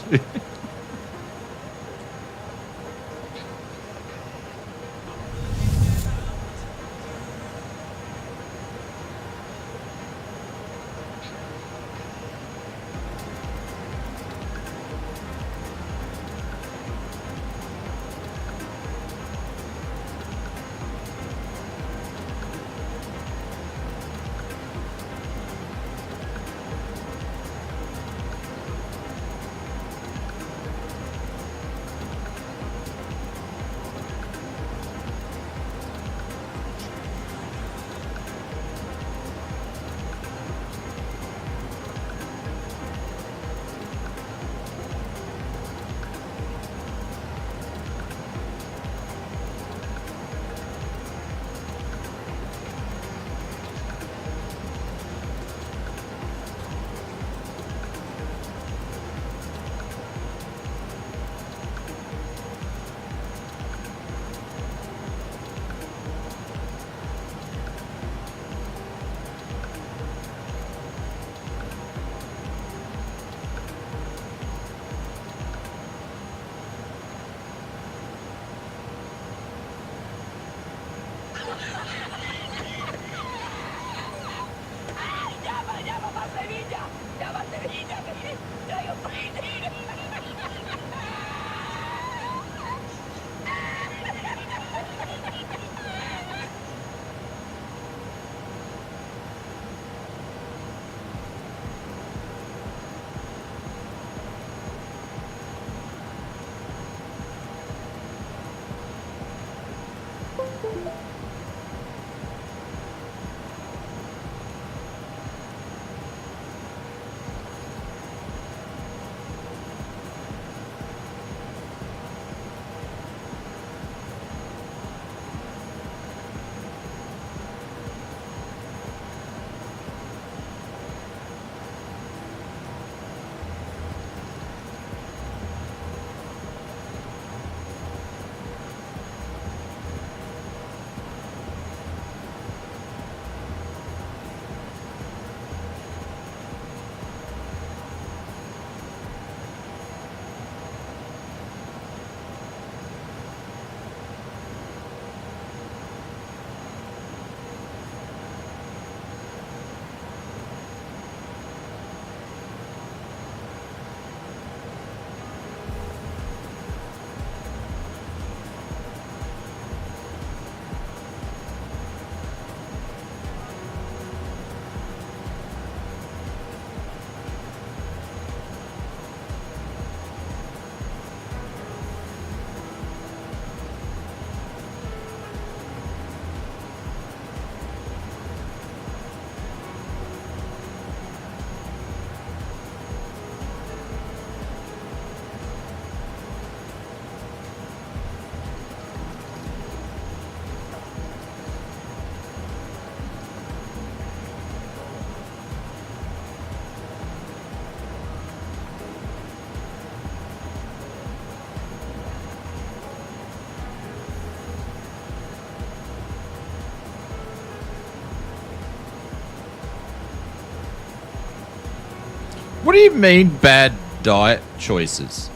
What do you mean bad diet choices?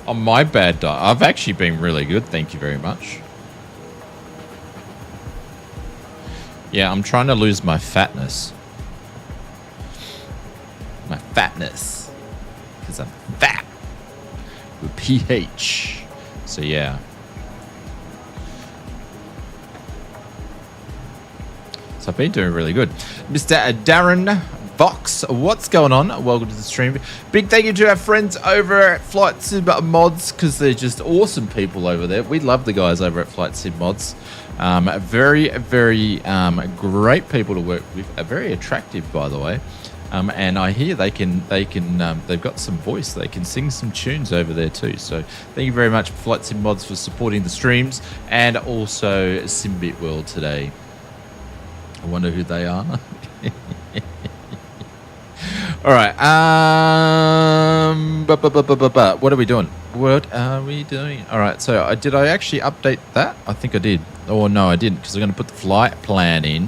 On my bad diet, I've actually been really good. Thank you very much. Yeah, I'm trying to lose my fatness. My fatness. Because I'm fat. With PH. So, yeah. So I've been doing really good. Mr. Darren Vox, what's going on? Welcome to the stream. Big thank you to our friends over at Flight Sim Mods, because they're just awesome people over there. We love the guys over at Flight Sim Mods. Very, very great people to work with. Very attractive, by the way. And I hear they've got some voice. They can sing some tunes over there too. So thank you very much, Flight Sim Mods, for supporting the streams, and also SimBit World today. I wonder who they are. All right. What are we doing? What are we doing? All right. So did I actually update that? I think I did. Oh, no, I didn't, because I'm going to put the flight plan in.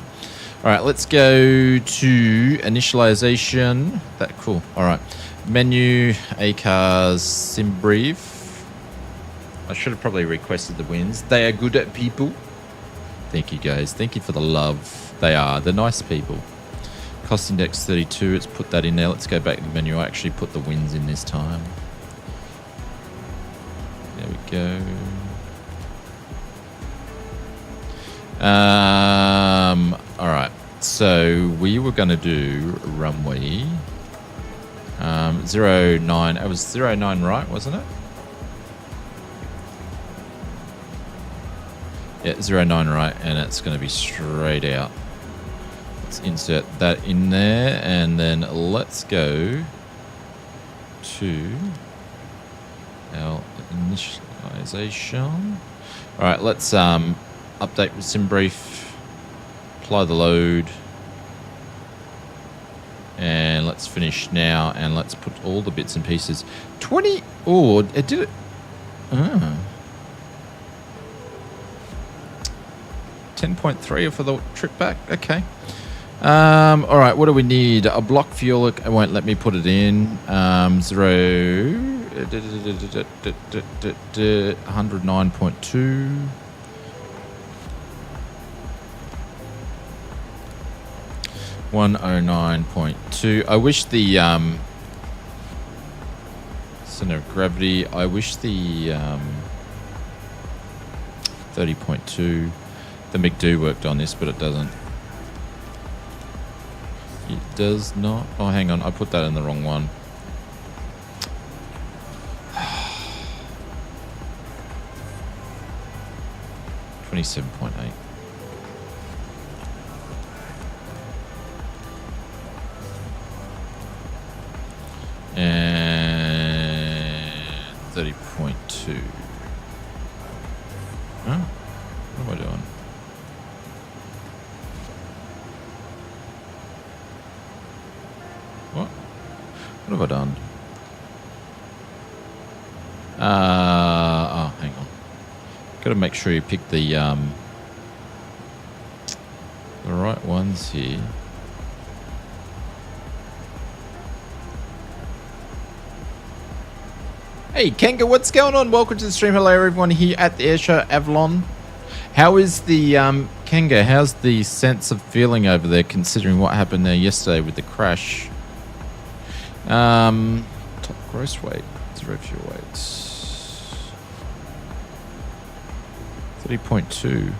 All right. Let's go to initialization. That cool. All right. Menu, ACARS, SimBrief. I should have probably requested the wins. They are good at people. Thank you, guys. Thank you for the love. They are. They're nice people. Cost index 32. Let's put that in there. Let's go back to the menu. I actually put the wins in this time. There we go. All right. So we were going to do runway 09. It was 09, right? Wasn't it? Yeah, 09, right? And it's going to be straight out. Let's insert that in there, and then let's go to our initialization. All right, let's update with SimBrief, apply the load, and let's finish now, and let's put all the bits and pieces. 20. Oh, it did it. 10.3 for the trip back. Okay. All right. What do we need? A block fuel. It won't let me put it in. 109.2. 109.2. I wish the center of gravity. I wish the 30.2. The McDo worked on this, but it doesn't. It does not. Oh, hang on. I put that in the wrong one. $27.8. And 30.2. Huh? What am I doing? What have I done? Oh, hang on. Got to make sure you pick the right ones here. Hey, Kenga, what's going on? Welcome to the stream. Hello, everyone here at the Airshow Avalon. How is the Kenga? How's the sense of feeling over there, considering what happened there yesterday with the crash? Top gross weight, zero fuel weight, 30.2.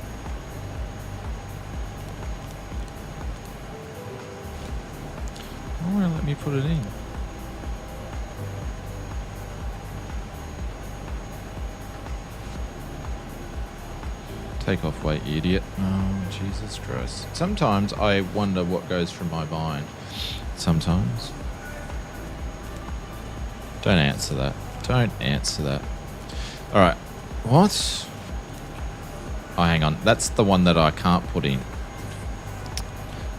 Oh, let me put it in. Takeoff weight, you idiot. Oh, Jesus Christ. Sometimes I wonder what goes through my mind. Sometimes. Don't answer that. Don't answer that. All right. What? Oh, hang on. That's the one that I can't put in.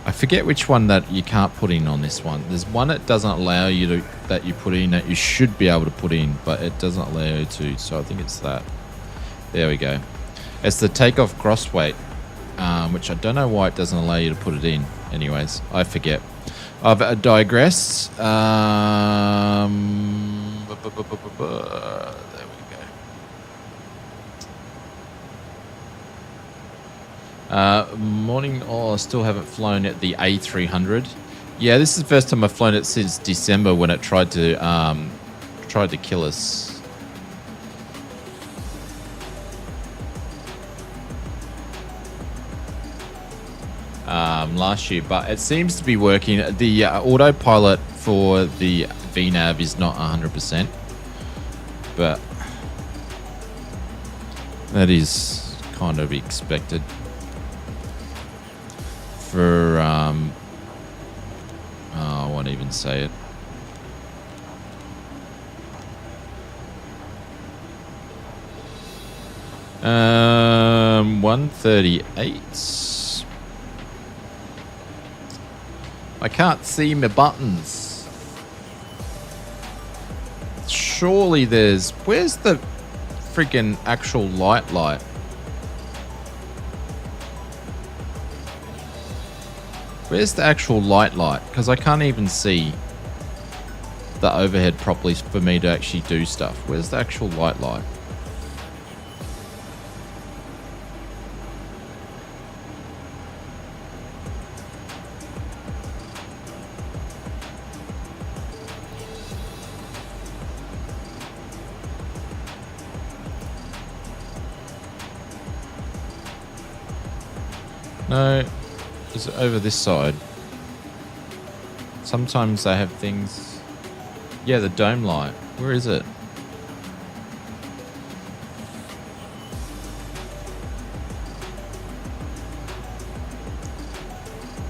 I forget which one that you can't put in on this one. There's one that doesn't allow you to, that you put in, that you should be able to put in, but it doesn't allow you to. So I think it's that. There we go. It's the takeoff gross weight, which I don't know why it doesn't allow you to put it in. Anyways, I forget. I've digressed. There we Morning. Oh, I still haven't flown at the A300. Yeah, this is the first time I've flown it since December when it tried to kill us. Last year, but it seems to be working. The autopilot for the VNav is not 100%, but that is kind of expected for I won't even say it. Um, 138. I can't see my buttons. Surely there's... Where's the freaking actual light? Where's the actual light? Because I can't even see the overhead properly for me to actually do stuff. Where's the actual light? No, it's over this side. Sometimes they have things... Yeah, the dome light. Where is it?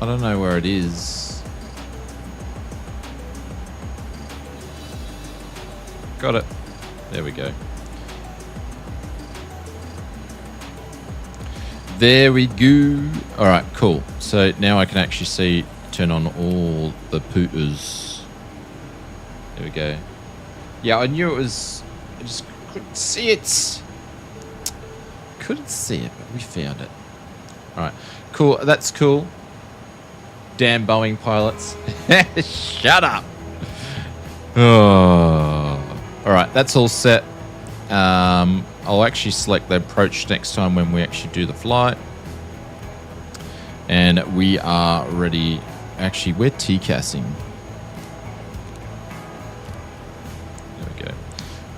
I don't know where it is. Got it. There we go. There we go. All right, cool. So now I can actually turn on all the pooters. There we go. Yeah, I knew it was... I just couldn't see it. Couldn't see it, but we found it. All right, cool. That's cool. Damn Boeing pilots. Shut up. Oh. All right, that's all set. I'll actually select the approach next time when we actually do the flight. And we are ready. Actually, we're TCASing. There we go.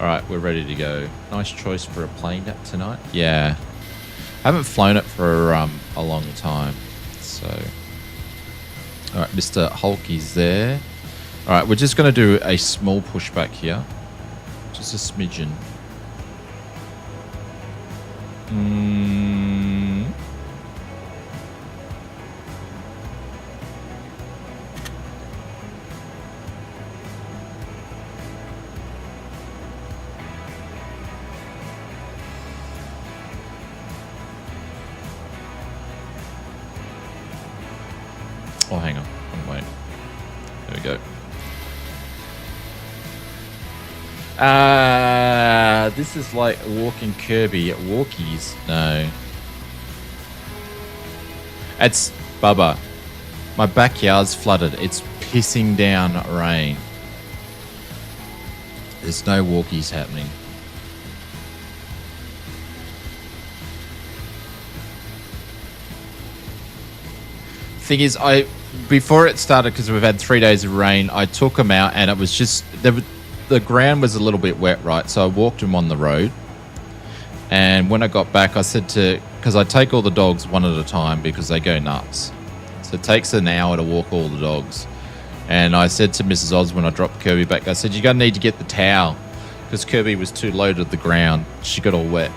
All right, we're ready to go. Nice choice for a plane tonight. Yeah. I haven't flown it for a long time. So, all right, Mr. Hulk is there. All right, we're just going to do a small pushback here. Just a smidgen. Oh, hang on. Wait. There we go. This is like walking Kirby at walkies. No. It's Bubba. My backyard's flooded. It's pissing down rain. There's no walkies happening. Thing is, before it started, because we've had 3 days of rain, I took them out and it was just... The ground was a little bit wet, right? So I walked them on the road. And when I got back, I said to... Because I take all the dogs one at a time because they go nuts. So it takes an hour to walk all the dogs. And I said to Mrs. Oz when I dropped Kirby back, I said, you're going to need to get the towel. Because Kirby was too low to the ground. She got all wet.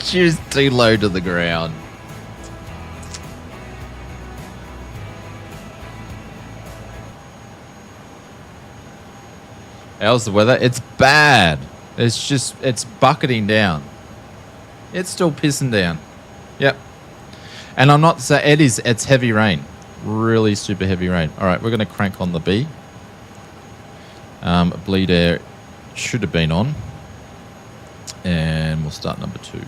She was too low to the ground. How's the weather? It's bad. It's bucketing down. It's still pissing down. Yep. And I'm not saying it's heavy rain. Really super heavy rain. All right, we're going to crank on the B. Bleed air should have been on. And we'll start number 2.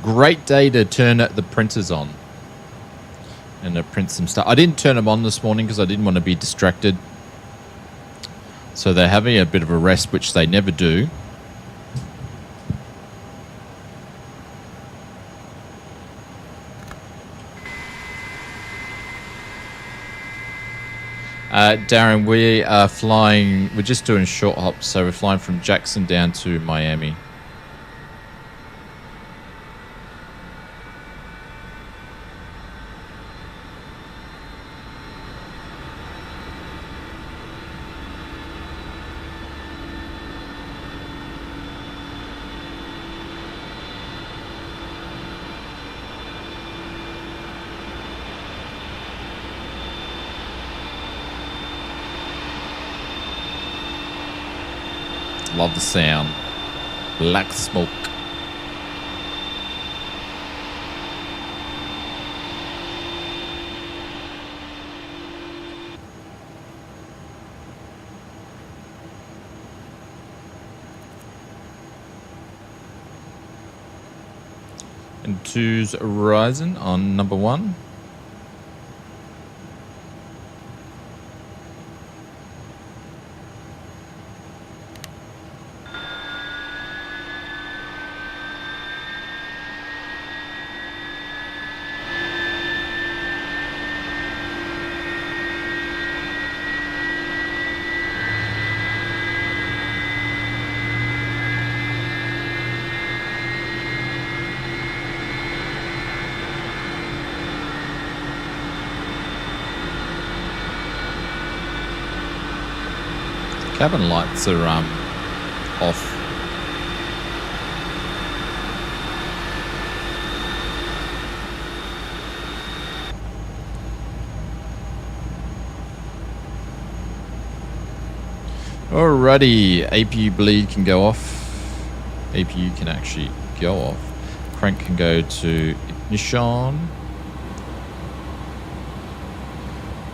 Great day to turn the printers on. and print some stuff. I didn't turn them on this morning because I didn't want to be distracted. So they're having a bit of a rest, which they never do. Darren, we are flying, we're just doing short hops, so we're flying from Jackson down to Miami. Love the sound. Black smoke. And 2's Horizon on number 1. Cabin lights are off. Alrighty, APU bleed can go off. APU can actually go off. Crank can go to ignition.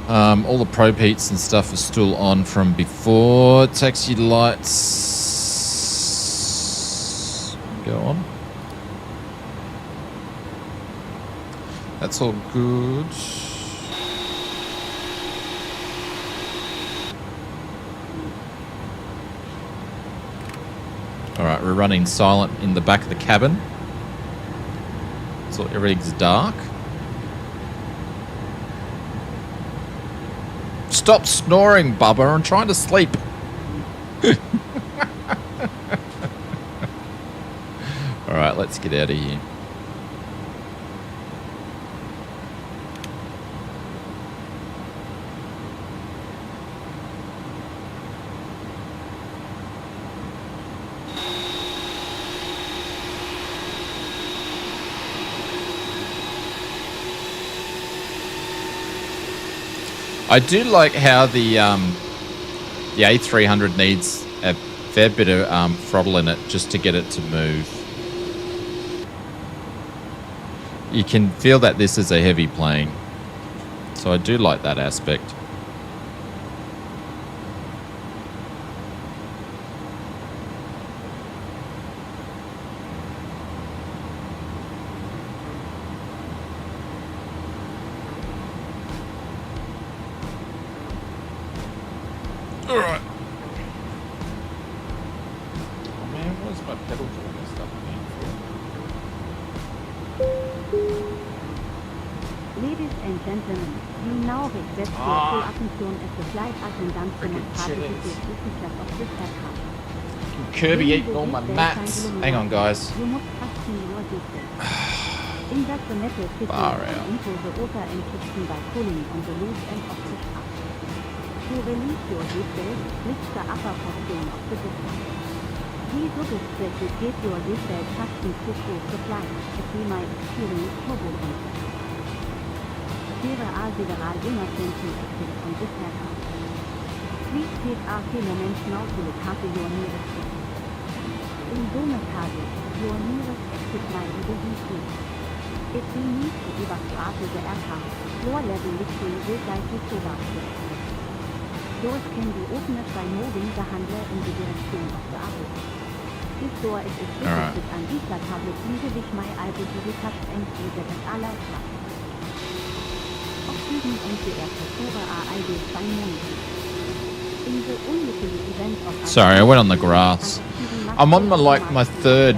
All the probe heats and stuff are still on from before. Taxi lights go on. That's all good. Alright, we're running silent in the back of the cabin. So everything's dark. Stop snoring, Bubba. I'm trying to sleep. Alright, let's get out of here. I do like how the A300 needs a fair bit of throttle in it just to get it to move. You can feel that this is a heavy plane, so I do like that aspect. Alright. Oh man, where's my pedal doing this stuff again for? Ladies and gentlemen, we now request your full attention as the flight attendant demonstrated the features of this aircraft. Kirby eating all my mats. Hang on, guys. You must fasten your seatbelt. Invert the metal fitting into the water and friction by pulling on the loose end of the shaft. To release your seatbelt, lift the upper portion of the distance. Please notice that you get your seatbelt fastened to close the flight, as we might experience turbulence. There are several emergency exits on this aircraft. Please take our moments now to locate your nearest exit. In Domestage, your nearest exit line will be free. If we need to evacuate the aircraft, floor level lifting will likely provide. Doors can be opened by moving the handle in the direction of the arrow. This door is equipped with an inflatable Fliegewischmei also die Touch and Fliegeres Erleichtert. Flughafen und die erste Tour AID 2 Monate. In the unlikely event of Sorry, I went on the grass. I'm on my third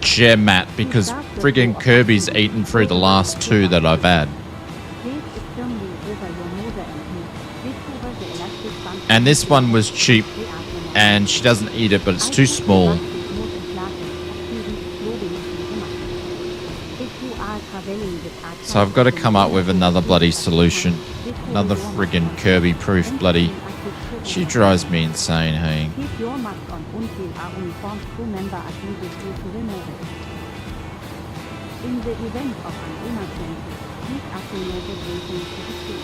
chair mat because friggin' Kirby's eaten through the last two that I've had. And this one was cheap and she doesn't eat it, but it's too small. So I've got to come up with another bloody solution. Another friggin' Kirby-proof bloody... She drives me insane, hey. Keep your mask on until our uniformed crew member advises you to remove it. In the event of an emergency, please activate the breathing to the suit.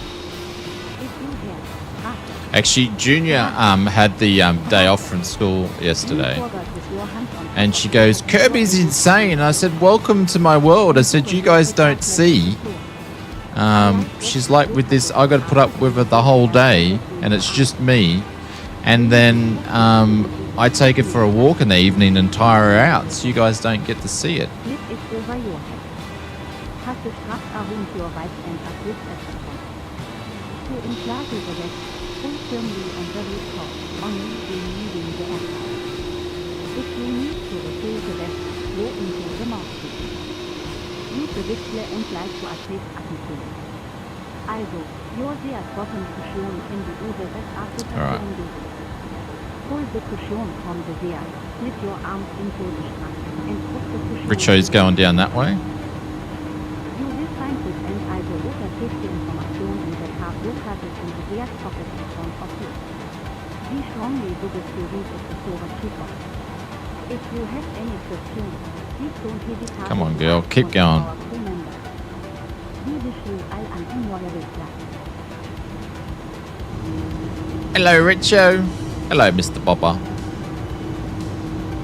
If you hear crack, Actually, Junior had the day off from school yesterday. And she goes, Kirby's insane. I said, welcome to my world. I said, you guys don't see. She's like, with this, I got to put up with her the whole day, and it's just me. And then I take her for a walk in the evening and tire her out, so you guys don't get to see it. Slip it over your head. Pass the strap around your right and assist at the front. To enclose the deck, pull firmly on the rooftop, only removing the aircraft. If you need to refill the deck, go into the mouthpiece. Use the display and light to assist attitude. Also, you're there bottom cushion in the UVS after the pull the cushion from the rear, slip your arms into the strap, and put the cushion... Richo's going down that way. You will find this and also look at safety information in the car located in the rear pocket in front of you. Be strongly suggest you read it before takeoff. If you have any questions, please don't hesitate. Come on, girl, keep going. We wish you all an enjoyable flight. Hello, Richo. Hello, Mr. Bopper.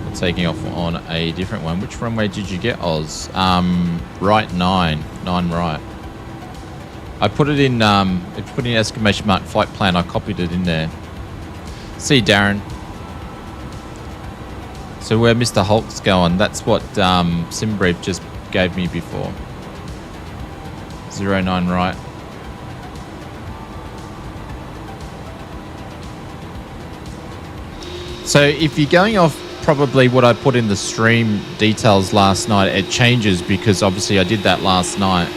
We're taking off on a different one. Which runway did you get, Oz? Right 9. 9 right. I put it in, if you put in exclamation mark flight plan, I copied it in there. See, Darren. So where Mr. Hulk's going, that's what SimBrief just gave me before. 09 right. So if you're going off probably what I put in the stream details last night, it changes because obviously I did that last night.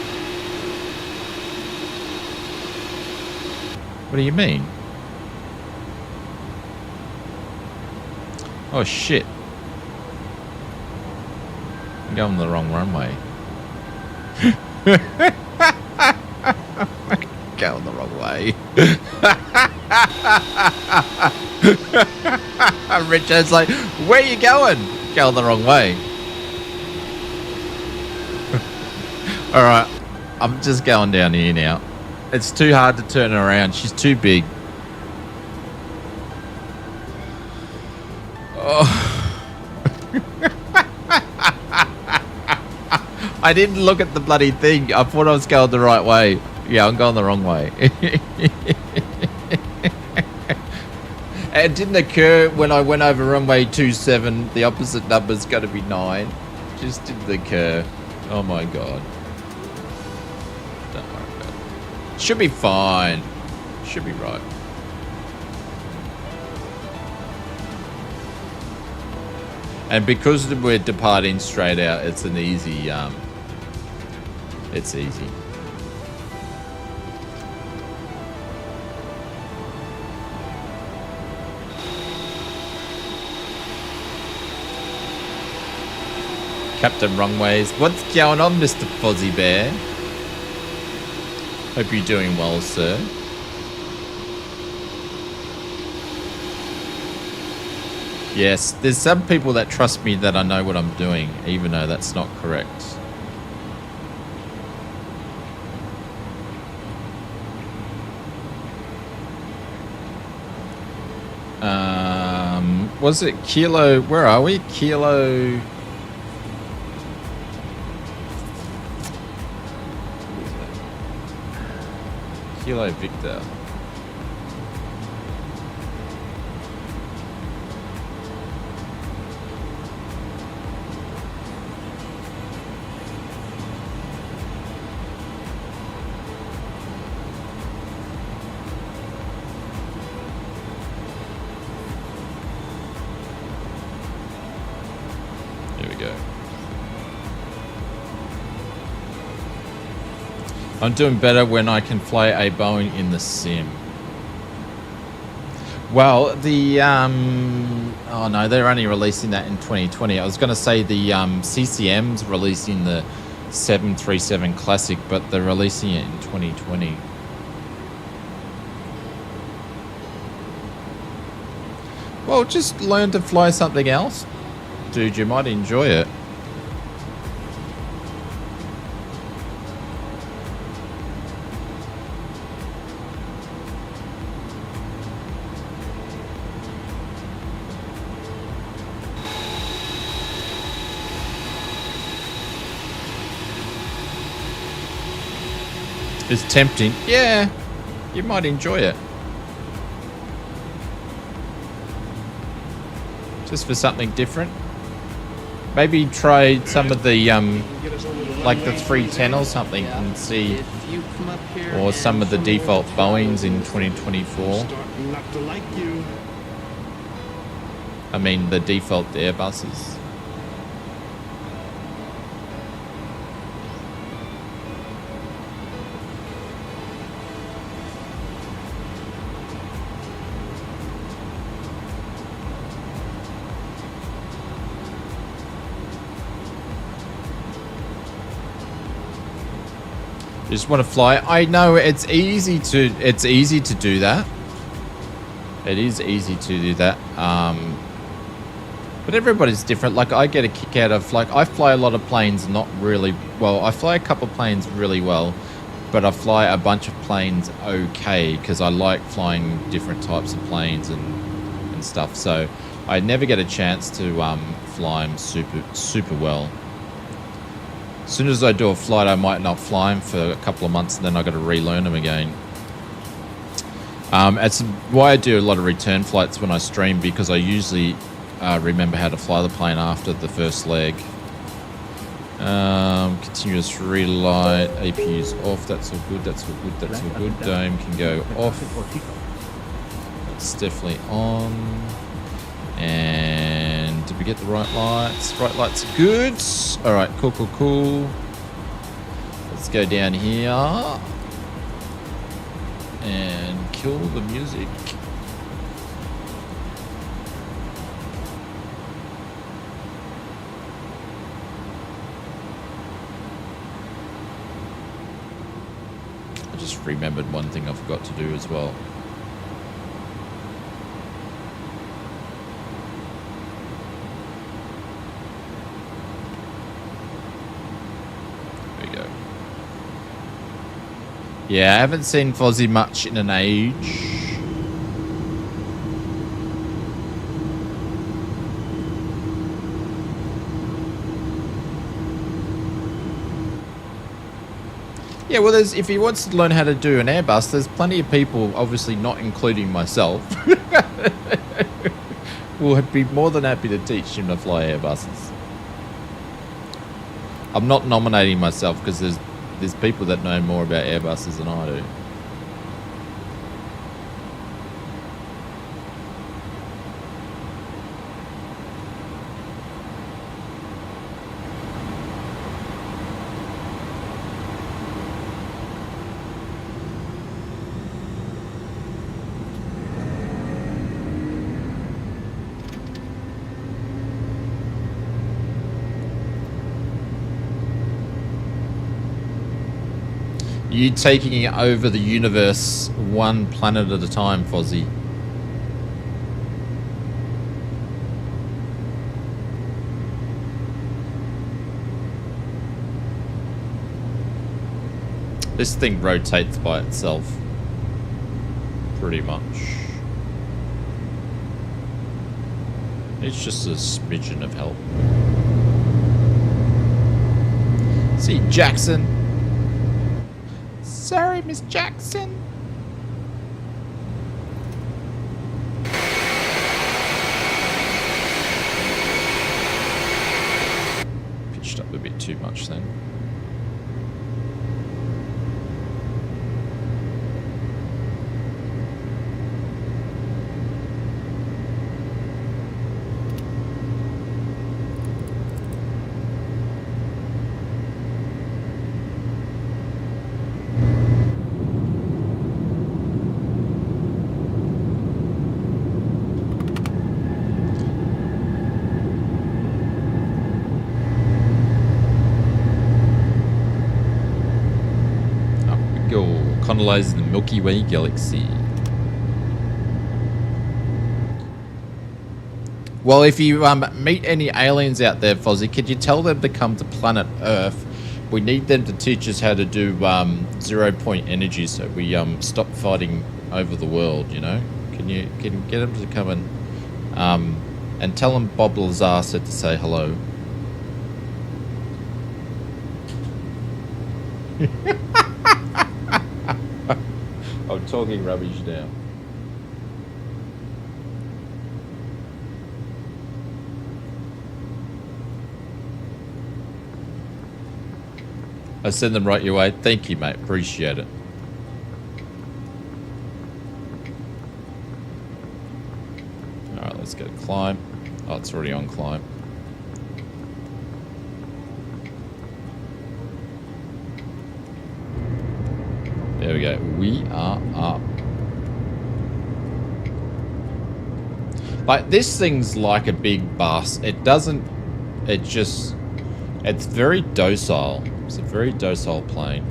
What do you mean? Oh shit. I'm going the wrong runway. Going the wrong way. Richard's like, where are you going? Going the wrong way. Alright, I'm just going down here now. It's too hard to turn her around. She's too big. Oh. I didn't look at the bloody thing. I thought I was going the right way. Yeah, I'm going the wrong way. It didn't occur when I went over runway 27. The opposite number's got to be 9. Just didn't occur. Oh my god. Don't worry about it. Should be fine. Should be right. And because we're departing straight out, it's an easy, it's easy. Captain Runways, what's going on, Mr. Fozzie Bear? Hope you're doing well, sir. Yes, there's some people that trust me that I know what I'm doing, even though that's not correct. Was it Kilo? Where are we? Kilo. Kilo Victor. I'm doing better when I can fly a Boeing in the sim. Well, the oh no, they're only releasing that in 2020. I was going to say the CCM's releasing the 737 Classic, but they're releasing it in 2020. Well, just learn to fly something else, dude. You might enjoy it. It's tempting. Yeah, you might enjoy it. Just for something different. Maybe try some of the, like the 310 or something and see, or some of the default Boeings in 2024. I mean, the default Airbuses. You just want to fly. I know it's easy to do that. It is easy to do that. But everybody's different. Like I get a kick out of, like, I fly a lot of planes not really well. I fly a couple of planes really well, but I fly a bunch of planes okay because I like flying different types of planes and stuff. So I never get a chance to fly them super well. As soon as I do a flight, I might not fly them for a couple of months, and then I got to relearn them again. It's why I do a lot of return flights when I stream, because I usually remember how to fly the plane after the first leg. Continuous relight, APU's off. That's all good. That's all good. That's all good. Dome can go off. That's definitely on. And did we get the right lights? Right lights are good. All right, cool. Let's go down here and kill the music. I just remembered one thing I forgot to do as well. Yeah, I haven't seen Fozzie much in an age. Yeah, well, if he wants to learn how to do an Airbus, there's plenty of people, obviously not including myself, will be more than happy to teach him to fly Airbuses. I'm not nominating myself because there's people that know more about Airbuses than I do. You taking over the universe one planet at a time, Fozzie. This thing rotates by itself, pretty much. It's just a smidgen of help. See, Jackson. Sorry, Miss Jackson. Pitched up a bit too much then. colonize the Milky Way galaxy. Well, if you meet any aliens out there, Fozzie, could you tell them to come to planet Earth? We need them to teach us how to do 0-point energy, so we stop fighting over the world. You know, can you get them to come and tell them Bob Lazar said to say hello. I'm talking rubbish now. I send them right your way. Thank you, mate. Appreciate it. Alright, let's go to climb. Oh, it's already on climb. There we go. We are up. Like, this thing's like a big bus. It doesn't... It just... It's very docile. It's a very docile plane.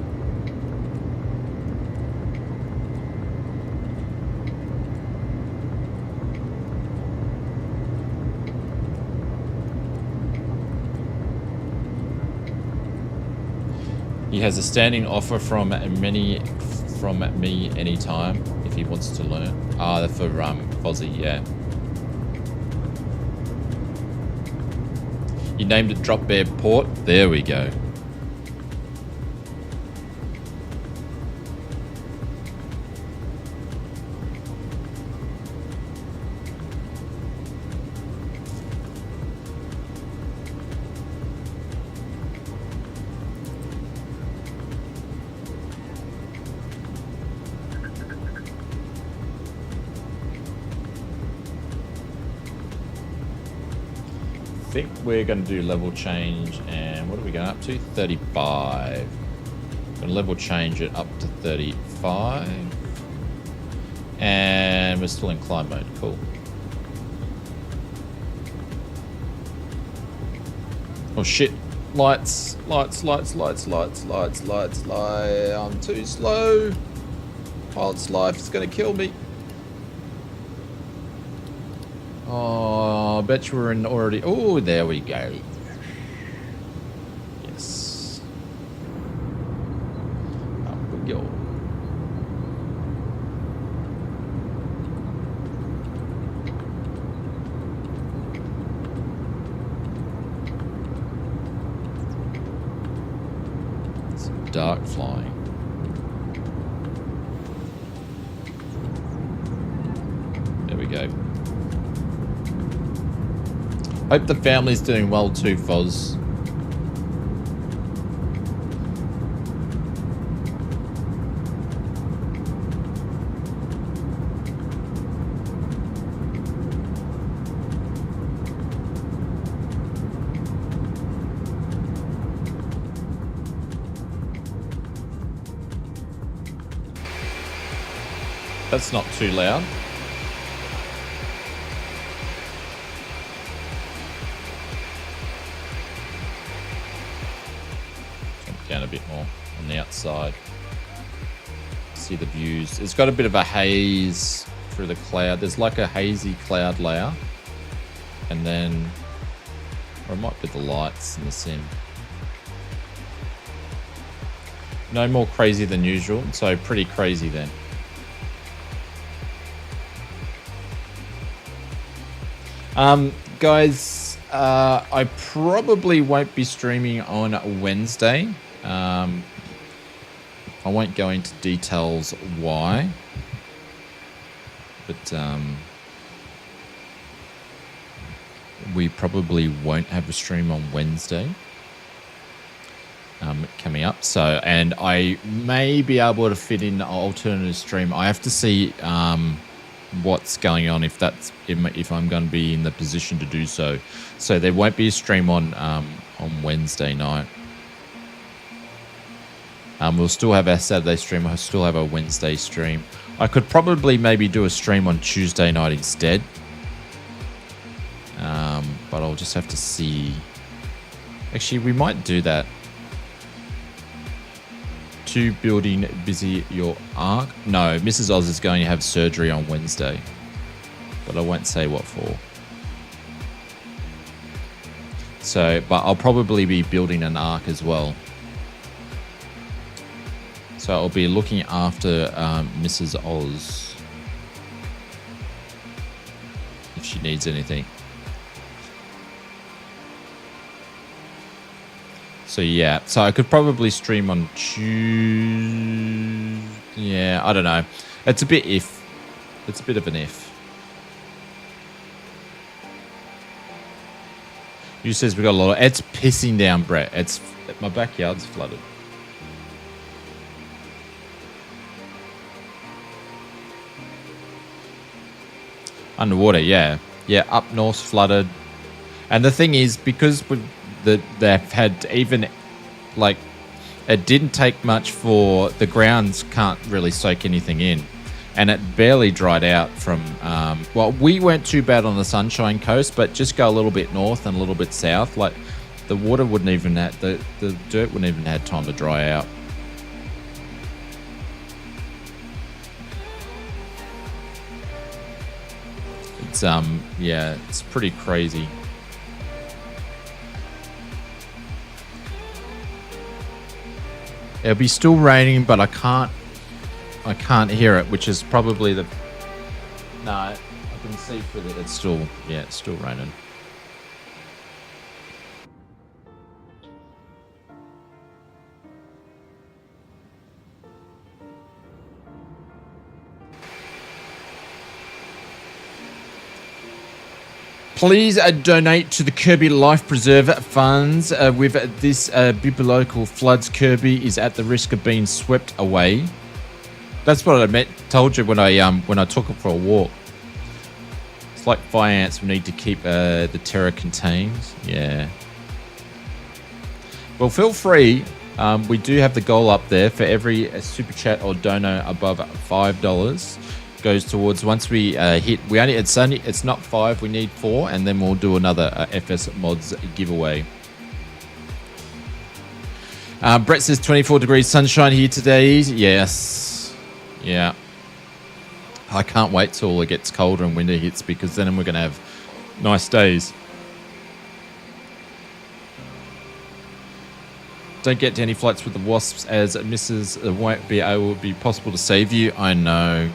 He has a standing offer from me anytime if he wants to learn. Ah, for Fozzie, yeah. You named it Drop Bear Port. There we go. I think we're going to do level change, and what are we going up to? 35. Going to level change it up to 35. And we're still in climb mode. Cool. Oh shit. Lights. I'm too slow. Pilot's life is going to kill me. Oh, I bet you we're in already. Oh, there we go. Yes. Up we go. Some dark flying. There we go. Hope the family's doing well too, Foz. That's not too loud. Down a bit more on the outside. See the views. It's got a bit of a haze through the cloud. There's like a hazy cloud layer. And then, or it might be the lights in the sim. No more crazy than usual, so pretty crazy then. Guys, I probably won't be streaming on Wednesday. I won't go into details why, but we probably won't have a stream on Wednesday coming up. So, and I may be able to fit in an alternative stream. I have to see what's going on, if I'm going to be in the position to do so. So there won't be a stream on Wednesday night. We'll still have our Saturday stream. I'll still have a Wednesday stream. I could probably maybe do a stream on Tuesday night instead. But I'll just have to see. Actually, we might do that. 2 building busy your arc? No, Mrs. Oz is going to have surgery on Wednesday. But I won't say what for. So, but I'll probably be building an arc as well. So I'll be looking after Mrs. Oz. If she needs anything. So yeah, so I could probably stream on Tuesday. Yeah, I don't know. It's a bit if. It's a bit of an if. You says we got a lot of. It's pissing down, Brett. It's my backyard's flooded. Underwater, yeah, yeah. Up north flooded, and the thing is because they've had even like it didn't take much for the grounds can't really soak anything in, and it barely dried out from. Well, we weren't too bad on the Sunshine Coast, but just go a little bit north and a little bit south, like the water wouldn't even have the dirt wouldn't even have time to dry out. It's yeah, it's pretty crazy. It'll be still raining, but I can't hear it, which is probably the. No, I can see through it. It's still, yeah, it's still raining. Please donate to the Kirby Life Preserve funds. With this local floods, Kirby is at the risk of being swept away. That's what I told you when I took it for a walk. It's like fire ants. We need to keep the terror contained. Yeah. Well, feel free. We do have the goal up there for every super chat or dono above $5. Goes towards once we hit it's not 5, we need 4, and then we'll do another FS mods giveaway. Brett says 24 degrees sunshine here today. Yes, yeah, I can't wait till it gets colder and winter hits, because then we're gonna have nice days. Don't get to any flights with the wasps, as Mrs. won't be able to be possible to save you. I know.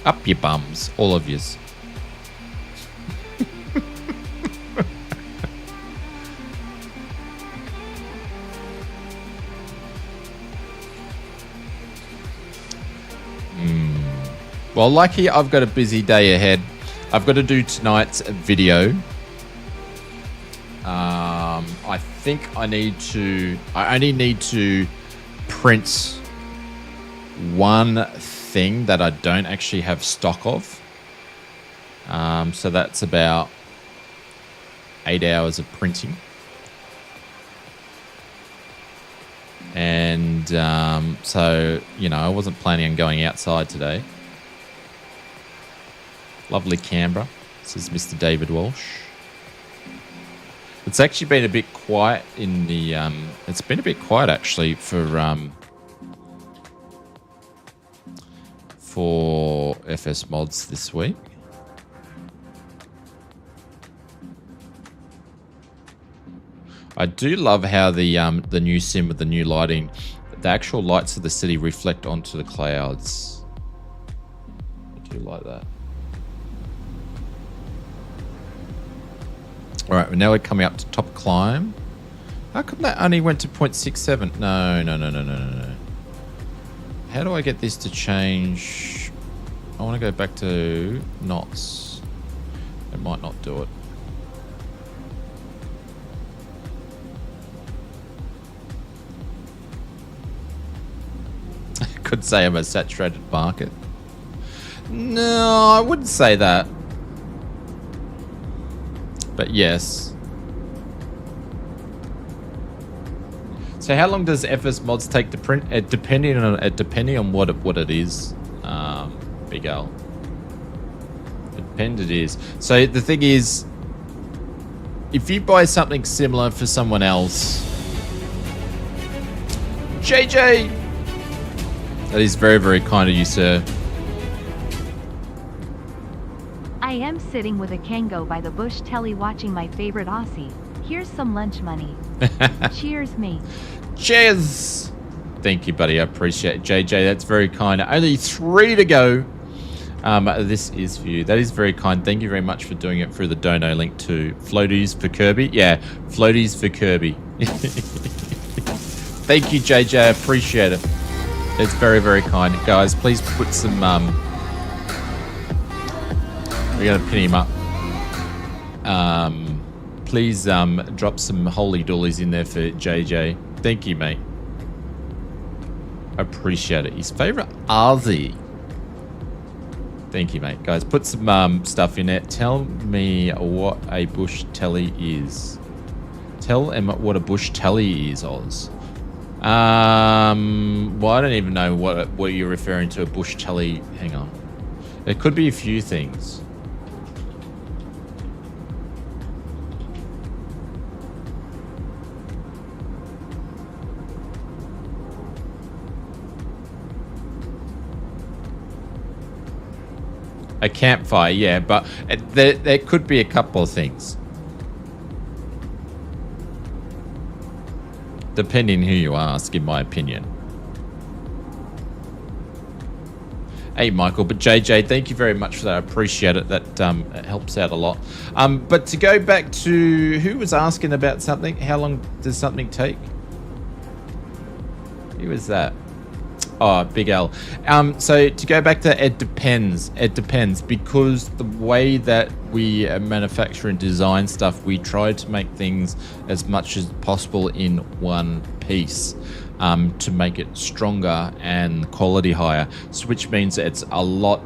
Up your bums, all of yous. Well, lucky I've got a busy day ahead. I've got to do tonight's video. I think I only need to print one thing that I don't actually have stock of. So that's about 8 hours of printing. And so, you know, I wasn't planning on going outside today. Lovely Canberra, says Mr. David Walsh. It's actually been a bit quiet in the... it's been a bit quiet, actually, for FS mods this week. I do love how the new sim with the new lighting, the actual lights of the city reflect onto the clouds. I do like that. All right, now we're coming up to top climb. How come that only went to 0.67? No. How do I get this to change? I want to go back to knots. It might not do it. I could say I'm a saturated market. No, I wouldn't say that. But yes. So how long does FS mods take to print? Depending on what it is, Big Al. Dependent is. So the thing is, if you buy something similar for someone else, JJ, that is very, very kind of you, sir. I am sitting with a Kango by the bush telly watching my favorite Aussie. Here's some lunch money. Cheers, mate. Cheers. Thank you, buddy. I appreciate it. JJ, that's very kind. Only 3 to go. This is for you. That is very kind. Thank you very much for doing it through the dono link to Floaties for Kirby. Yeah, Floaties for Kirby. Thank you, JJ. I appreciate it. It's very, very kind. Guys, please put some... we're going to pin him up. Please drop some holy doolies in there for JJ. Thank you, mate. I appreciate it. His favourite Aussie. Thank you, mate. Guys, put some stuff in there. Tell me what a bush telly is. Tell him what a bush telly is, Oz. Well, I don't even know what you're referring to, a bush telly. Hang on. It could be a few things. A campfire, yeah, but there could be a couple of things. Depending who you ask, in my opinion. Hey, Michael, but JJ, thank you very much for that. I appreciate it. That it helps out a lot. But to go back to who was asking about something, how long does something take? Who was that? Oh, Big L. So to go back to it depends. It depends because the way that we manufacture and design stuff, we try to make things as much as possible in one piece to make it stronger and quality higher. So which means it's a lot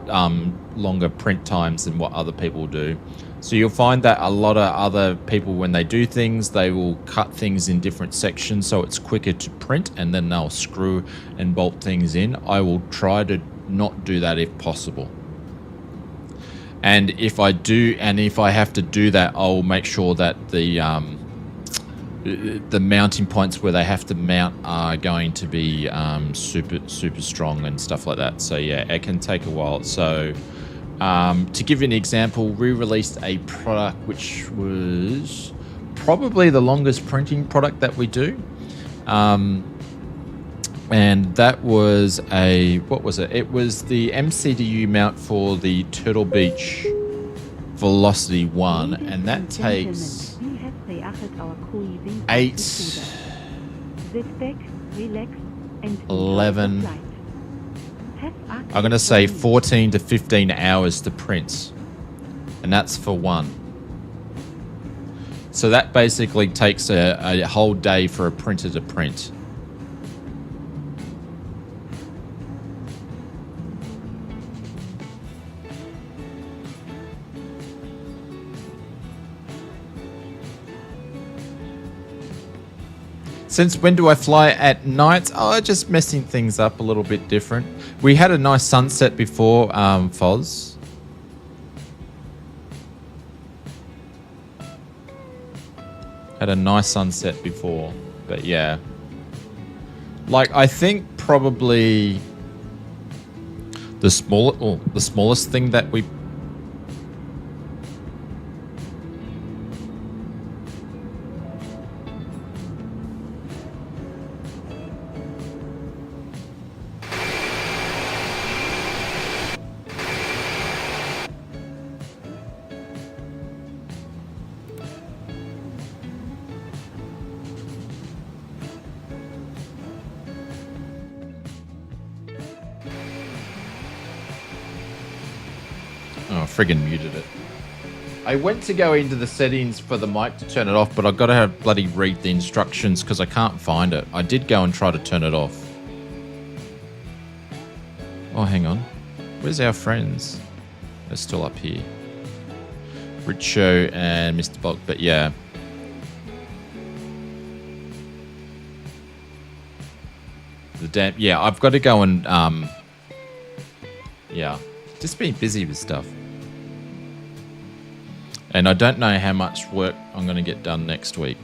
longer print times than what other people do. So you'll find that a lot of other people, when they do things, they will cut things in different sections so it's quicker to print, and then they'll screw and bolt things in. I will try to not do that if possible. And if I do, and if I have to do that, I'll make sure that the mounting points where they have to mount are going to be super strong and stuff like that. So yeah, it can take a while. So to give you an example, we released a product which was probably the longest printing product that we do. And that was what was it? It was the MCDU mount for the Turtle Beach Velocity 1, and that takes 11, I'm going to say 14 to 15 hours to print, and that's for one. So that basically takes a whole day for a printer to print. Since when do I fly at night? Oh, just messing things up a little bit different. We had a nice sunset before, Foz. Had a nice sunset before, but yeah. Like, I think probably the smallest thing that we... friggin' muted it. I went to go into the settings for the mic to turn it off, but I've got to have bloody read the instructions because I can't find it. I did go and try to turn it off. Oh, hang on. Where's our friends? They're still up here. Richo and Mr. Bog, but yeah. The damn... Yeah, I've got to go and... yeah. Just being busy with stuff. And I don't know how much work I'm going to get done next week,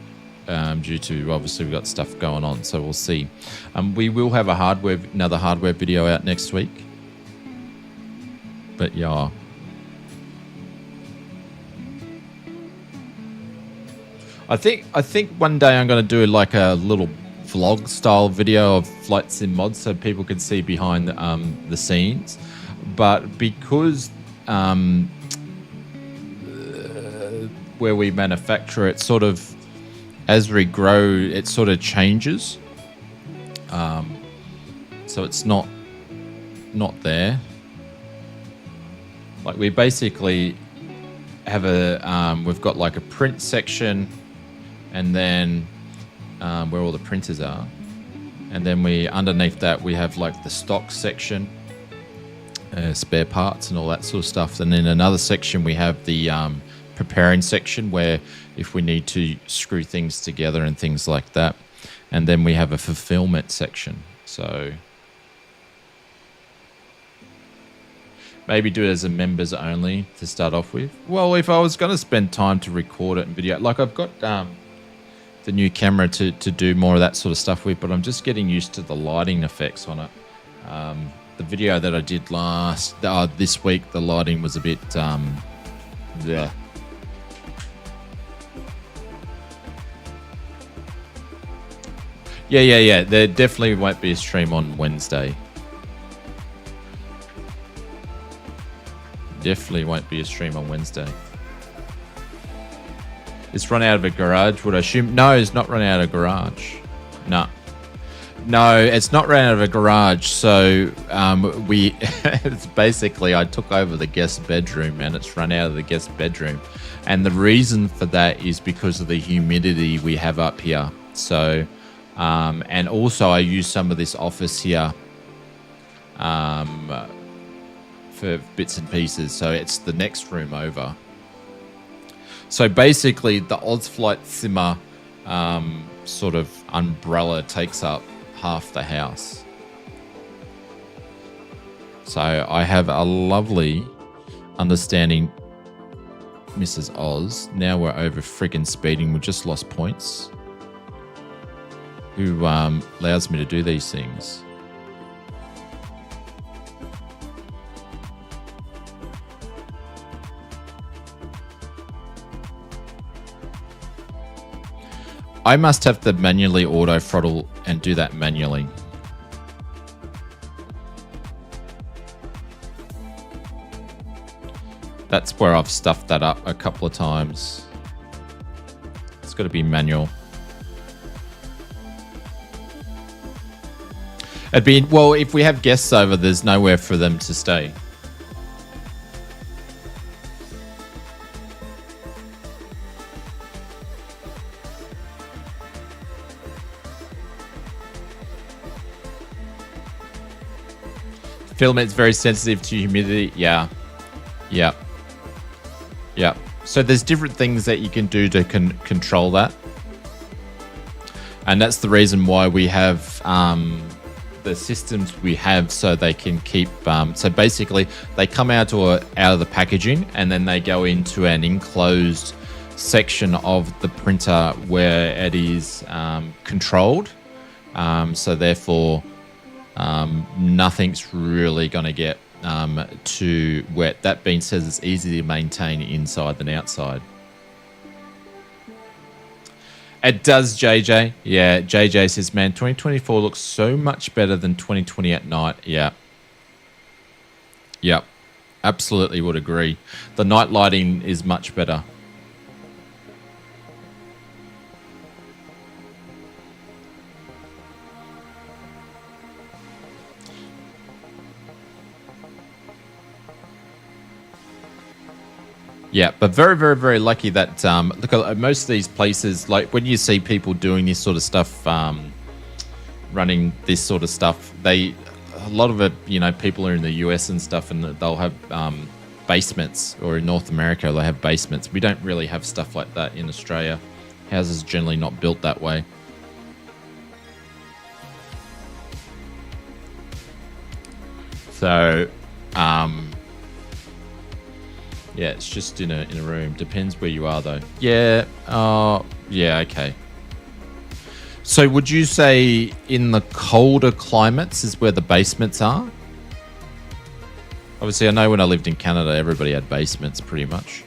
due to obviously we've got stuff going on. So we'll see. We will have another hardware video out next week. But yeah. I think one day I'm going to do like a little vlog style video of flight sim mods so people can see behind the scenes. But because where we manufacture it, sort of as we grow, it sort of changes. So it's not there. Like we basically have we've got like a print section, and then where all the printers are, and then underneath that we have like the stock section, spare parts and all that sort of stuff. And then another section we have the preparing section, where if we need to screw things together and things like that. And then we have a fulfillment section. So maybe do it as a members only to start off with. Well, if I was going to spend time to record it and video, like I've got the new camera to do more of that sort of stuff with, but I'm just getting used to the lighting effects on it. The video that I did this week, the lighting was a bit yeah. Yeah. There definitely won't be a stream on Wednesday. Definitely won't be a stream on Wednesday. It's run out of a garage, would I assume? No, it's not run out of a garage. No, it's not run out of a garage. So it's basically, I took over the guest bedroom and it's run out of the guest bedroom. And the reason for that is because of the humidity we have up here. So, and also I use some of this office here for bits and pieces. So it's the next room over. So basically the ausflightsimmer sort of umbrella takes up half the house. So I have a lovely understanding Mrs. Oz. Now we're over friggin' speeding. We just lost points. Who allows me to do these things? I must have to manually auto throttle and do that manually. That's where I've stuffed that up a couple of times. It's got to be manual. Well, if we have guests over, there's nowhere for them to stay. Filament's very sensitive to humidity. Yeah. So there's different things that you can do to control that. And that's the reason why we have the systems we have, so they can keep... so basically, they come out of the packaging, and then they go into an enclosed section of the printer where it is controlled. So therefore... nothing's really going to get too wet. That being said, it's easy to maintain inside than outside. It does, JJ. Yeah, JJ says, man, 2024 looks so much better than 2020 at night. Yeah. Yep. Absolutely would agree. The night lighting is much better. Yeah, but very, very, very lucky that look at most of these places, like when you see people doing this sort of stuff, running this sort of stuff, a lot of it, people are in the US and stuff, and they'll have basements, or in North America they have basements. We don't really have stuff like that in Australia. Houses are generally not built that way. So, Yeah, it's just in a room. Depends where you are, though. Yeah. Yeah. Okay. So, would you say in the colder climates is where the basements are? Obviously, I know when I lived in Canada, everybody had basements, pretty much.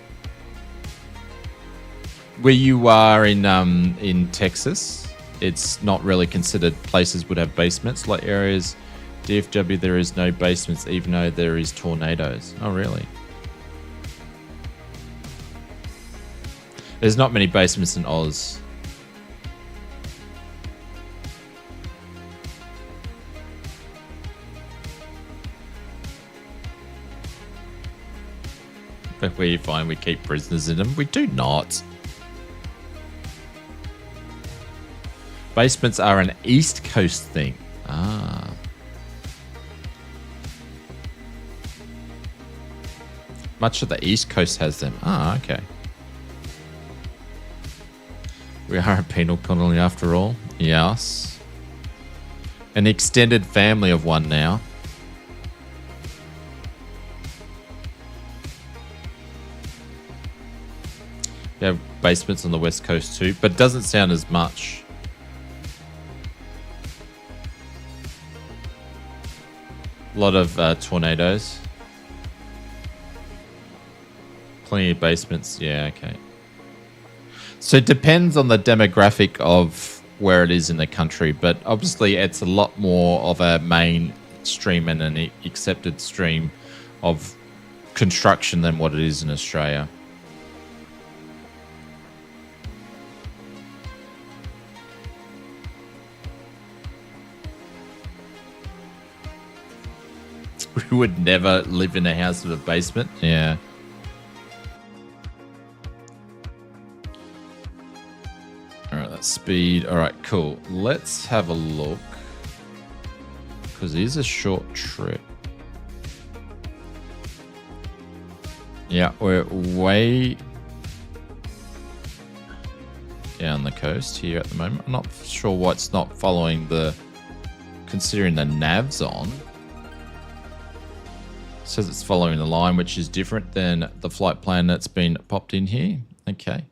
Where you are in Texas, it's not really considered places would have basements. Like areas, DFW, there is no basements, even though there is tornadoes. Oh, really? There's not many basements in Oz. But where you find we keep prisoners in them, we do not. Basements are an East Coast thing. Ah. Much of the East Coast has them. Ah, okay. We are a penal colony after all. Yes. An extended family of one now. We have basements on the West Coast too, but it doesn't sound as much. A lot of tornadoes. Plenty of basements. Yeah, okay. So it depends on the demographic of where it is in the country, but obviously it's a lot more of a mainstream and an accepted stream of construction than what it is in Australia. We would never live in a house with a basement. Yeah. All right, that's speed. All right, cool. Let's have a look. Because it is a short trip. Yeah, we're way down the coast here at the moment. I'm not sure why it's not following considering the nav's on. It says it's following the line, which is different than the flight plan that's been popped in here. Okay,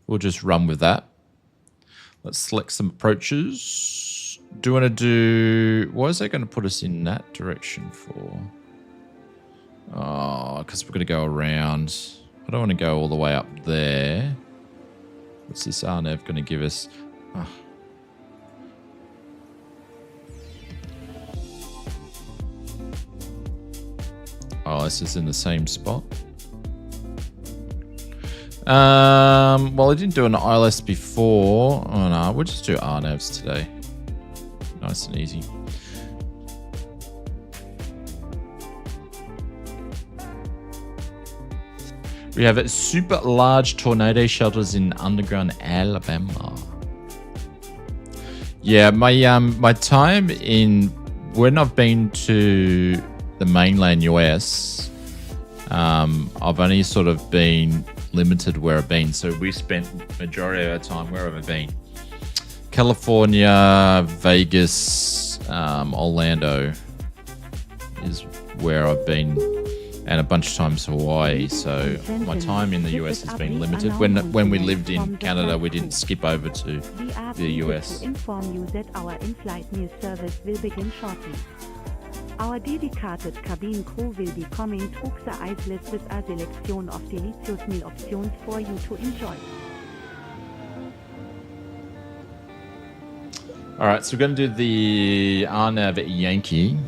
we'll just run with that. Let's select some approaches. Do you want to do... Why is that going to put us in that direction for? Oh, because we're going to go around. I don't want to go all the way up there. What's this RNAV going to give us? Oh. Oh, this is in the same spot. Well, I didn't do an ILS before. Oh no, we'll just do RNAVs today. Nice and easy. We have super large tornado shelters in underground Alabama. Yeah, my time when I've been to the mainland US, I've only sort of been limited where I've been. So we spent majority of our time where have I been? California, Vegas, Orlando is where I've been, and a bunch of times Hawaii. So my time in the US has been limited. When we lived in Canada, we didn't skip over to the US. To inform you that our in-flight meal service will begin shortly. Our dedicated cabin crew will be coming to the islet with a selection of delicious meal options for you to enjoy. All right, so we're going to do the RNAV Yankee.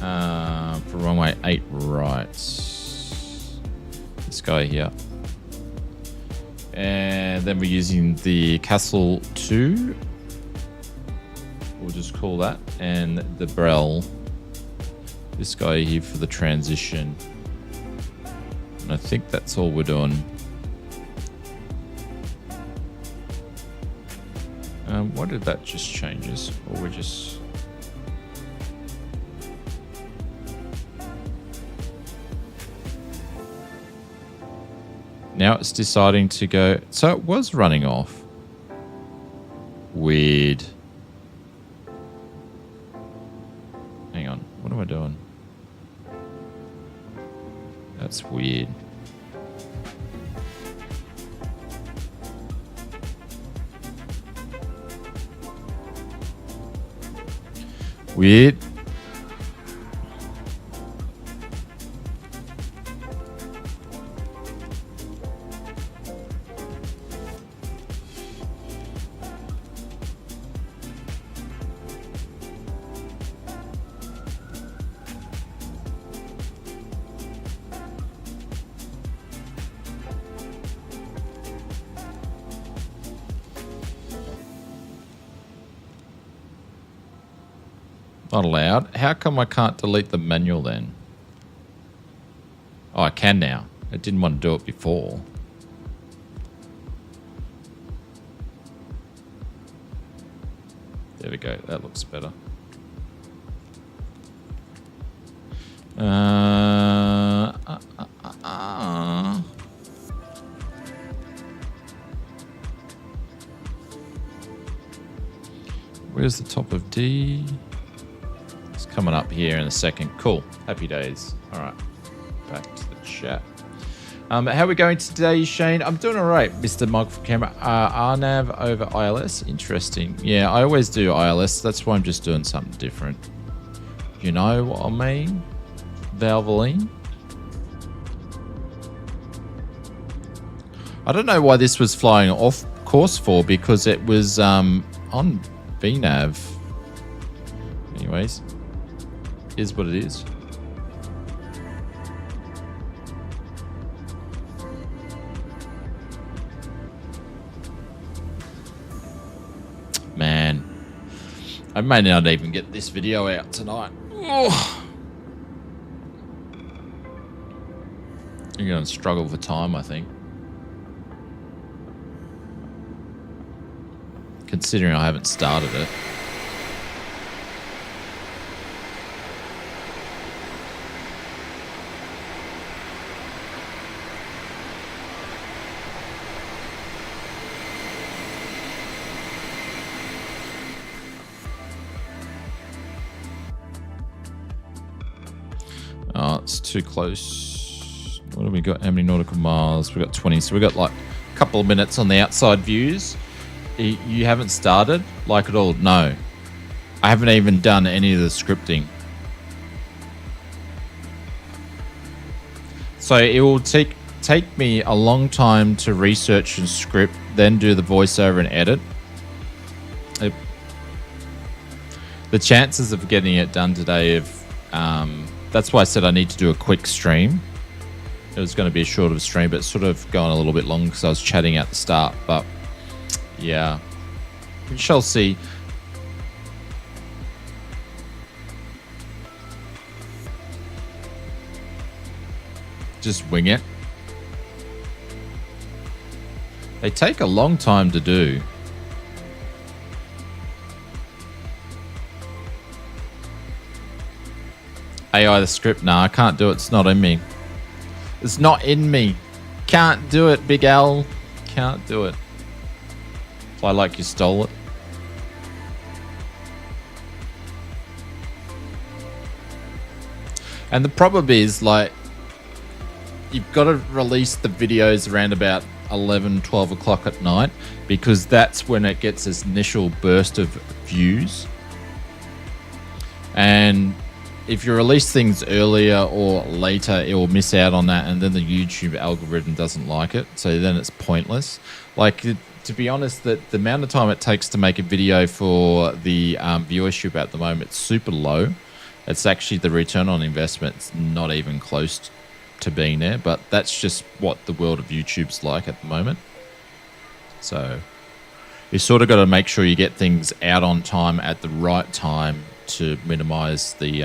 For runway 8 right. This guy here. And then we're using the Castle 2. We'll just call that. And the Brel. This guy here for the transition. And I think that's all we're doing. What did that just change us? Or we're just... Now it's deciding to go... So it was running off. weird. Hang on, what am I doing? That's weird. Weird. Not allowed. How come I can't delete the manual then? Oh, I can now. I didn't want to do it before. There we go. That looks better. Where's the top of D? Coming up here in a second. Cool. Happy days. All right. Back to the chat. How are we going today, Shane? I'm doing all right, Mr. Microphone Camera. RNAV over ILS. Interesting. Yeah, I always do ILS. That's why I'm just doing something different. You know what I mean? Valvoline. I don't know why this was flying off course for, because it was on VNAV. Anyways. Is what it is. Man, I may not even get this video out tonight. Oh. You're going to struggle for time, I think. Considering I haven't started it. Oh, it's too close. What have we got? How many nautical miles? We've got 20. So we've got like a couple of minutes on the outside views. You haven't started like at all? No. I haven't even done any of the scripting. So it will take me a long time to research and script, then do the voiceover and edit. The chances of getting it done today that's why I said I need to do a quick stream. It was going to be a short of a stream, but it's sort of going a little bit long because I was chatting at the start. But yeah, we shall see. Just wing it. They take a long time to do. AI the script. Nah, I can't do it. It's not in me. It's not in me. Can't do it, Big L. Can't do it. Fly like you stole it. And the problem is, like, you've got to release the videos around about 11, 12 o'clock at night, because that's when it gets its initial burst of views. And if you release things earlier or later, it will miss out on that, and then the YouTube algorithm doesn't like it, so then it's pointless. Like, to be honest, the amount of time it takes to make a video for the viewership at the moment, it's super low. It's actually the return on investment's not even close to being there, but that's just what the world of YouTube's like at the moment. So you sort of got to make sure you get things out on time at the right time to minimize the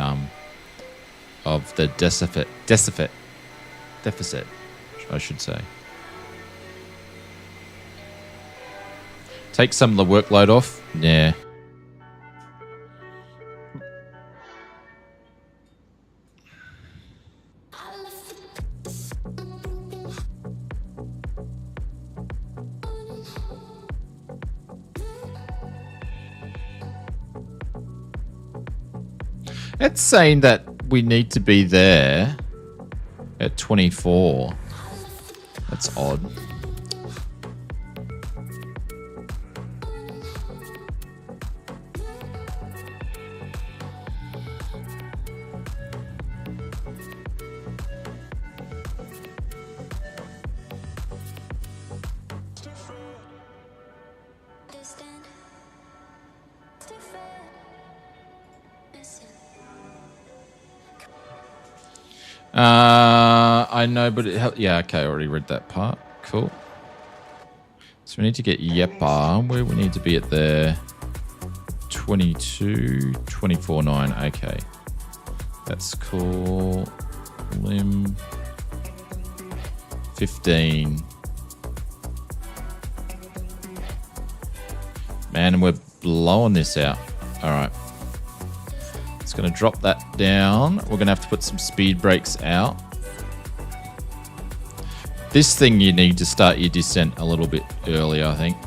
of the deficit, I should say. Take some of the workload off. Yeah. It's saying that we need to be there at 24. That's odd. I know, but yeah, okay, I already read that part. Cool. So we need to get Yepa. Where we need to be at there? 22, 24.9. Okay. That's cool. Lim. 15. Man, we're blowing this out. All right. It's going to drop that down. We're going to have to put some speed brakes out. This thing, you need to start your descent a little bit early, I think.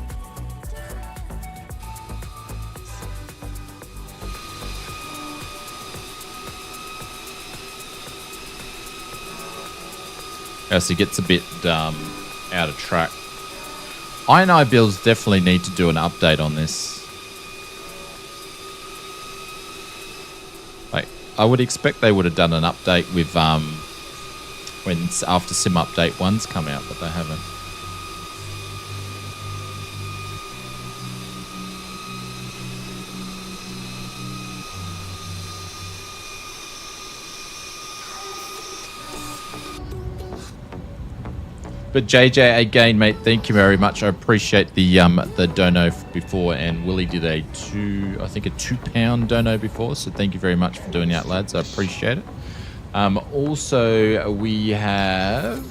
As it gets a bit out of track. Inibuilds definitely need to do an update on this. Like, I would expect they would have done an update with when after Sim Update 1's come out, but they haven't. But JJ, again, mate, thank you very much. I appreciate the dono before, and Willie did a £2 dono before, so thank you very much for doing that, lads. I appreciate it. Also, we have...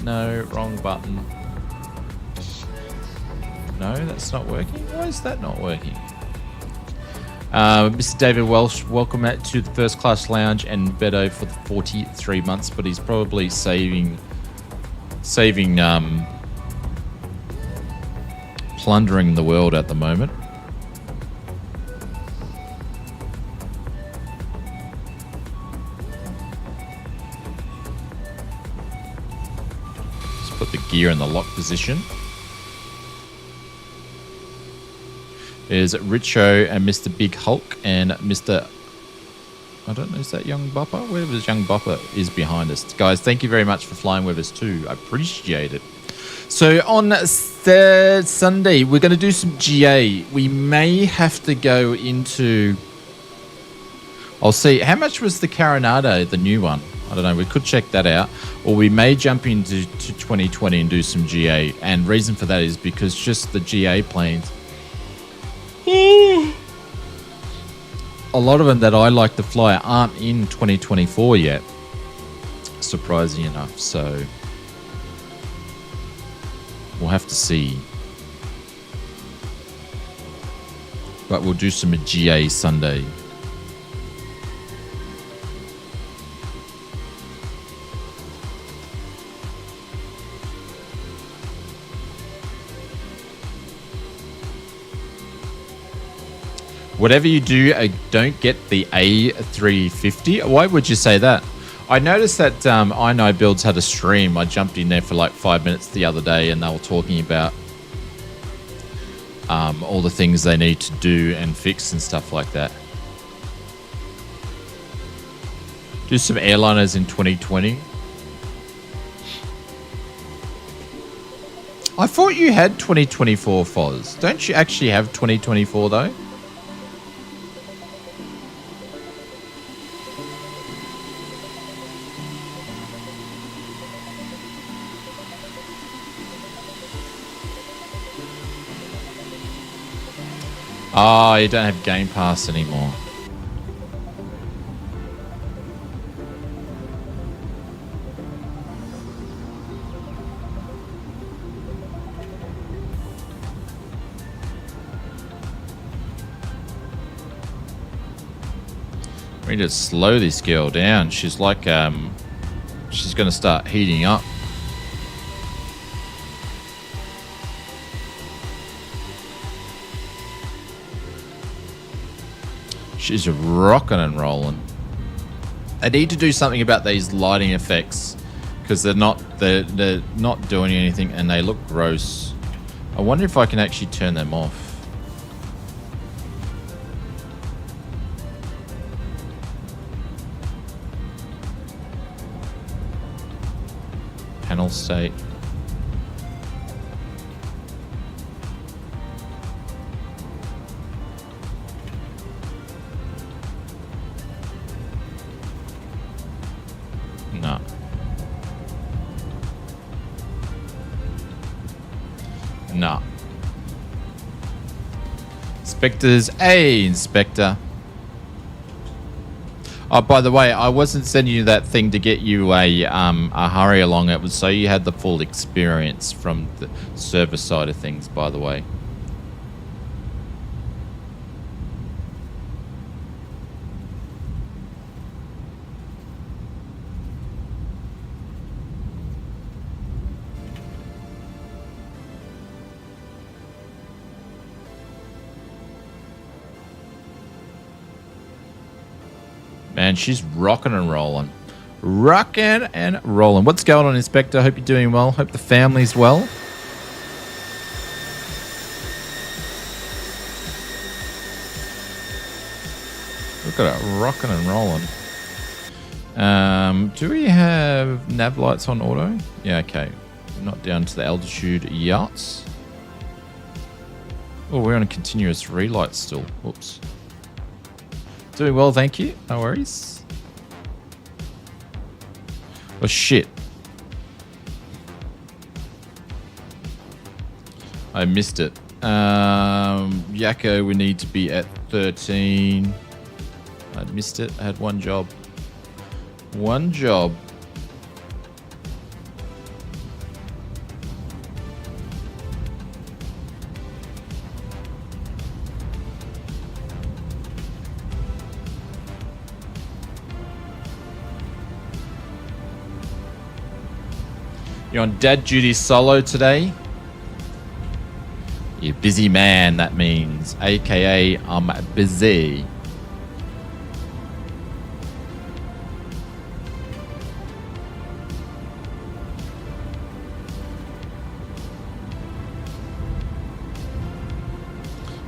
No, wrong button. No, that's not working. Why is that not working? Mr. David Welsh, welcome to the First Class Lounge and Beto for the 43 months, but he's probably saving plundering the world at the moment. Just put the gear in the lock position. There's Richo and Mr. Big Hulk and Mr. I don't know, is that Young Bopper? Wherever's Young Bopper is behind us. Guys, thank you very much for flying with us too. I appreciate it. So on Sunday, we're going to do some GA. We may have to go into... I'll see. How much was the Carinado, the new one? I don't know. We could check that out. Or we may jump into 2020 and do some GA. And reason for that is because just the GA planes... A lot of them that I like to fly aren't in 2024 yet, surprising enough. So we'll have to see. But we'll do some GA Sunday. Whatever you do, don't get the A350. Why would you say that? I noticed that Inibuilds had a stream. I jumped in there for like 5 minutes the other day, and they were talking about all the things they need to do and fix and stuff like that. Do some airliners in 2020. I thought you had 2024 FOS. Don't you actually have 2024 though? Oh, you don't have Game Pass anymore. We need to slow this girl down. She's like, she's going to start heating up. She's rocking and rolling. I need to do something about these lighting effects because they're not doing anything and they look gross. I wonder if I can actually turn them off. Panel state. No. No. Inspectors. Hey, Inspector. Oh, by the way, I wasn't sending you that thing to get you a hurry along. It was so you had the full experience from the server side of things, by the way. Man, she's rocking and rolling. Rocking and rolling. What's going on, Inspector? Hope you're doing well. Hope the family's well. Look at it, rocking and rolling. Do we have nav lights on auto? Yeah, okay. Not down to the altitude yachts. Oh, we're on a continuous relight still. Whoops. Doing well, thank you. No worries. Oh, shit. I missed it. Yakko, we need to be at 13. I missed it. I had one job. One job. You're on dad duty solo today? You busy man, that means. AKA, I'm busy.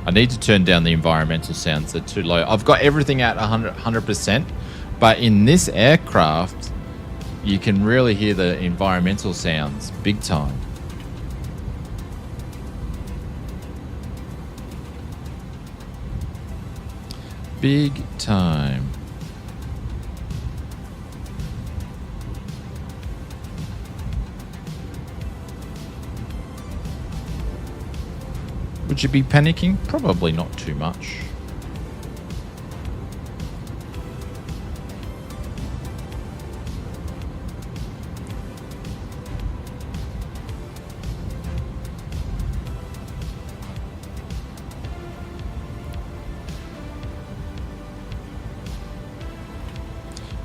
I need to turn down the environmental sounds. They're too low. I've got everything at 100%, but in this aircraft, you can really hear the environmental sounds big time. Big time. Would you be panicking? Probably not too much.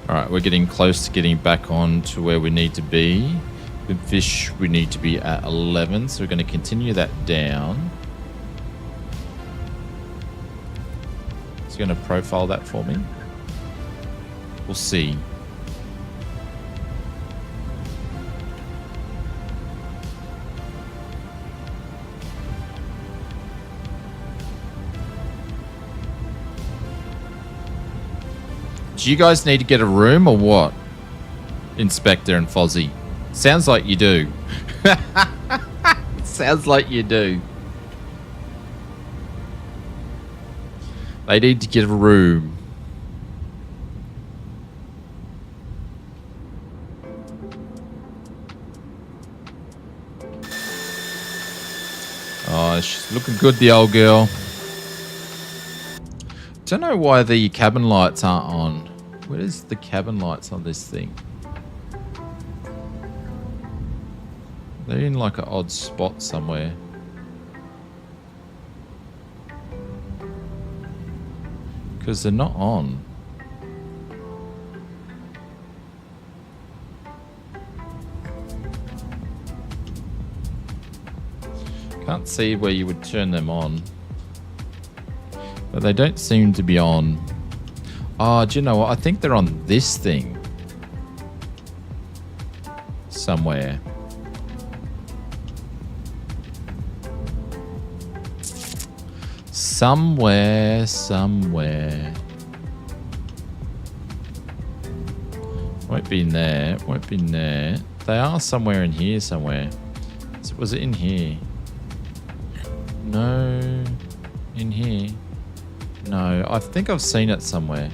Alright, we're getting close to getting back on to where we need to be. With fish, we need to be at 11, so we're going to continue that down. It's going to profile that for me. We'll see. Do you guys need to get a room or what? Inspector and Fozzie. Sounds like you do. Sounds like you do. They need to get a room. Oh, she's looking good, the old girl. Don't know why the cabin lights aren't on. Where is the cabin lights on this thing? They're in like an odd spot somewhere. Because they're not on. Can't see where you would turn them on. But they don't seem to be on. Oh, do you know what? I think they're on this thing. Somewhere. Somewhere. Won't be in there. Won't be in there. They are somewhere in here somewhere. So was it in here? No. In here? No. I think I've seen it somewhere.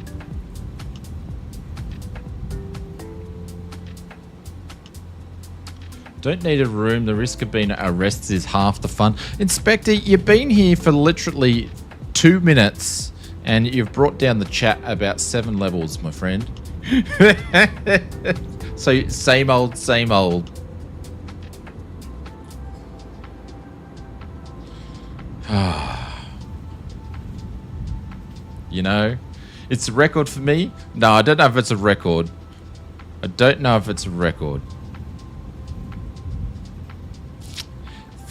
Don't need a room. The risk of being arrested is half the fun. Inspector, you've been here for literally 2 minutes and you've brought down the chat about 7 levels, my friend. So, same old, same old. You know, it's a record for me. No, I don't know if it's a record. I don't know if it's a record.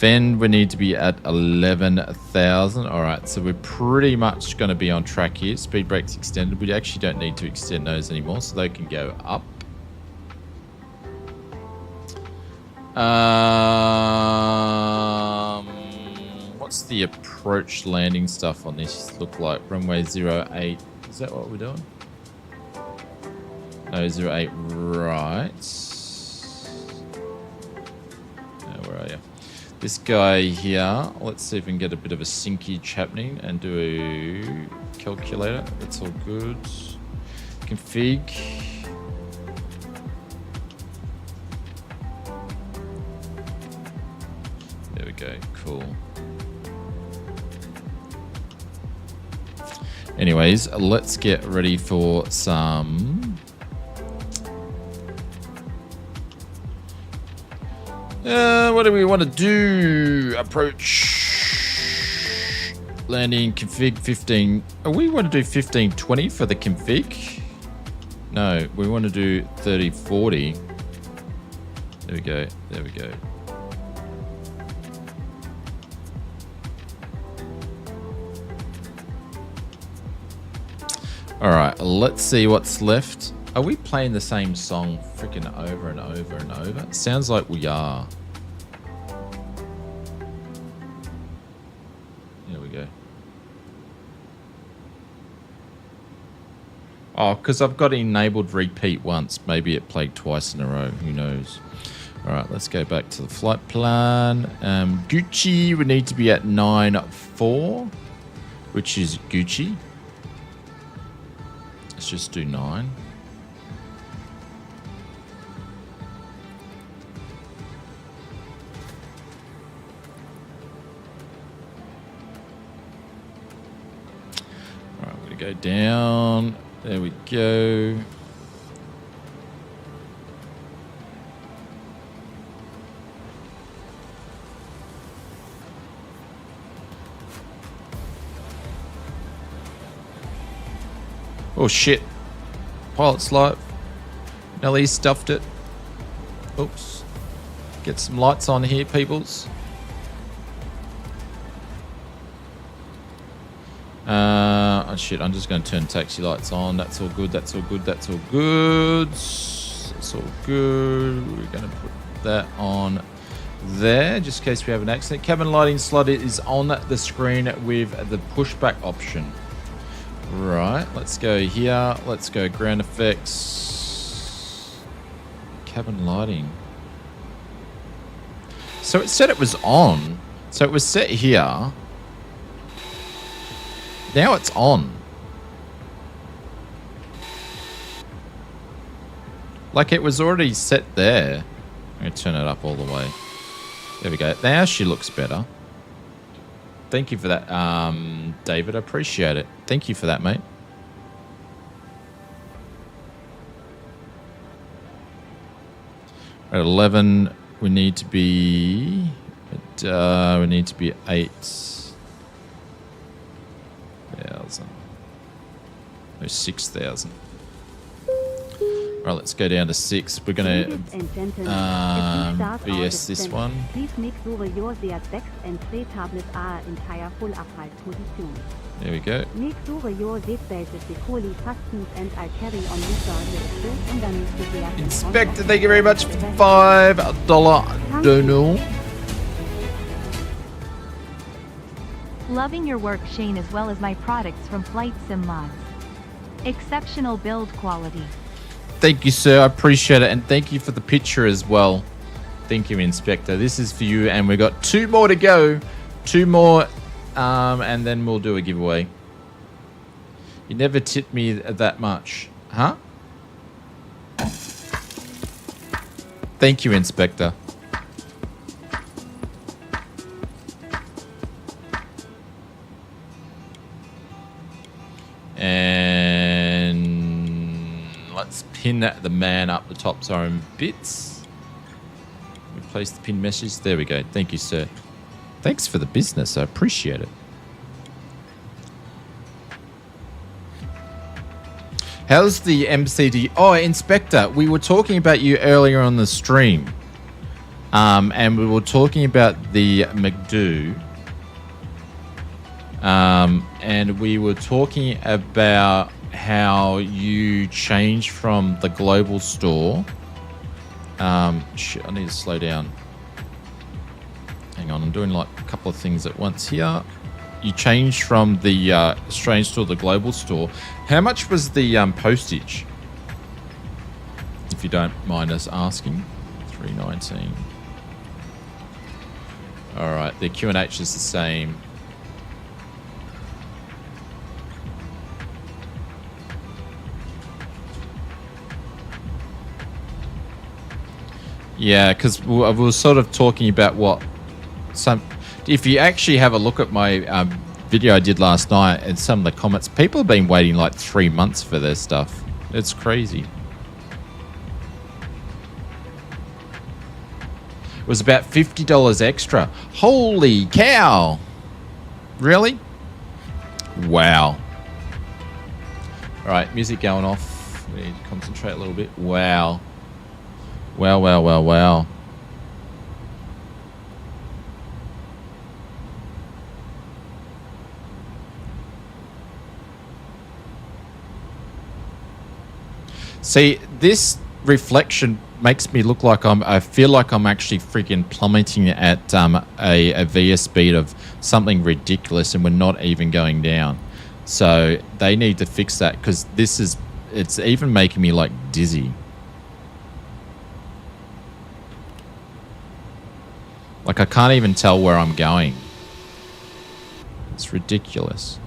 Then we need to be at 11,000. All right, so we're pretty much going to be on track here. Speed brakes extended. We actually don't need to extend those anymore, so they can go up. What's the approach landing stuff on this look like? Runway 08. Is that what we're doing? No, 08, right. Where are you? This guy here, let's see if we can get a bit of a syncage happening and do a calculator. That's all good. Config. There we go, cool. Anyways, let's get ready for some... what do we want to do? Approach. Landing config 15. Oh, we want to do 1520 for the config. No, we want to do 3040. There we go. There we go. All right, let's see what's left. Are we playing the same song freaking over and over and over? It sounds like we are. There we go. Oh, because I've got enabled repeat once. Maybe it played twice in a row. Who knows? All right, let's go back to the flight plan. Gucci, we need to be at 9.4, which is Gucci. Let's just do 9. All right, I'm going to go down. There we go. Oh shit. Pilot's live. Nelly stuffed it. Oops. Get some lights on here, peoples. Oh shit, I'm just going to turn taxi lights on. That's all good, that's all good, that's all good. That's all good. We're going to put that on there, just in case we have an accident. Cabin lighting slot is on the screen with the pushback option. Right, let's go here. Let's go ground effects. Cabin lighting. So it said it was on. So it was set here. Now it's on. Like it was already set there. I'm going to turn it up all the way. There we go. Now she looks better. Thank you for that, David. I appreciate it. Thank you for that, mate. At 11, we need to be at, 8,000. No, 6,000. All Right, let's go down to 6. We're going Ladies and gentlemen, as we start our VS this descent, one. please make sure your Z6 and Drehtables are entire full upright position. There we go. Make sure your seatbelt is securely fastened and are carry on with underneath the seat. Inspector, thank you very much for $5 dono. Loving your work, Shane, as well as my products from Flight Sim Mods. Exceptional build quality. Thank you, sir. I appreciate it. And thank you for the picture as well. Thank you, Inspector. This is for you. And we've got 2 more to go. 2 more. And then we'll do a giveaway. You never tipped me that much. Huh? Thank you, Inspector. And let's pin the man up the top zone bits. Replace the pin message. There we go. Thank you, sir. Thanks for the business. I appreciate it. How's the MCD? Oh, Inspector, we were talking about you earlier on the stream. And we were talking about the McDo. And we were talking about how you changed from the global store. Shit, I need to slow down. Hang on, I'm doing like a couple of things at once here. You changed from the Australian store to the global store. How much was the postage? If you don't mind us asking. $3.19. All right, the Q&H is the same. Yeah, because we were sort of talking about what some. If you actually have a look at my video I did last night and some of the comments, people have been waiting like 3 months for their stuff. It's crazy. It was about $50 extra. Holy cow! Really? Wow. All right, music going off. We need to concentrate a little bit. Wow. Wow, wow, wow, wow. See, this reflection makes me look like I feel like I'm actually freaking plummeting at a VS speed of something ridiculous, and we're not even going down. So they need to fix that, because it's even making me like dizzy. Like I can't even tell where I'm going. It's ridiculous.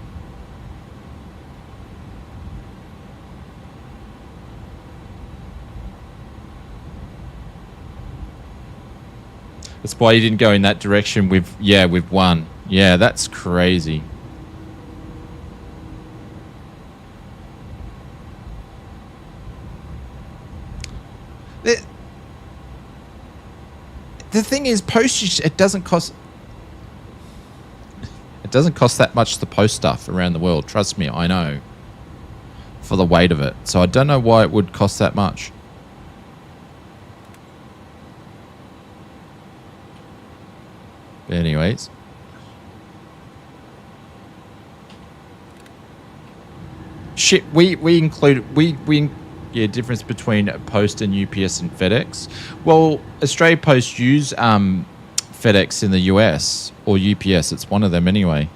That's why you didn't go in that direction. We've won. Yeah, that's crazy. The thing is, postage, it doesn't cost that much to post stuff around the world. Trust me, I know. For the weight of it. So I don't know why it would cost that much. But anyways. Shit, we include difference between Post and UPS and FedEx. Well, Australia Post use FedEx in the US or UPS. It's one of them anyway.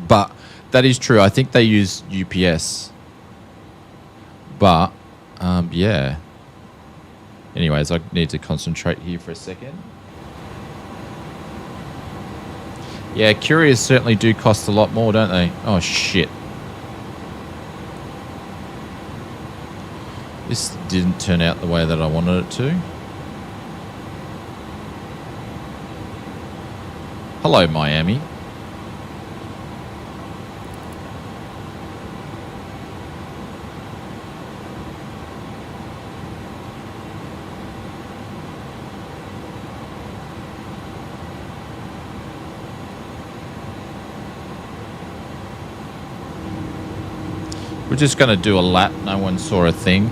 But that is true. I think they use UPS. But yeah. Anyways, I need to concentrate here for a second. Yeah, couriers certainly do cost a lot more, don't they? Oh, shit. This didn't turn out the way that I wanted it to. Hello, Miami. We're just going to do a lap. No one saw a thing.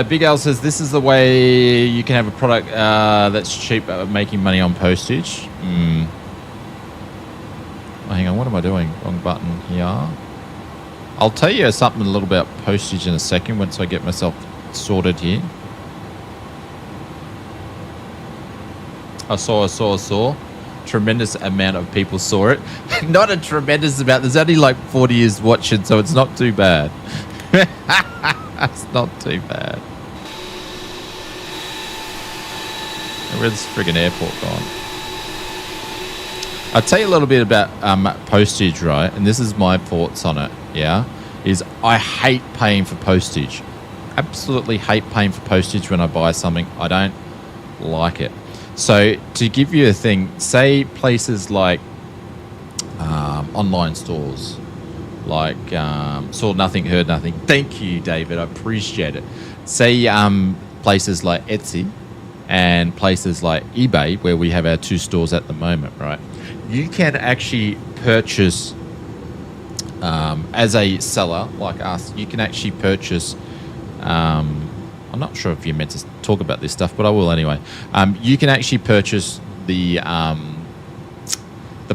Big Al says this is the way you can have a product that's cheap at making money on postage. Oh, hang on, what am I doing? Wrong button here. I'll tell you something a little about postage in a second once I get myself sorted here. I saw. Tremendous amount of people saw it. Not a tremendous amount. There's only like 40 years watching, so it's not too bad. It's not too bad. Where's this friggin' airport gone? I'll tell you a little bit about postage, right? And this is my thoughts on it, yeah? Is I hate paying for postage. Absolutely hate paying for postage when I buy something. I don't like it. So to give you a thing, say places like online stores, like saw nothing, heard nothing. Thank you, David. I appreciate it. Say places like Etsy and places like eBay, where we have our 2 stores at the moment, right? You can actually purchase, as a seller like us, you can actually purchase, I'm not sure if you're meant to talk about this stuff, but I will anyway. You can actually purchase the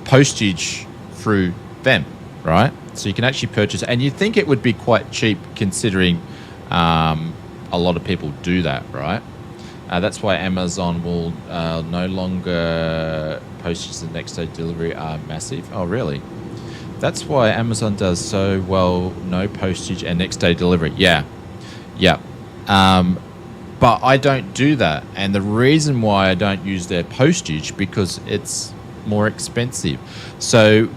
postage through them, right? So you can actually purchase, and you'd think it would be quite cheap considering a lot of people do that, right? That's why Amazon will no longer postage and next day delivery are massive. Oh, really? That's why Amazon does so well, no postage and next day delivery. Yeah. But I don't do that. And the reason why I don't use their postage, because it's more expensive. So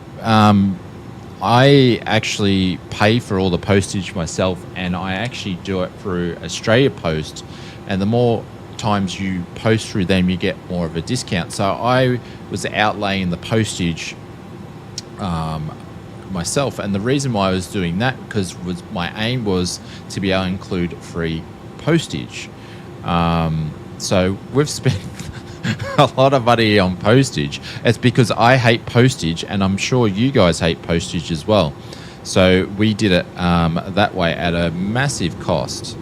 I actually pay for all the postage myself, and I actually do it through Australia Post. And the more times you post through them, you get more of a discount. So I was outlaying the postage myself, and the reason why I was doing that because my aim was to be able to include free postage. So we've spent a lot of money on postage. It's because I hate postage, and I'm sure you guys hate postage as well. So we did it that way at a massive cost,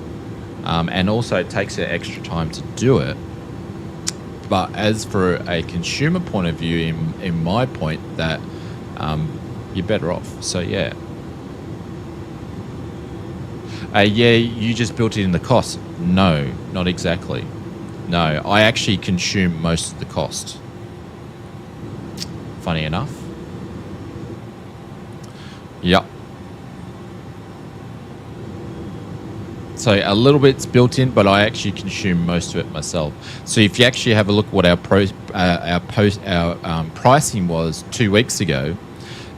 and also it takes an extra time to do it. But as for a consumer point of view, in my point, that you're better off. So yeah. Yeah, you just built it in the cost. No, not exactly. No, I actually consume most of the cost. Funny enough. Yep. So a little bit's built in, but I actually consume most of it myself. So if you actually have a look at what our pricing was 2 weeks ago,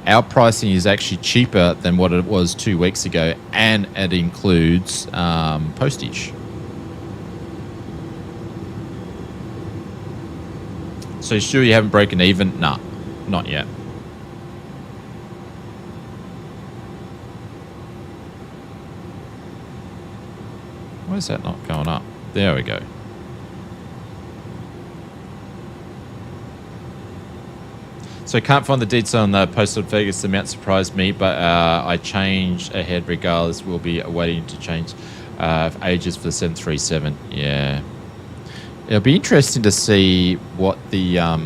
our pricing is actually cheaper than what it was 2 weeks ago, and it includes postage. So sure you haven't broken even? Nah, not yet. Why is that not going up? There we go. So I can't find the detail on the postal Vegas. The amount surprised me, but I changed ahead regardless. We'll be waiting to change ages for the 737. Yeah. It'll be interesting to see what the...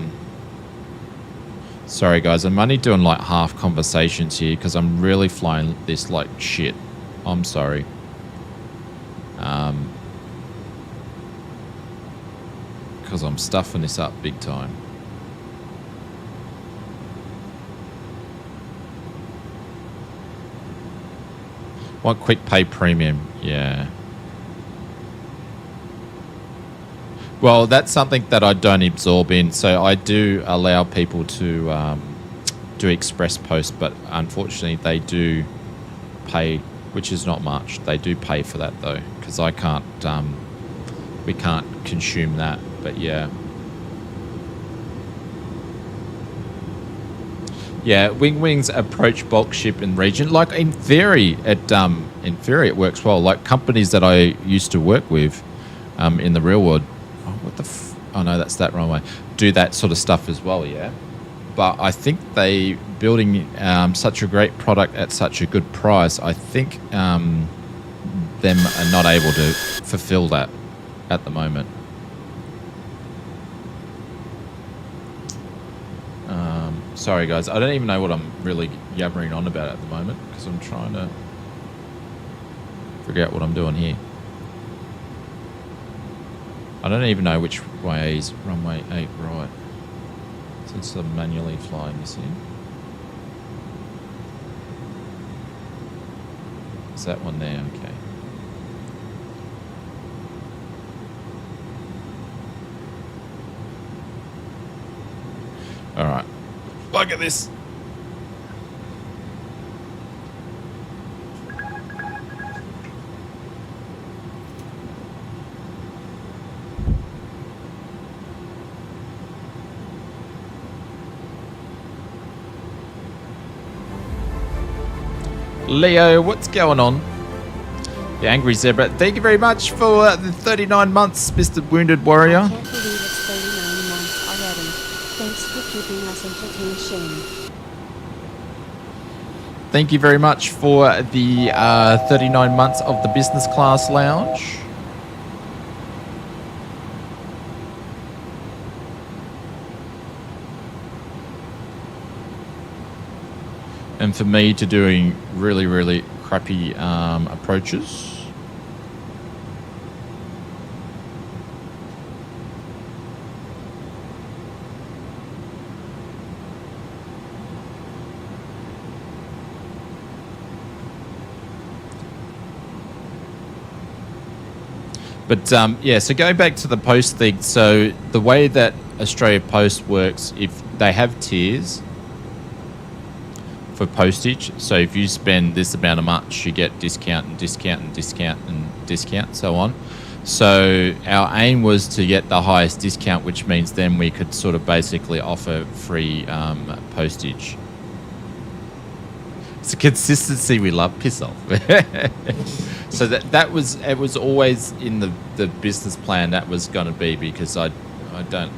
Sorry, guys. I'm only doing like half conversations here because I'm really flying this like shit. I'm sorry. Because I'm stuffing this up big time. Want quick pay premium? Yeah. Well, that's something that I don't absorb in. So I do allow people to do express post, but unfortunately they do pay, which is not much. They do pay for that though, because I can't. We can't consume that. But yeah. Yeah, Wingwing's approach bulk ship in region. Like in theory, it works well. Like companies that I used to work with, in the real world. Oh, what the? Oh no, that's that Runway. Do that sort of stuff as well. Yeah, but I think they building such a great product at such a good price. I think them are not able to fulfill that at the moment. Sorry guys, I don't even know what I'm really yabbering on about at the moment because I'm trying to figure out what I'm doing here. I don't even know which way is runway 8 right. Since I'm manually flying this in. Is that one there? Okay. Alright. Look at this. Leo, what's going on? The Angry Zebra. Thank you very much for the 39 months, Mr. Wounded Warrior. I can't believe it's 39 months already. Thanks for keeping us entertained, Shane. Thank you very much for the 39 months of the business class lounge. And for me to doing really, really crappy approaches. But yeah, so going back to the post thing, so the way that Australia Post works, if they have tiers for postage, so if you spend this amount of much, you get discount and discount and discount and discount, so on. So our aim was to get the highest discount, which means then we could sort of basically offer free postage. It's a consistency we love. Piss off. So that was, it was always in the business plan that was going to be, because I don't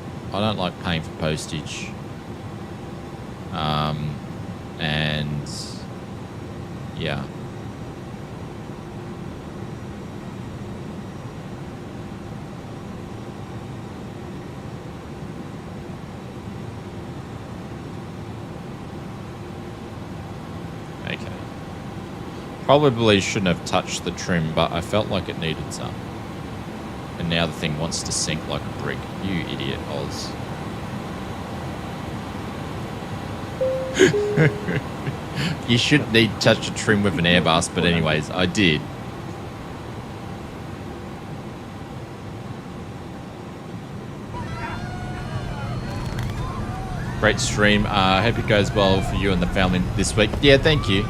like paying for postage. And yeah. Okay. Probably shouldn't have touched the trim, but I felt like it needed some. And now the thing wants to sink like a brick. You idiot, Oz. You shouldn't need to touch the trim with an Airbus, but anyways, I did. Great stream. I hope it goes well for you and the family this week. Yeah, thank you.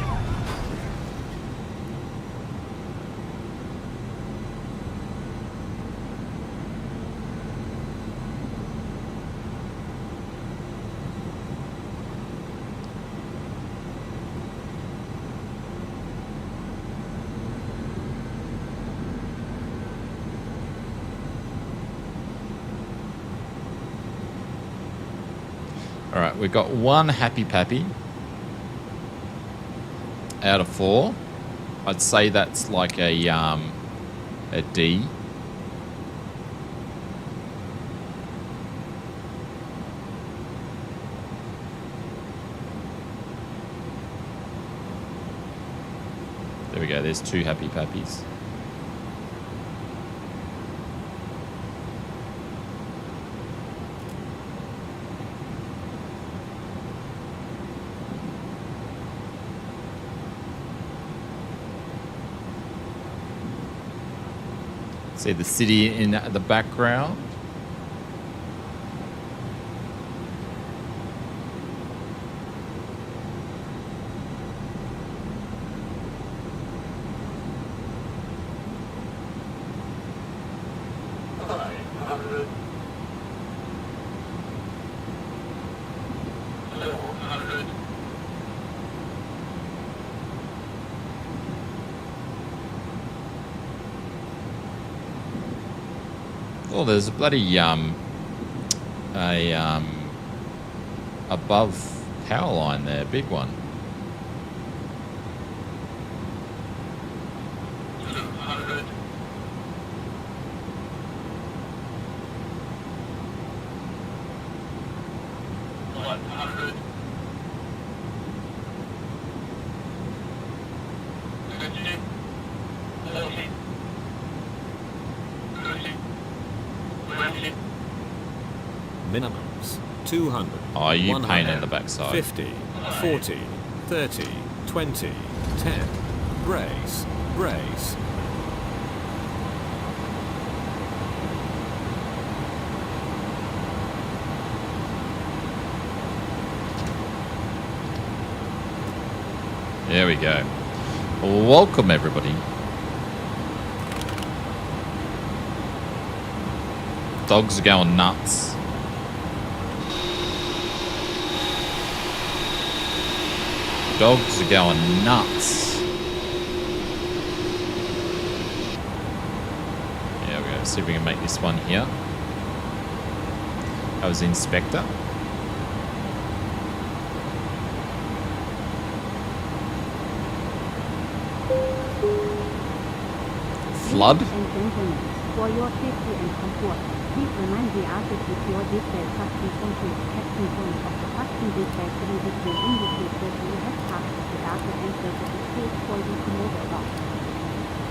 All right, we've got one happy pappy out of 4. I'd say that's like a D. There we go. There's 2 happy pappies. See the city in the background. Oh, there's a bloody above power line there, big one. Minimums 200. Oh, you 100, pain in the backside. 50, 40, 30, 20, 10. Brace, brace. There we go. Welcome, everybody. Dogs are going nuts. Dogs are going nuts. There we go. See if we can make this one here. That was Inspector. Flood. Ladies and gentlemen, for your safety and comfort, please remind the artist with your display suction control caption point of the suction display setting which will indicate that you have passed the data enter that is safe for you to move about.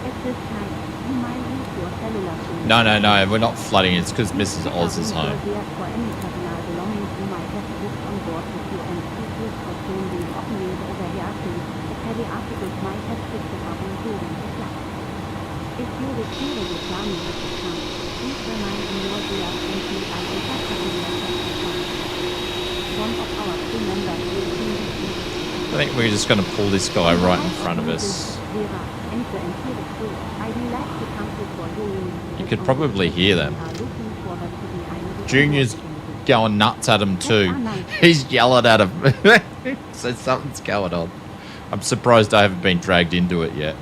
At this time, you might use your cellular phone. No, we're not flooding. It's because Mrs. Oz is home. For any personal belongings you might have booked on board with you and please for soon the opening overreacting, as heavy articles might have shifted up during the flight. If you receive a reclaiming at the time, please remind me your dear and please I will have to be one of our crew members will soon be. I think we're just going to pull this guy right in front of us. You could probably hear them. Junior's going nuts at him too. He's yelling at him. So something's going on. I'm surprised I haven't been dragged into it yet.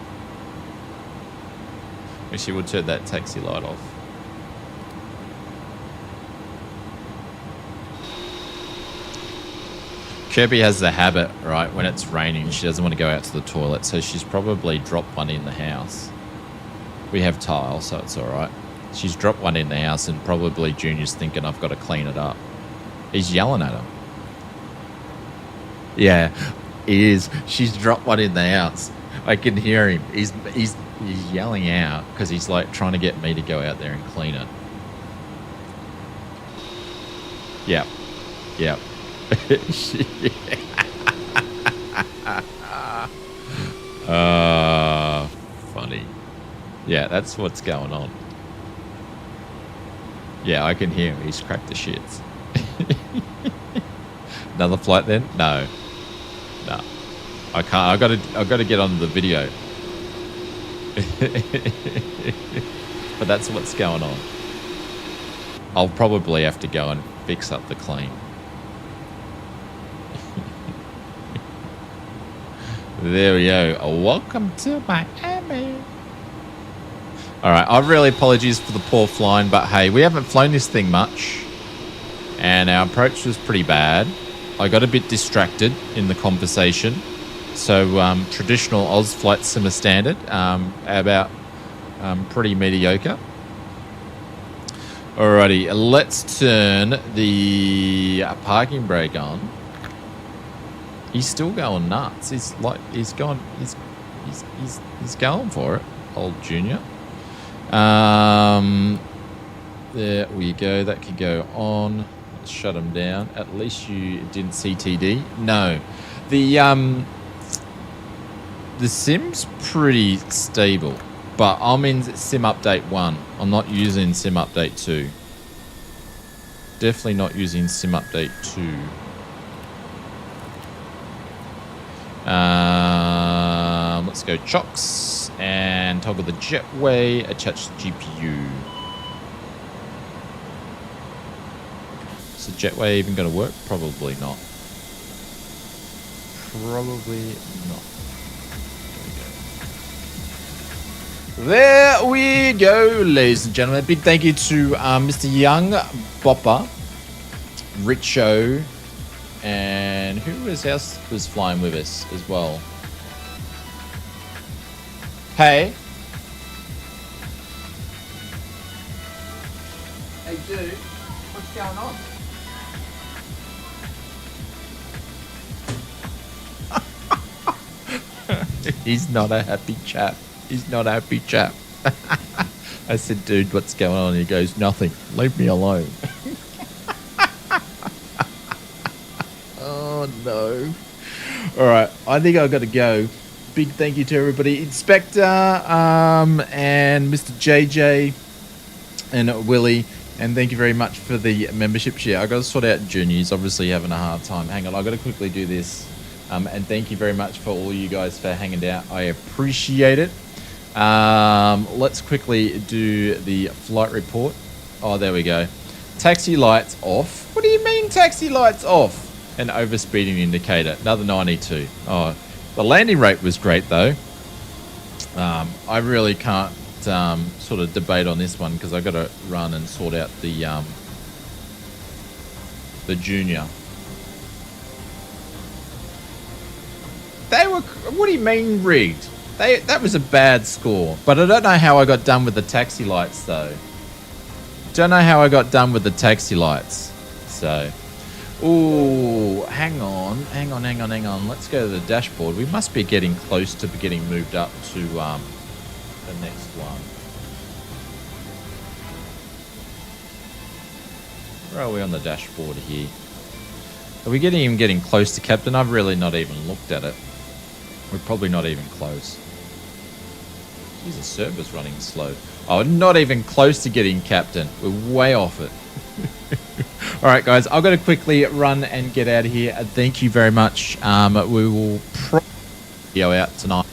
Actually, we'll turn that taxi light off. Kirby has the habit, right, when it's raining, she doesn't want to go out to the toilet, so she's probably dropped one in the house. We have tile, so it's alright. She's dropped one in the house, and probably Junior's thinking I've got to clean it up. He's yelling at him. Yeah, he is. She's dropped one in the house. I can hear him. He's yelling out because he's like trying to get me to go out there and clean it. Yep. Funny. Yeah, that's what's going on. Yeah, I can hear him. He's cracked the shits. Another flight then? No. I can't. I gotta get on the video. But that's what's going on. I'll probably have to go and fix up the clean. There we go. Welcome to Miami. Alright, I really apologize for the poor flying, but hey, we haven't flown this thing much. And our approach was pretty bad. I got a bit distracted in the conversation. So, traditional Oz flight simmer standard, about pretty mediocre. Alrighty, let's turn the parking brake on. He's still going nuts. He's going for it, old Junior. There we go. That could go on. Let's shut him down. At least you didn't CTD. No, the sim's pretty stable, but I'm in sim update 1. I'm not using sim update 2. Definitely not using sim update 2. Let's go chocks and toggle the jetway, attach the GPU. Is the jetway even going to work? Probably not. Probably not. There we go, ladies and gentlemen. A big thank you to Mr. Young, Bopper, Richo, and who else was flying with us as well? Hey. Hey, dude. What's going on? He's not a happy chap. He's not a happy chap. I said, dude, what's going on? He goes, nothing. Leave me alone. no. All right, I think I've got to go. Big thank you to everybody. Inspector and Mr. JJ and Willie. And thank you very much for the membership share. I got to sort out Junior's obviously having a hard time. Hang on, I got to quickly do this. And thank you very much for all you guys for hanging out. I appreciate it. Let's quickly do the flight report. Oh, there we go. Taxi lights off. What do you mean taxi lights off? An overspeeding indicator. Another 92. Oh, the landing rate was great though. I really can't sort of debate on this one because I got to run and sort out the junior. They were. What do you mean rigged? That was a bad score. But I don't know how I got done with the taxi lights though. Don't know how I got done with the taxi lights. So, ooh, hang on. Let's go to the dashboard. We must be getting close to getting moved up to the next one. Where are we on the dashboard here? Are we even getting close to captain? I've really not even looked at it. We're probably not even close. Geez, the server's running slow. Oh, not even close to getting captain. We're way off it. All right, guys, I've got to quickly run and get out of here. Thank you very much. We will probably go out tonight.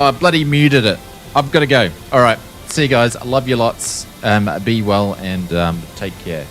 I bloody muted it. I've got to go. All right. See you guys. I love you lots. Be well and take care.